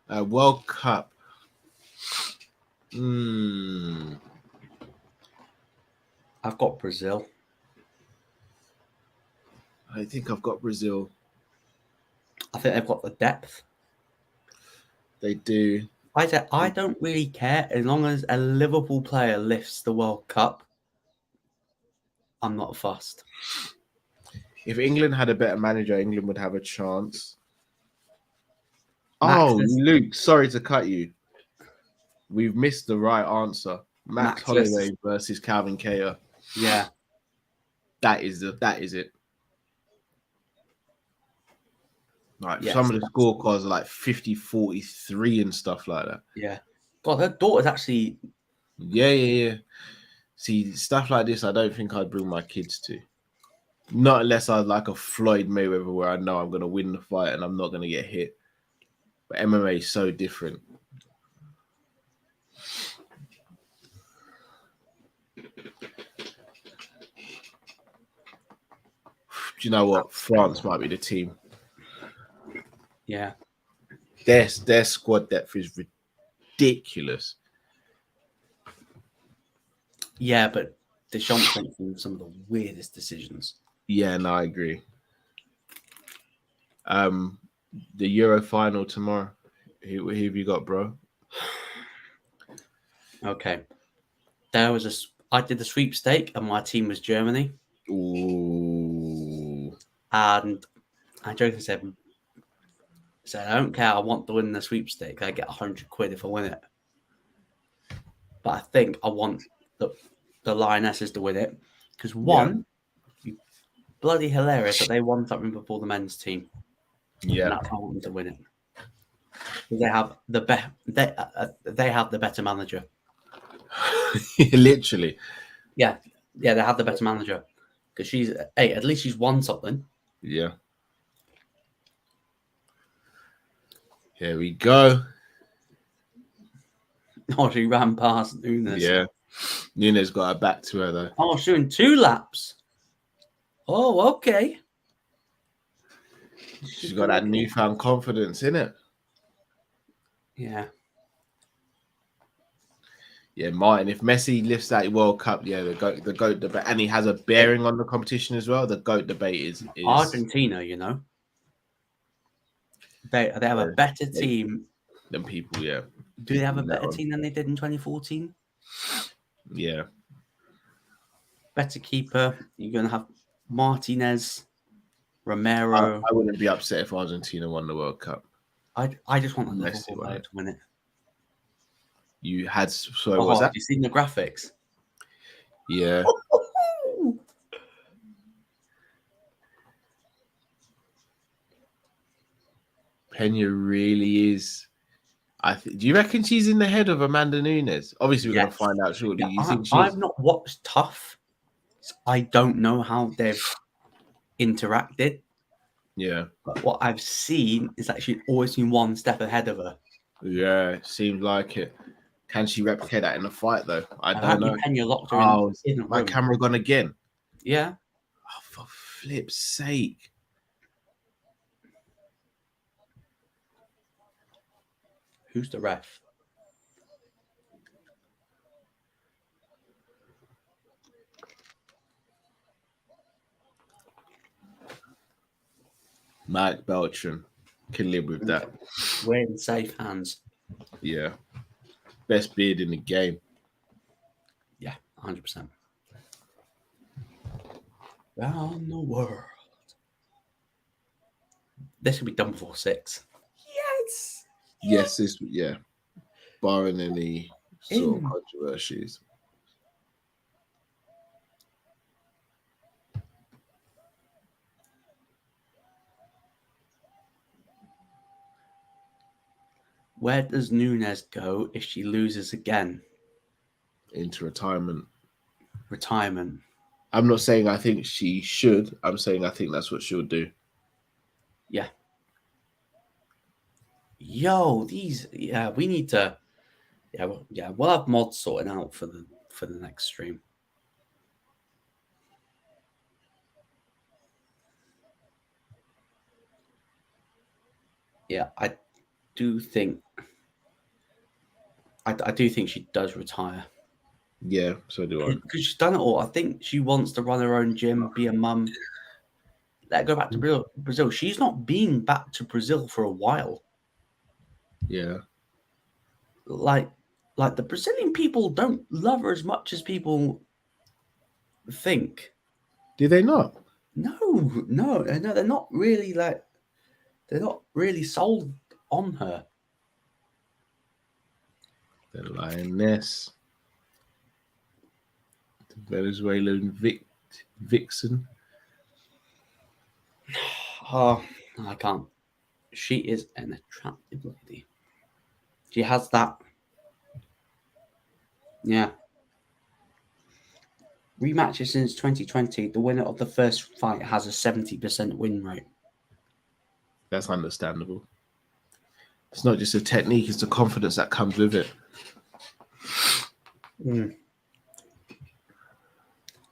World Cup. I've got Brazil. I think I've got Brazil. I think they've got the depth. They do. I don't really care as long as a Liverpool player lifts the World Cup. I'm not fussed. If England had a better manager, England would have a chance. Luke, sorry to cut you. We've missed the right answer. Max Holloway versus Calvin Keita. Yeah. That is it. Like, some of the scorecards are like 50-43 and stuff like that. Yeah. God, her daughter's actually... Yeah. See, stuff like this, I don't think I'd bring my kids to. Not unless I like a Floyd Mayweather where I know I'm going to win the fight and I'm not going to get hit. But MMA is so different. Do you know what? France might be the team. Yeah. Their squad depth is ridiculous. Yeah, but Deschamps making some of the weirdest decisions. Yeah, no, I agree. The Euro final tomorrow. Who have you got, bro? Okay. I did the sweepstake and my team was Germany. Ooh. And I jokingly said, I don't care. I want to win the sweepstake. I get 100 quid if I win it. But I think I want the Lionesses to win it. Because bloody hilarious that they won something before the men's team. Yeah. And that's how I want them to win it. They have they have the better manager. Literally. Yeah, they have the better manager. Because at least she's won something. Yeah. Here we go. Oh, she ran past Nunes. Yeah. Nunes got her back to her, though. Oh, she's doing 2 laps. Oh, okay. She's got that newfound confidence in it. Yeah. Yeah, Martin. If Messi lifts that World Cup, yeah, the GOAT debate, and he has a bearing on the competition as well. The GOAT debate is Argentina. You know, they have a better team than people. Yeah. Do they have a better team than they did in 2014? Yeah. Better keeper. You're going to have Martinez, Romero. I wouldn't be upset if Argentina won the World Cup. I just want a Liverpool player to win it. You had what was that? Have you seen the graphics? Yeah. Peña really is. Do you reckon she's in the head of Amanda Nunes? Obviously, we're going to find out shortly. Yeah, I've not watched Tough. So I don't know how they've interacted. Yeah. But what I've seen is that she's always been one step ahead of her. Yeah, it seems like it. Can she replicate that in a fight, though? I don't know. Peña locked her in my camera gone again. Yeah. Oh, for flip's sake. Who's the ref? Mike Beltran can live with that. We're in safe hands. Yeah. Best beard in the game. Yeah, 100%. Around the world. This will be done before 6. Yes, barring any sort of controversies. Where does Nunes go if she loses again? Into retirement. I'm not saying I think she should. I'm saying I think that's what she'll do. Yeah. Yo, we need to. We'll have mods sorted out for the next stream. Yeah, I do think she does retire. Yeah, so do I. Because she's done it all. I think she wants to run her own gym, be a mum. Let her go back to Brazil. She's not been back to Brazil for a while. Yeah. Like the Brazilian people don't love her as much as people think. Do they not? No, they're not really they're not really sold on her. The Lioness. The Venezuelan vixen. Oh, I can't. She is an attractive lady. She has that. Yeah. Rematches since 2020. The winner of the first fight has a 70% win rate. That's understandable. It's not just a technique, it's the confidence that comes with it. Mm.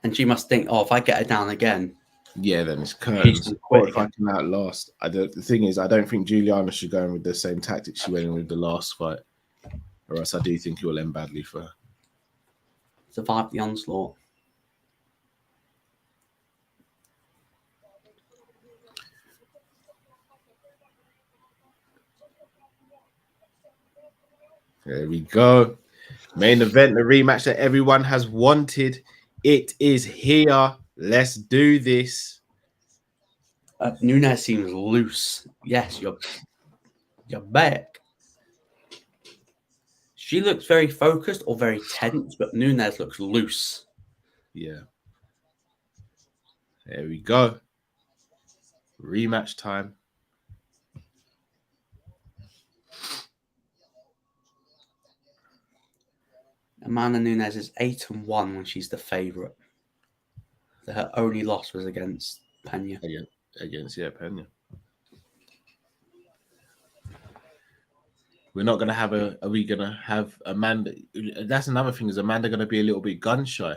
And she must think, if I get her down again. Yeah, then it's curtains. Or if I can outlast. The thing is, I don't think Juliana should go in with the same tactics she went in with the last fight. Or else I do think it will end badly for her. Survive the onslaught. There we go. Main event, the rematch that everyone has wanted. It is here. Let's do this. Nunes seems loose. Yes, you're back. She looks very focused or very tense, but Nunes looks loose. Yeah. There we go. Rematch time. Amanda Nunes is 8-1 when she's the favorite. Her only loss was against Peña. Against Peña. We're not going to have are we going to have Amanda? That's another thing. Is Amanda going to be a little bit gun shy?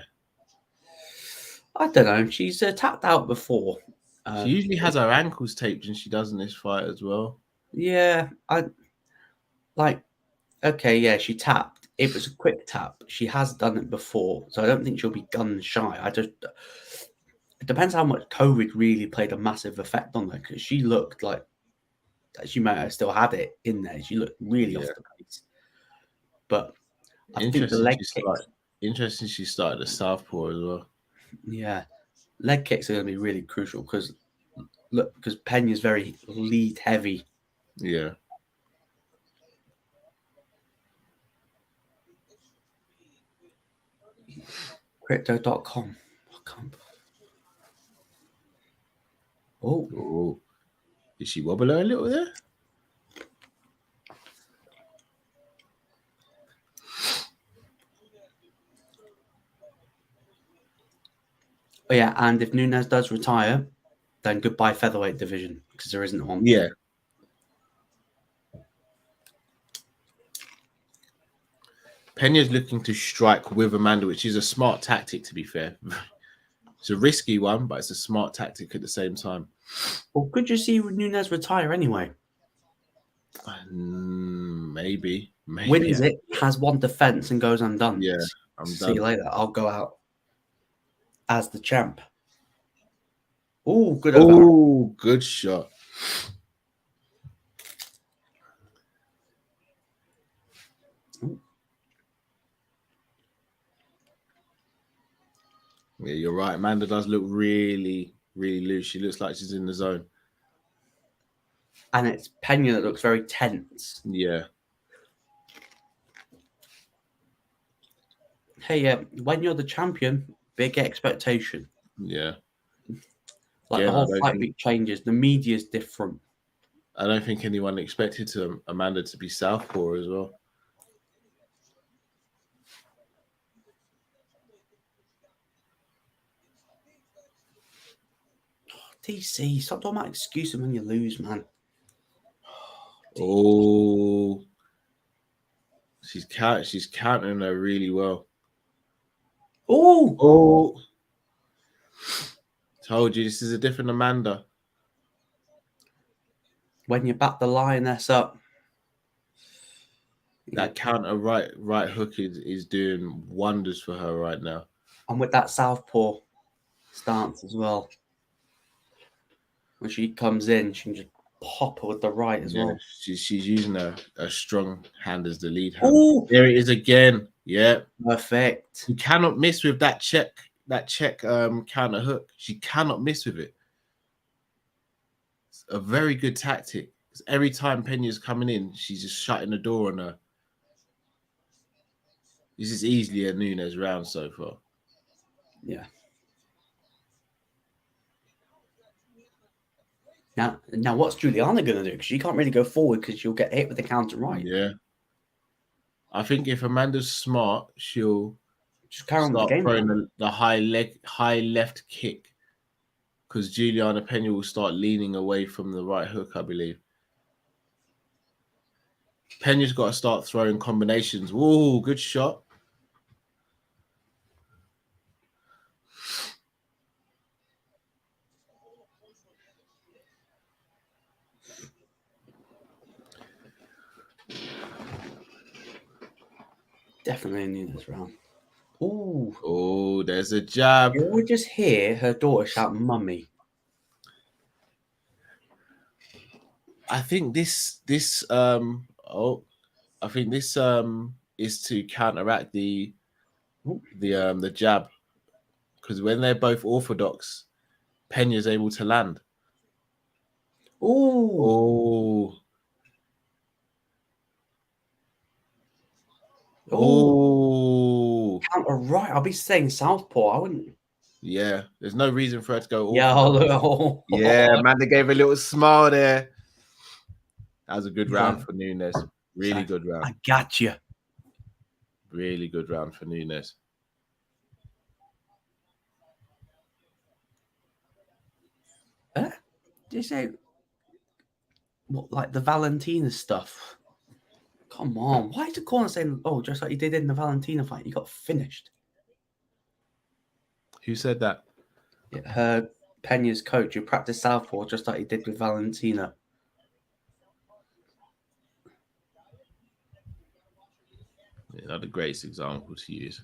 I don't know. She's tapped out before. She usually has her ankles taped, and she does in this fight as well. Yeah, okay, yeah, she tapped. It was a quick tap. She has done it before, so I don't think she'll be gun shy. It depends how much COVID really played a massive effect on her, because she looked like she might have still had it in there. She looked really off the pace. But I think the leg kicks. Interesting, she started a southpaw as well. Yeah, leg kicks are going to be really crucial because Peña's very lead heavy. Yeah. Crypto.com. Oh. Did she wobble her a little there? Oh, yeah, and if Nunes does retire, then goodbye featherweight division, because there isn't one. Yeah. Peña's looking to strike with Amanda, which is a smart tactic, to be fair. It's a risky one, but it's a smart tactic at the same time. Well, could you see Nunes retire anyway? Maybe. Wins it, has one defense, and goes undone. Yeah, I'm done. See you later. I'll go out as the champ. Oh, good. Oh, good shot. Yeah, you're right. Amanda does look really, really loose. She looks like she's in the zone. And it's Peña that looks very tense. Yeah. Hey, when you're the champion, big expectation. Yeah. Like the whole fight week changes. The media is different. I don't think anyone expected Amanda to be southpaw as well. DC, stop talking about excuses when you lose, man. Oh, she's countering her really well. Oh, told you this is a different Amanda. When you back the lioness up, that counter right hook is doing wonders for her right now. And with that southpaw stance as well. When she comes in, she can just pop her with the right as well. She's using a strong hand as the lead hand. Oh, there it is again. Yeah, perfect. You cannot miss with that check counter hook. She cannot miss with it. It's a very good tactic. Every time Peña's coming in, she's just shutting the door on her. This is easily a Nunes round so far. Yeah. Now what's Juliana going to do? Because she can't really go forward because she'll get hit with the counter right. Yeah. I think if Amanda's smart, she'll just carry on start the game throwing the high left kick, because Juliana Peña will start leaning away from the right hook, I believe. Peña's got to start throwing combinations. Whoa, good shot. Definitely in this round. Ooh. Oh, there's a jab. You would just hear her daughter shout, "Mummy." I think this is to counteract the jab, because when they're both orthodox, Peña's able to land. Oh. Oh. Counter right. I'll be saying southpaw. I wouldn't. Yeah, there's no reason for her to go. Yeah, Amanda gave a little smile there. That was a good round for Nunes. Really good round. I got you. Really good round for Nunes. Did you say what, like the Valentina stuff? Come on. Why is the corner saying, just like you did in the Valentina fight, you got finished? Who said that? Yeah, Peña's coach who practiced southpaw just like he did with Valentina. Yeah, not the greatest example to use.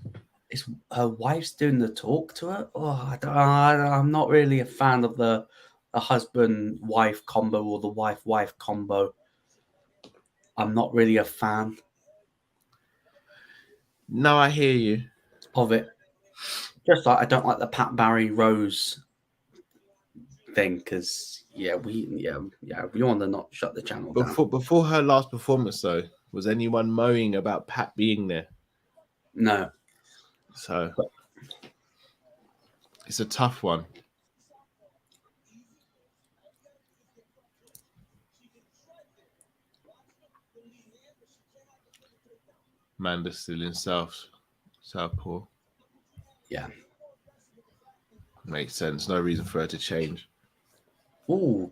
Is her wife's doing the talk to her? Oh, I'm not really a fan of the husband-wife combo or the wife-wife combo. I'm not really a fan. No, I hear you. Of it. Just like I don't like the Pat Barry Rose thing because we want to not shut the channel down. Before her last performance, though, was anyone mowing about Pat being there? No. So it's a tough one. Amanda's still in southpaw. Yeah. Makes sense. No reason for her to change. Ooh.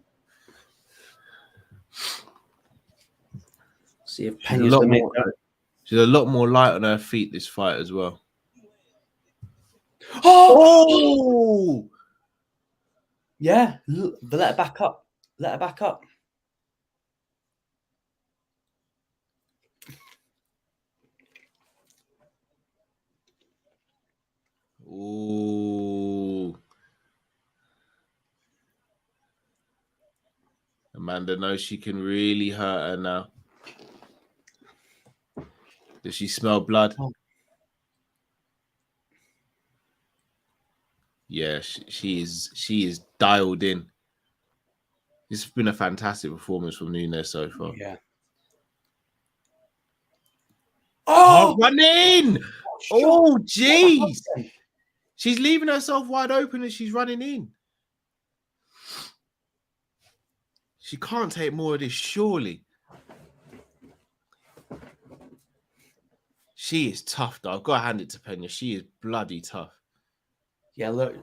See if She's a lot more light on her feet this fight as well. Oh! Yeah. Let her back up. Let her back up. Ooh. Amanda knows she can really hurt her now. Does she smell blood? Oh. Yeah, she is dialed in. This has been a fantastic performance from Nunes so far. Yeah. Oh, run in! Oh, jeez! She's leaving herself wide open and she's running in. She can't take more of this, surely. She is tough, though. I've got to hand it to Peña. She is bloody tough. Yeah, look,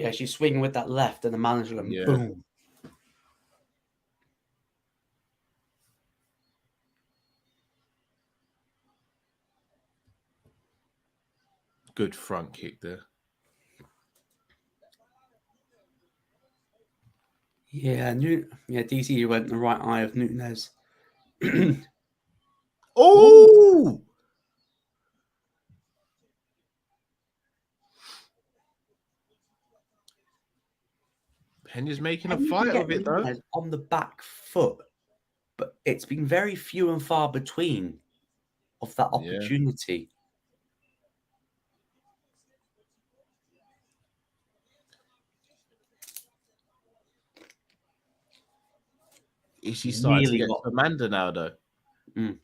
yeah, she's swinging with that left and the manager and boom. Good front kick there. Yeah, DC went the right eye of Nunes. Oh! Peña's making a fight of it, though. On the back foot, but it's been very few and far between of that opportunity. Is she starting to get to Amanda now, though? Mm.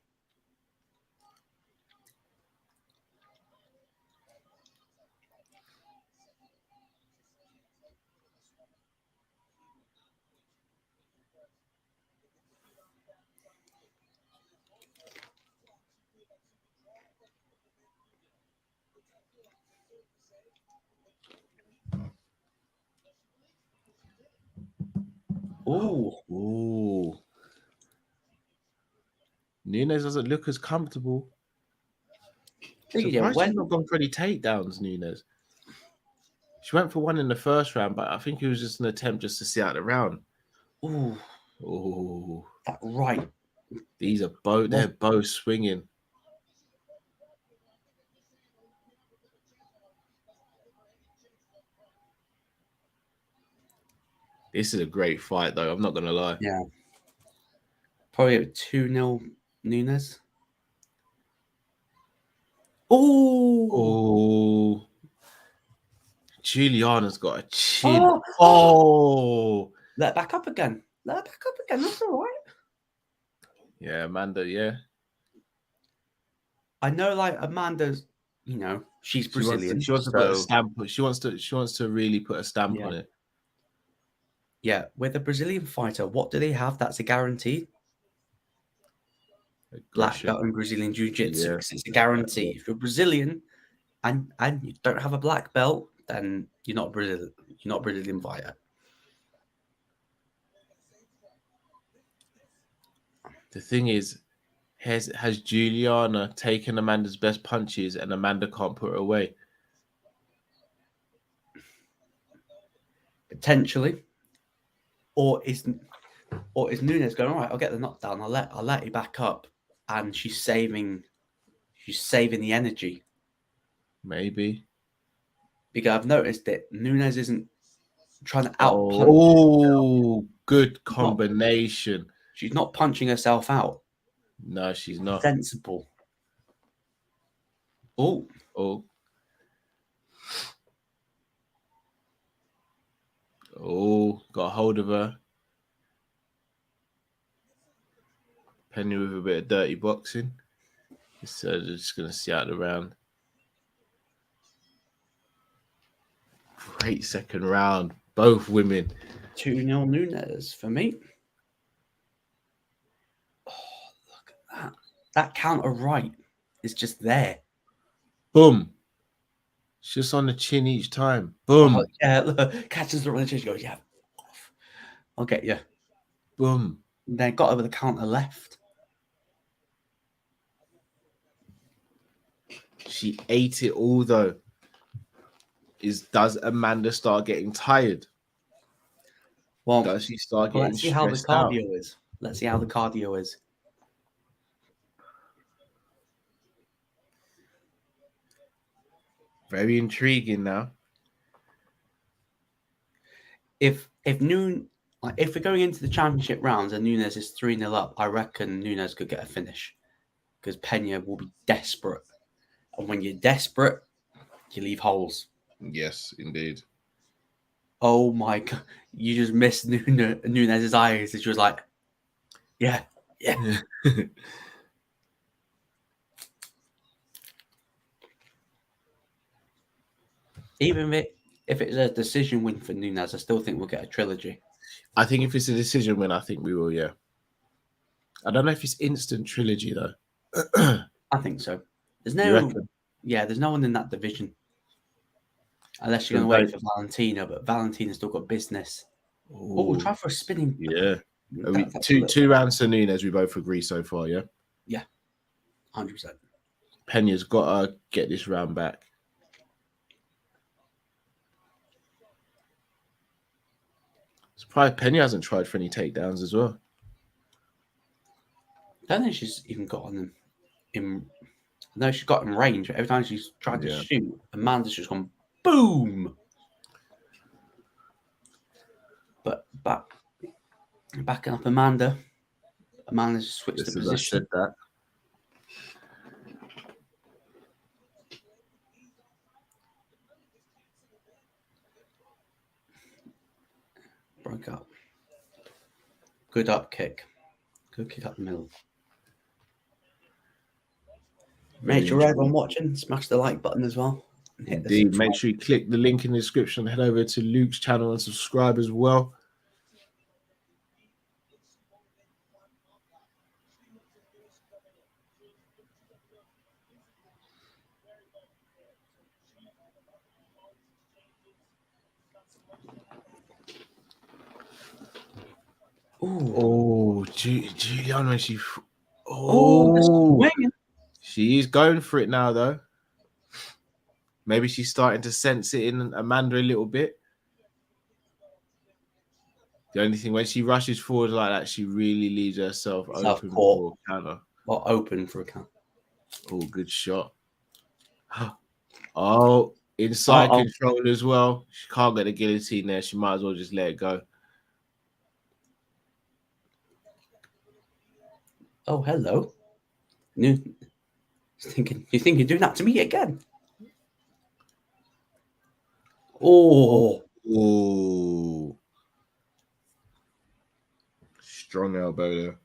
Ooh. Nunes doesn't look as comfortable. She's not gone for any takedowns, Nunes. She went for one in the first round, but I think it was just an attempt just to see out the round. Ooh. That right. These are both, they're both swinging. This is a great fight, though. I'm not going to lie. Yeah. Probably a 2-0 Nunes. Oh. Juliana's got a chin. Oh. Let her back up again. That's all right. Yeah, Amanda, yeah. I know, like, Amanda's, she's Brazilian. She wants to put a stamp. She wants to really put a stamp on it. Yeah, with a Brazilian fighter, what do they have that's a guarantee? Black belt in Brazilian Jiu-Jitsu, because it's a guarantee. If you're Brazilian and you don't have a black belt, then you're not Brazilian. You're not Brazilian fighter. The thing is, has Juliana taken Amanda's best punches and Amanda can't put her away? Potentially. Or is Nunes going, all right, I'll get the knockdown, I'll let you back up, and she's saving the energy. Maybe. Because I've noticed that Nunes isn't trying to out punch. Oh, good combination. She's not punching herself out. No, she's not. Sensible. Oh. Oh, got a hold of her. Peña with a bit of dirty boxing. So they're just going to see out the round. Great second round. Both women. 2-0 Nunes for me. Oh, look at that. That counter right is just there. Boom. It's just on the chin each time. Boom. Oh, yeah, look. Catches the on the chin. She goes, yeah. I'll get you. Boom. And then got over the counter left. She ate it all, though. Does Amanda start getting tired? Well, does she start getting let's see how the cardio out? is. Let's see how the cardio is. Very intriguing now. If we're going into the championship rounds and Nunes is 3-0 up, I reckon Nunes could get a finish because Peña will be desperate. And when you're desperate, you leave holes. Yes, indeed. Oh my God. You just missed Nunes' eyes. She was like, yeah. Even if it's a decision win for Nunes, I still think we'll get a trilogy. I think if it's a decision win, I think we will, yeah. I don't know if it's instant trilogy, though. I think so. There's no one in that division. Unless you're going to wait for Valentina, but Valentina's still got business. Oh, try for a spinning. Yeah. Two rounds to Nunes, we both agree so far, yeah? Yeah. 100%. Peña's got to get this round back. Surprised Peña hasn't tried for any takedowns as well. I don't think she's even got on them in. No, she's got in range. Every time she's tried to shoot, Amanda's just gone boom. But backing up Amanda's just switched the position. I said that. Broke up. Good up kick. Good kick up the middle. Make sure everyone watching smash the like button as well. Indeed. Make sure you click the link in the description. Head over to Luke's channel and subscribe as well. Juliana, she is going for it now, though. Maybe she's starting to sense it in Amanda a little bit. The only thing, when she rushes forward like that, she really leaves herself open for a counter. Or open for a counter. Oh, good shot. Oh, inside control as well. She can't get the guillotine there. She might as well just let it go. Oh, hello. You think you're doing that to me again? Oh. Strong elbow there.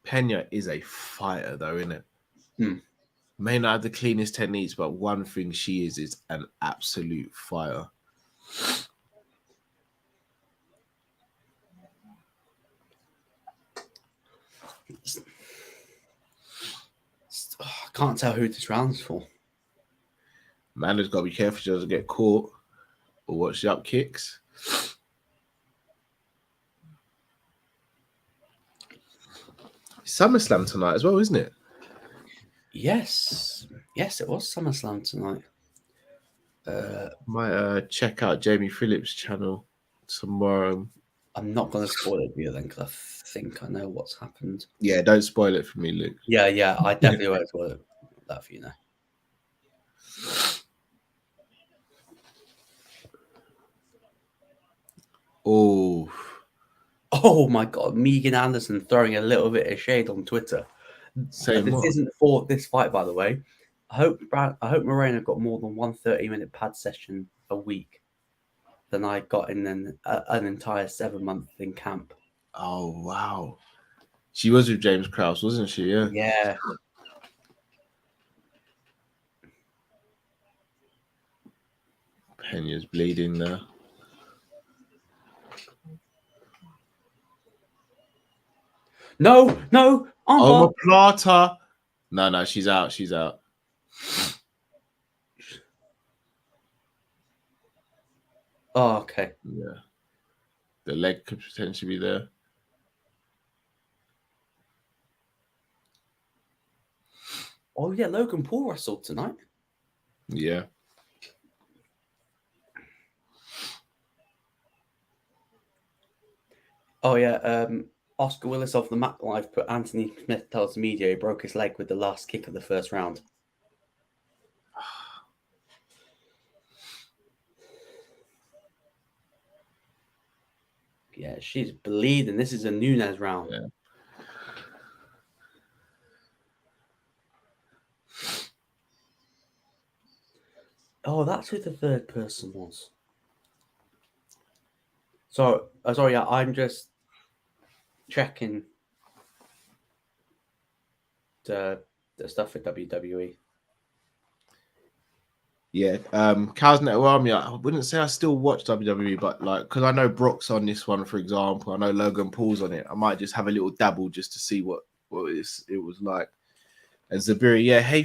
Peña is a fighter, though, isn't it? May not have the cleanest techniques, but one thing she is an absolute fighter. I can't tell who this round's for. Amanda's got to be careful she doesn't get caught or watch the up kicks. SummerSlam tonight as well, isn't it? Yes, it was SummerSlam tonight. Might check out Jamie Phillips' channel tomorrow. I'm not going to spoil it for you then, because I think I know what's happened. Yeah, don't spoil it for me, Luke. Yeah, I definitely won't spoil that for you now. Oh my God, Megan Anderson throwing a little bit of shade on Twitter. This isn't for this fight, by the way. I hope Moreno got more than 1 30-minute pad session a week than I got in an entire 7-month in camp. Oh, wow. She was with James Krause, wasn't she? Yeah. Yeah. Peña's bleeding there. No. Omoplata. No, she's out. Oh, okay. Yeah. The leg could potentially be there. Oh, yeah, Logan Paul wrestled tonight. Yeah. Oh, yeah. Oscar Willis of the Mac Live put Anthony Smith tells the media he broke his leg with the last kick of the first round. Yeah, she's bleeding. This is a Nunes round. Yeah. Oh, that's who the third person was. So, sorry, yeah, I'm just checking the stuff for WWE. Yeah, Cows Network Army. I wouldn't say I still watch WWE, but like, because I know Brock's on this one, for example. I know Logan Paul's on it. I might just have a little dabble just to see what it was like. And Zabiri, yeah, hey,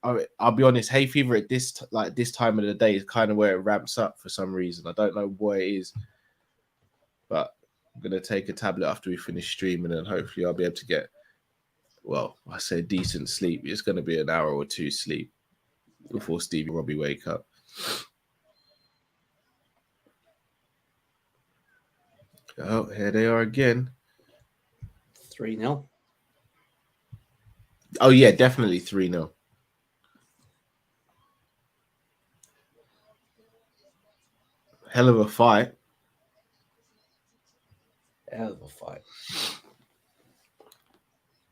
I'll be honest, hay fever at this time of the day is kind of where it ramps up for some reason. I don't know what it is, but I'm gonna take a tablet after we finish streaming, and hopefully I'll be able to get, well, I say decent sleep. It's gonna be an hour or two sleep before Stevie Robbie wake up. Oh, here they are again. 3-0. Oh yeah, definitely 3-0. Hell of a fight.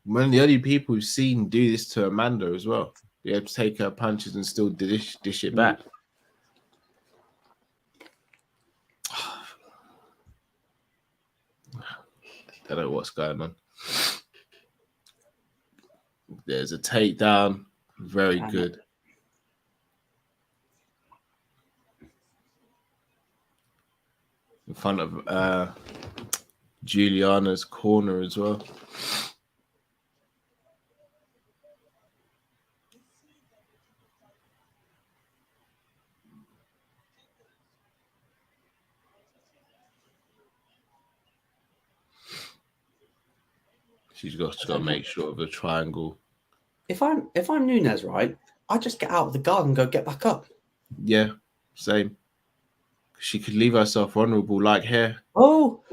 One of the only people who've seen do this to Amanda as well. Be able to take her punches and still dish it back. I don't know what's going on. There's a takedown. Very good. In front of Juliana's corner as well. She's got to make sure of the triangle. If I'm Nunes, right, I just get out of the guard and go get back up. Yeah, same. She could leave herself vulnerable like here. Oh.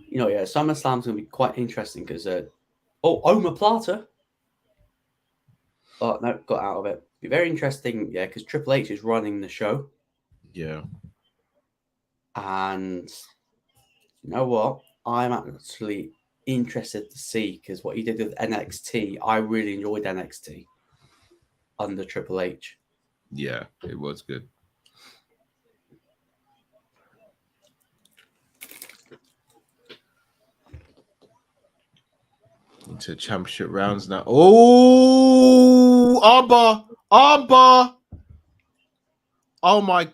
You know, yeah, SummerSlam's going to be quite interesting because, omoplata. Oh, no, got out of it. Be very interesting, yeah, because Triple H is running the show. Yeah. And you know what? I'm actually interested to see, because what he did with NXT, I really enjoyed NXT under Triple H. Yeah, it was good. Into championship rounds now. Oh, armbar. Oh my.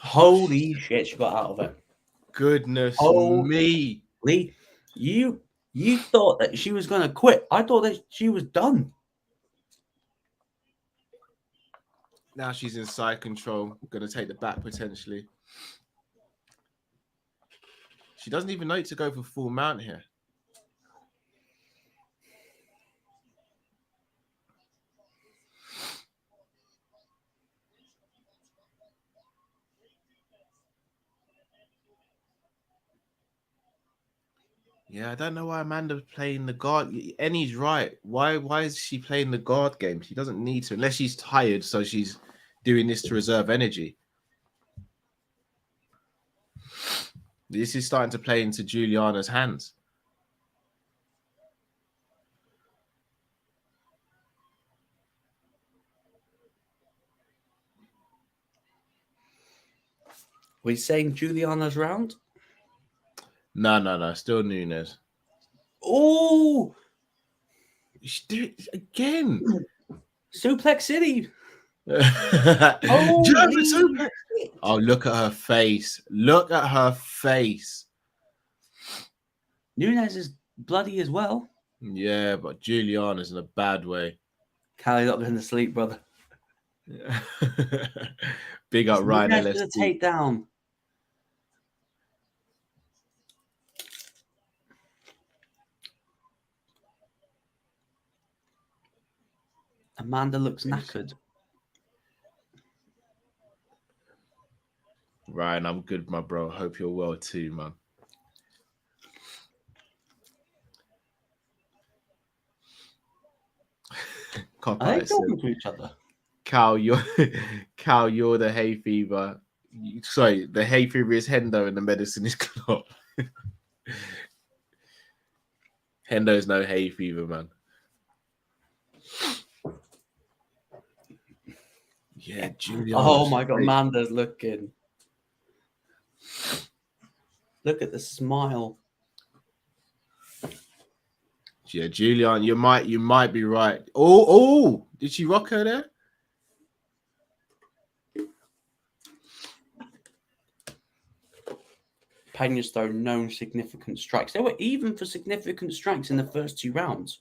Holy shit, she got out of it. Goodness me. Lee, you thought that she was going to quit. I thought that she was done. Now she's in side control. Going to take the back potentially. She doesn't even know to go for full mount here. Yeah, I don't know why Amanda's playing the guard. Annie's right. Why is she playing the guard game? She doesn't need to, unless she's tired, so she's doing this to reserve energy. This is starting to play into Juliana's hands. We're saying Juliana's round? No. Still Nunes. Oh! She did it again. Suplex City. Oh, look at her face. Look at her face. Nunes is bloody as well. Yeah, but Juliana's in a bad way. Callie not going to sleep, brother. Big up Ryan LSD. Nunes to take down. Amanda looks knackered. Ryan, I'm good, my bro. Hope you're well too, man. Are they talking to each other? Cal, you're the hay fever. Sorry, the hay fever is Hendo and the medicine is Klopp. Hendo's no hay fever, man. Yeah, Juliana. Oh my God, Amanda's looking. Look at the smile. Yeah, Julian, you might be right. Oh, did she rock her there? Peña's thrown no significant strikes. They were even for significant strikes in the first 2 rounds.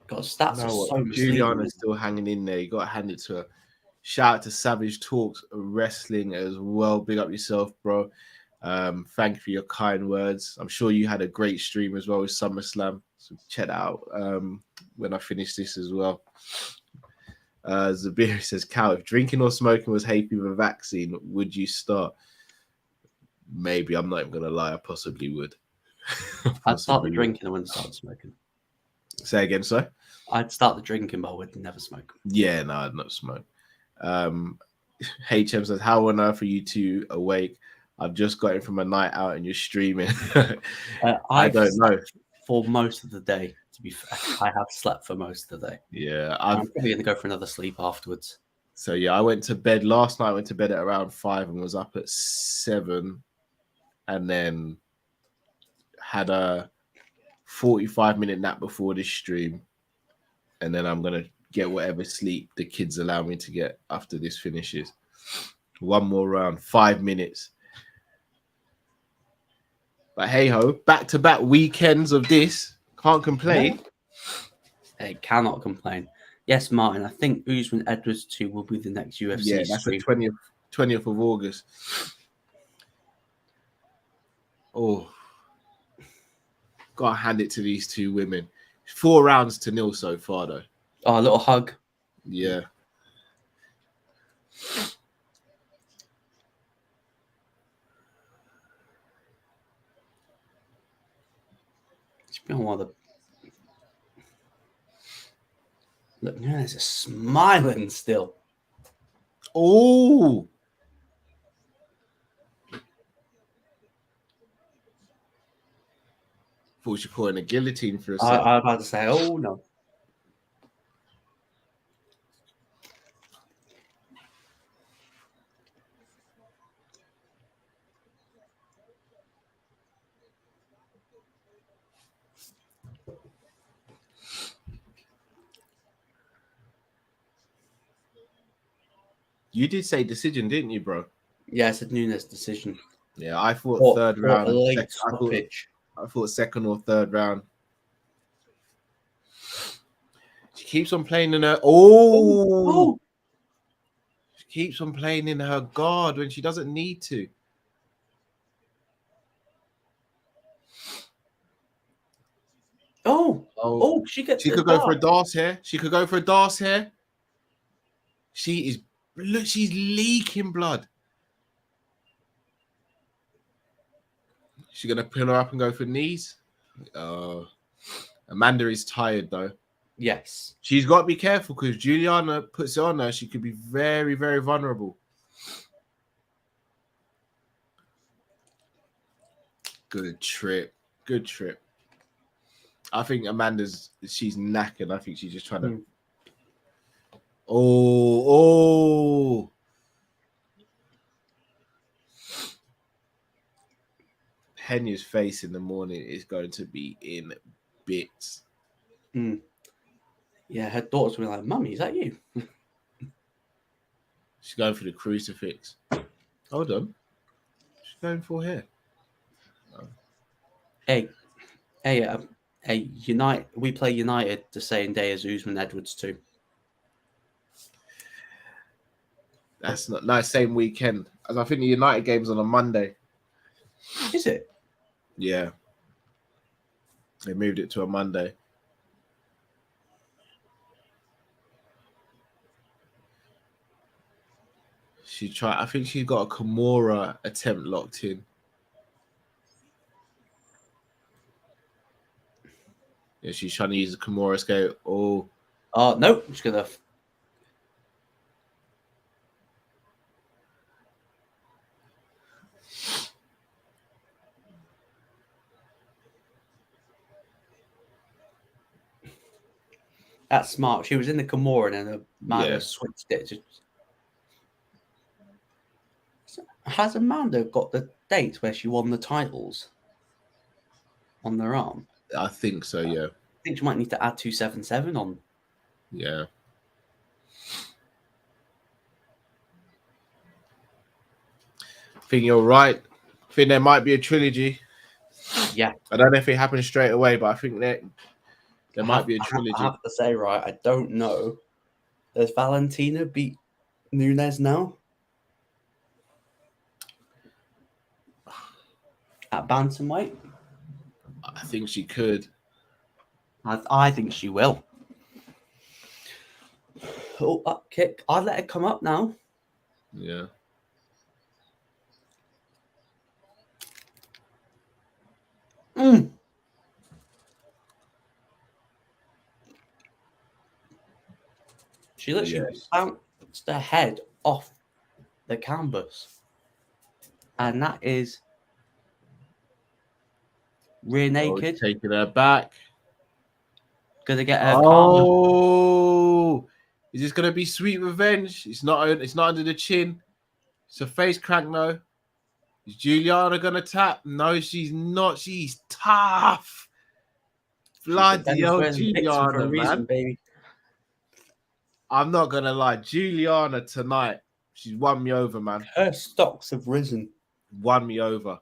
God, stats are so misleading. Juliana's still hanging in there. You got to hand it to her. Shout out to Savage Talks Wrestling as well. Big up yourself, bro. Thank you for your kind words. I'm sure you had a great stream as well with SummerSlam. So check that out when I finish this as well. Zabir says, Cal, if drinking or smoking was hay fever vaccine, would you start? Maybe. I'm not even going to lie. I possibly would. I'd start the drinking. I wouldn't start smoking. Say again, sorry? I'd start the drinking, but I would never smoke. Yeah, no, I'd not smoke. HM says, how on earth are you two awake? I've just got in from a night out and you're streaming. I don't know. For most of the day, to be fair, I have slept for most of the day. Yeah, I'm probably going to go for another sleep afterwards. So yeah, I went to bed last night. I went to bed at around 5 and was up at 7, and then had a 45-minute nap before this stream, and then I'm gonna get whatever sleep the kids allow me to get after this finishes. One more round, 5 minutes. But hey ho, back-to-back weekends of this. Can't complain. Hey, cannot complain. Yes, Martin, I think Usman Edwards 2 will be the next UFC Yeah, that's stream. the 20th of August. Oh, gotta hand it to these two women. 4 rounds to 0 so far, though. Oh, a little hug. Yeah. It's been one of the... Look, Nunes is smiling still. Oh! Thought she put in a guillotine for a second. I was about to say, oh no. You did say decision, didn't you, bro? Yeah, I said Nunes decision. Yeah, I thought third round. A late stoppage. I thought second or third round. She keeps on playing in her. Oh! She keeps on playing in her guard when she doesn't need to. She gets. She could go for a dance here. She could go for a dance here. She's leaking blood. She's gonna pin her up and go for knees. Amanda is tired though. Yes. She's got to be careful because Juliana puts it on her. She could be very, very vulnerable. Good trip. Good trip. I think she's knackered. I think she's just trying to. Oh. Peña's face in the morning is going to be in bits. Yeah, her daughter's going to be like, Mummy, is that you? She's going for the crucifix. Hold on. She's going for here. Oh. Hey, United. We play United the same day as Usman Edwards too. That's not nice. Same weekend. As I think the United game's on a Monday. Is it? Yeah. They moved it to a Monday. I think she's got a Kimura attempt locked in. Yeah, she's trying to use a Kimura escape. Oh, no, she's gonna. That's smart. She was in the Kimura and then Amanda switched it. Has Amanda got the dates where she won the titles on their arm? I think so, yeah. I think she might need to add 277 on. Yeah. I think you're right. I think there might be a trilogy. Yeah. I don't know if it happens straight away, but I think there might be a trilogy. I have to say, right, I don't know. Does Valentina beat Nunes now? At bantamweight? I think she could. I think she will. Oh, up kick. I'll let it come up now. Yeah. She literally bounced her head off the canvas. And that is rear naked. Taking her back. Gonna get her karma. Is this gonna be sweet revenge? It's not under the chin. It's a face crank though. Is Juliana gonna tap? No, she's not. She's tough. Bloody hell, Juliana, man. Baby. I'm not gonna lie. Juliana tonight, she's won me over, man. Her stocks have risen. Won me over.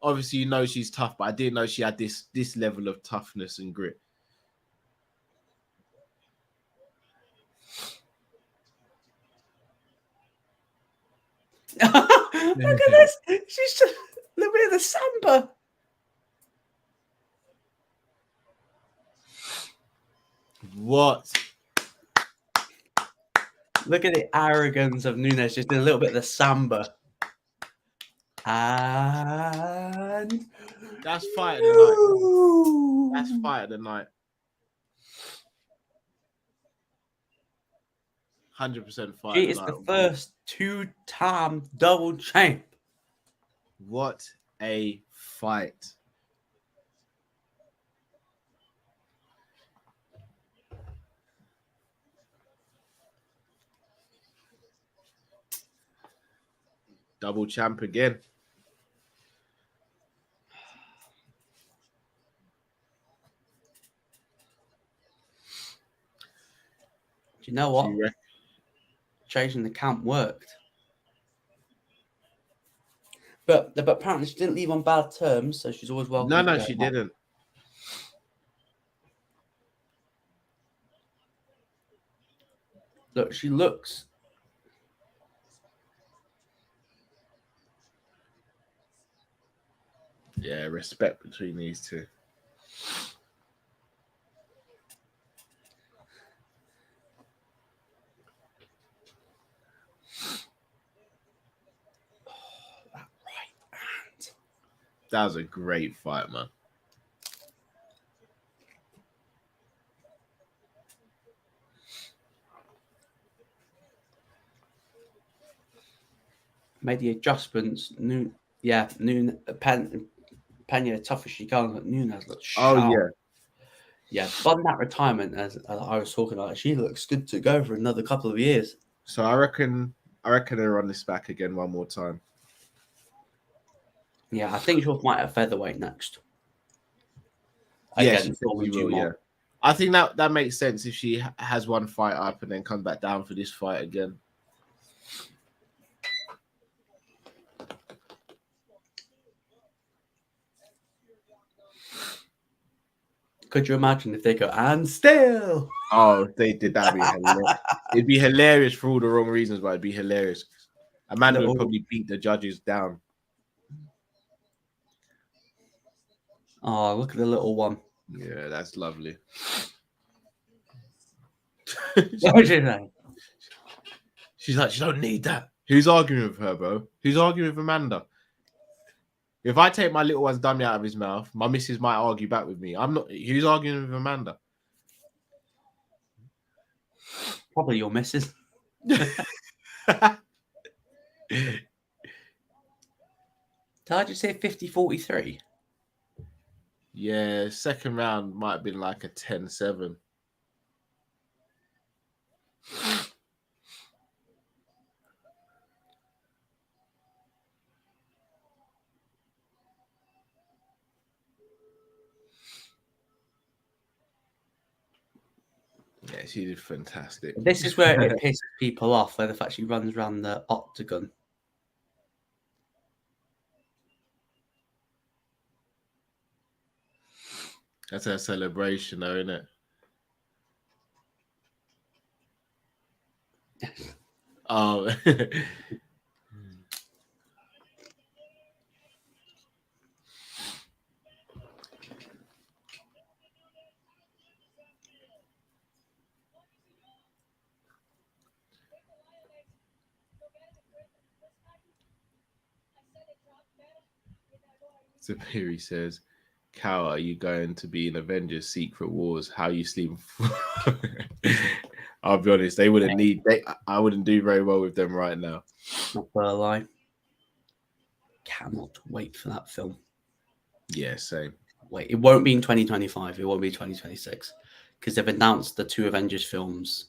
Obviously, you know she's tough, but I didn't know she had this level of toughness and grit. Look at this. She's just look at the samba. What? Look at the arrogance of Nunes, just a little bit of the samba. And that's fight of the night. That's fight of the night. 100% fight. She is the first 2-time double champ. What a fight. Double champ again. Do you know what? changing the camp worked. But apparently she didn't leave on bad terms, so she's always welcome. No, she didn't. Look, she looks. Yeah, respect between these two. That right hand. That was a great fight, man. Made the adjustments. Nunes, Peña, tough as she can. Nunes looks sharp. Oh, yeah. But that retirement, as I was talking about, she looks good to go for another couple of years. So I reckon they'll run this back again one more time. Yeah, I think she'll fight at featherweight next. Yeah, she probably will. Yeah, I think that makes sense if she has one fight up and then comes back down for this fight again. Could you imagine if they go and still? Oh, if they did that, it'd be hilarious for all the wrong reasons, but it'd be hilarious. Amanda would probably beat the judges down. Oh, look at the little one. Yeah, that's lovely. She's like, she don't need that. Who's arguing with her, bro? Who's arguing with Amanda? If I take my little one's dummy out of his mouth, my missus might argue back with me. I'm not. Who's arguing with Amanda? Probably your missus. Did I just say 50-43? Yeah, second round might have been like a 10-7. Yeah, she did fantastic. This is where it pisses people off, where the fact she runs around the octagon. That's her celebration, though, isn't it? Oh. Superi says, Cal, are you going to be in Avengers Secret Wars? How you sleep? I'll be honest, they wouldn't need. I wouldn't do very well with them right now. Not gonna lie. Cannot wait for that film. Yeah, same. Wait, it won't be in 2025. It won't be 2026 because they've announced the two Avengers films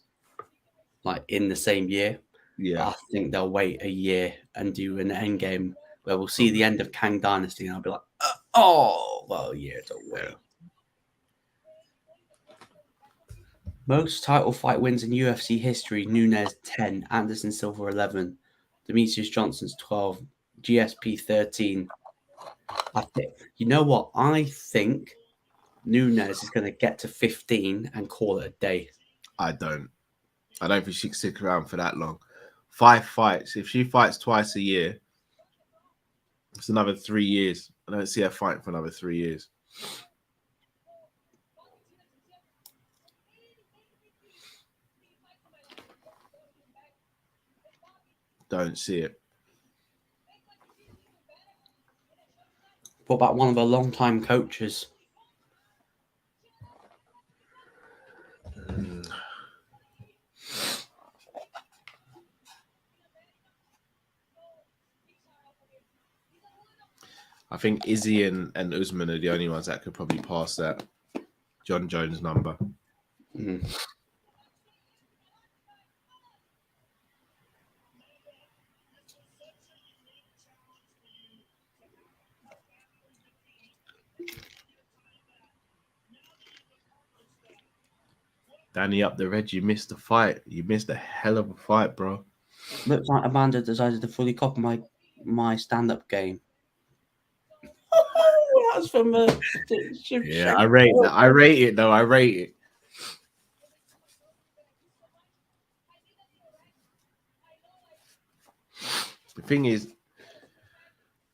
like in the same year. Yeah, but I think they'll wait a year and do an Endgame where we'll see the end of Kang Dynasty, and I'll be like, oh, well, yeah, don't wait. Most title fight wins in UFC history: Nunes 10, Anderson Silva 11, Demetrius Johnson's 12, GSP 13. You know what? I think Nunes is going to get to 15 and call it a day. I don't think she can stick around for that long. 5 fights. If she fights twice a year, it's another 3 years. I don't see her fighting for another 3 years. Don't see it. What about one of her long-time coaches? I think Izzy and Usman are the only ones that could probably pass that John Jones number. Mm. Danny up the red, you missed the fight. You missed a hell of a fight, bro. Looks like Amanda decided to fully copy my stand-up game. That's from yeah, I rate that. I rate it though. I rate it. The thing is,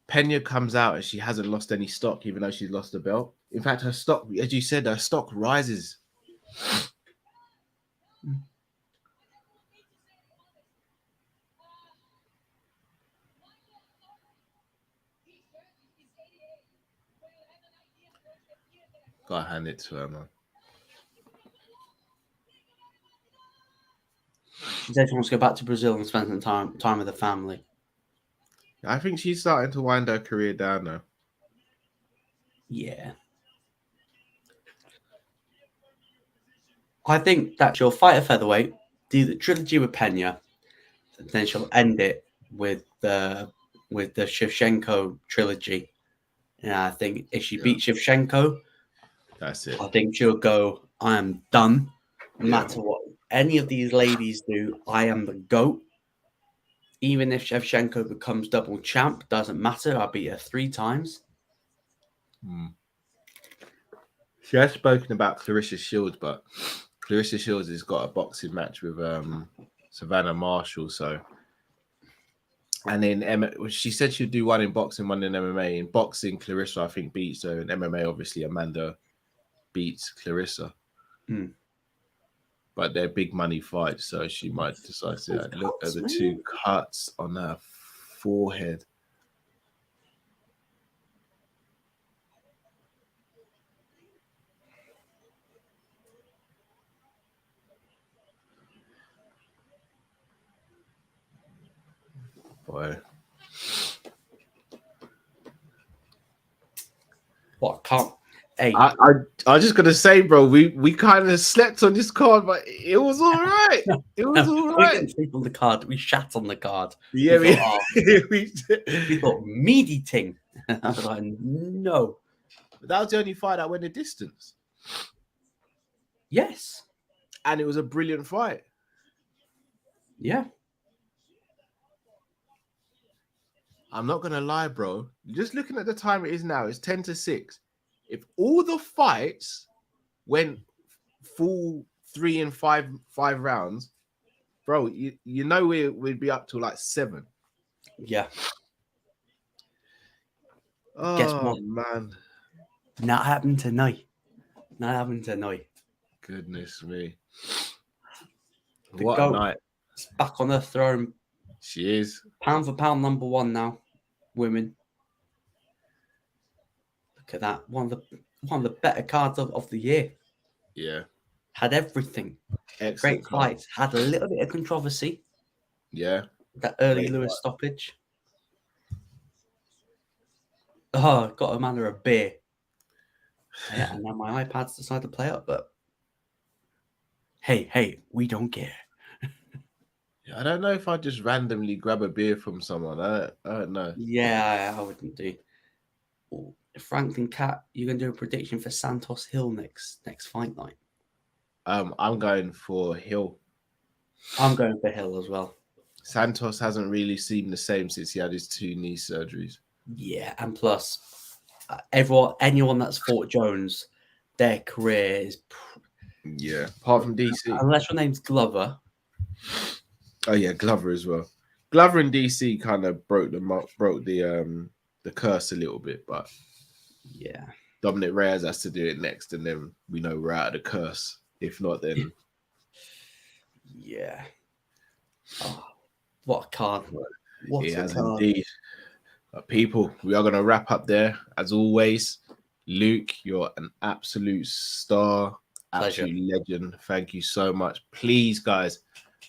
Peña comes out and she hasn't lost any stock, even though she's lost the belt. In fact, her stock, as you said, her stock rises. Gotta hand it to her, man. She said she wants to go back to Brazil and spend some time with the family. I think she's starting to wind her career down now. Yeah. I think that she'll fight a featherweight, do the trilogy with Peña, and then she'll end it with the Shevchenko trilogy. And I think if she beats Shevchenko, that's it. I think she'll go, I am done. No matter what any of these ladies do, I am the GOAT. Even if Shevchenko becomes double champ, doesn't matter. I'll beat her 3 times. She has spoken about Clarissa Shields, but Clarissa Shields has got a boxing match with Savannah Marshall. So, and then she said she'd do one in boxing, one in MMA. In boxing, Clarissa I think beats her. In MMA, obviously Amanda beats Clarissa. But they're big money fights, so she might decide to look at the 2 cuts on her forehead. Boy. What can't? Hey, I was just gonna say, bro, we kind of slept on this card, but it was all right. It was all right. We didn't sleep on the card. We shat on the card. Yeah, we thought meat eating. I was like, no. But that was the only fight that went the distance. Yes. And it was a brilliant fight. Yeah. I'm not gonna lie, bro. Just looking at the time it is now, it's 10-6. If all the fights went full 3 and 5 rounds, bro, you know we'd be up to like 7. Yeah. Oh, guess what, man? Not happening tonight. Not happening tonight. Goodness me! The What GOAT a night! is back on the throne. She is pound for pound #1 now. Women. Look at that. One of the better cards of the year. Yeah. Had everything. Excellent Great fights. Had a little bit of controversy. Yeah. That early Lewis stoppage. Oh, got a man or a beer. Yeah, and now my iPad's decided to play up, but hey, we don't care. I don't know if I just randomly grab a beer from someone. I don't know. Yeah, I wouldn't do. Ooh, Franklin Cat, you're gonna do a prediction for Santos Hill next fight night. I'm going for Hill. I'm going for Hill as well. Santos hasn't really seemed the same since he had his 2 knee surgeries. Yeah, and plus, anyone that's fought Jones, their career is. Yeah, apart from DC, unless your name's Glover. Oh yeah, Glover as well. Glover and DC kind of broke the curse a little bit, but yeah, Dominic Reyes has to do it next, and then we know we're out of the curse. If not, then yeah. Oh, what a card! What it a has card. indeed. People, we are going to wrap up there as always. Luke, you're an absolute star, absolute legend. Thank you so much. Please, guys.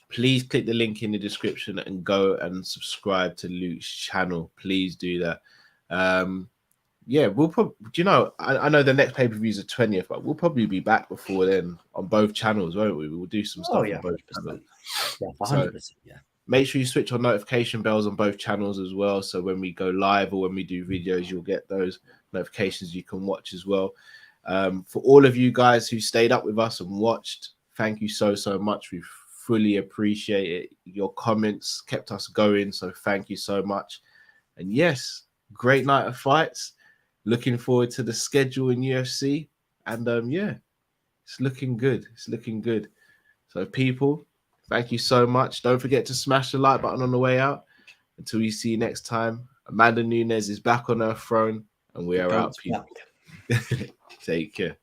Please click the link in the description and go and subscribe to Luke's channel. Please do that. Yeah, we'll probably, I know the next pay-per-view is the 20th, but we'll probably be back before then on both channels, won't we? We'll do some stuff on both 100%. channels. Yeah, 100%. Yeah. Make sure you switch on notification bells on both channels as well. So when we go live or when we do videos, you'll get those notifications you can watch as well. For all of you guys who stayed up with us and watched, thank you so much. We've fully appreciate it. Your comments kept us going, so thank you so much. And yes, great night of fights. Looking forward to the schedule in UFC. And yeah, it's looking good. It's looking good. So people, thank you so much. Don't forget to smash the like button on the way out. Until we see you next time, Amanda Nunes is back on her throne, and we are out, people. Take care.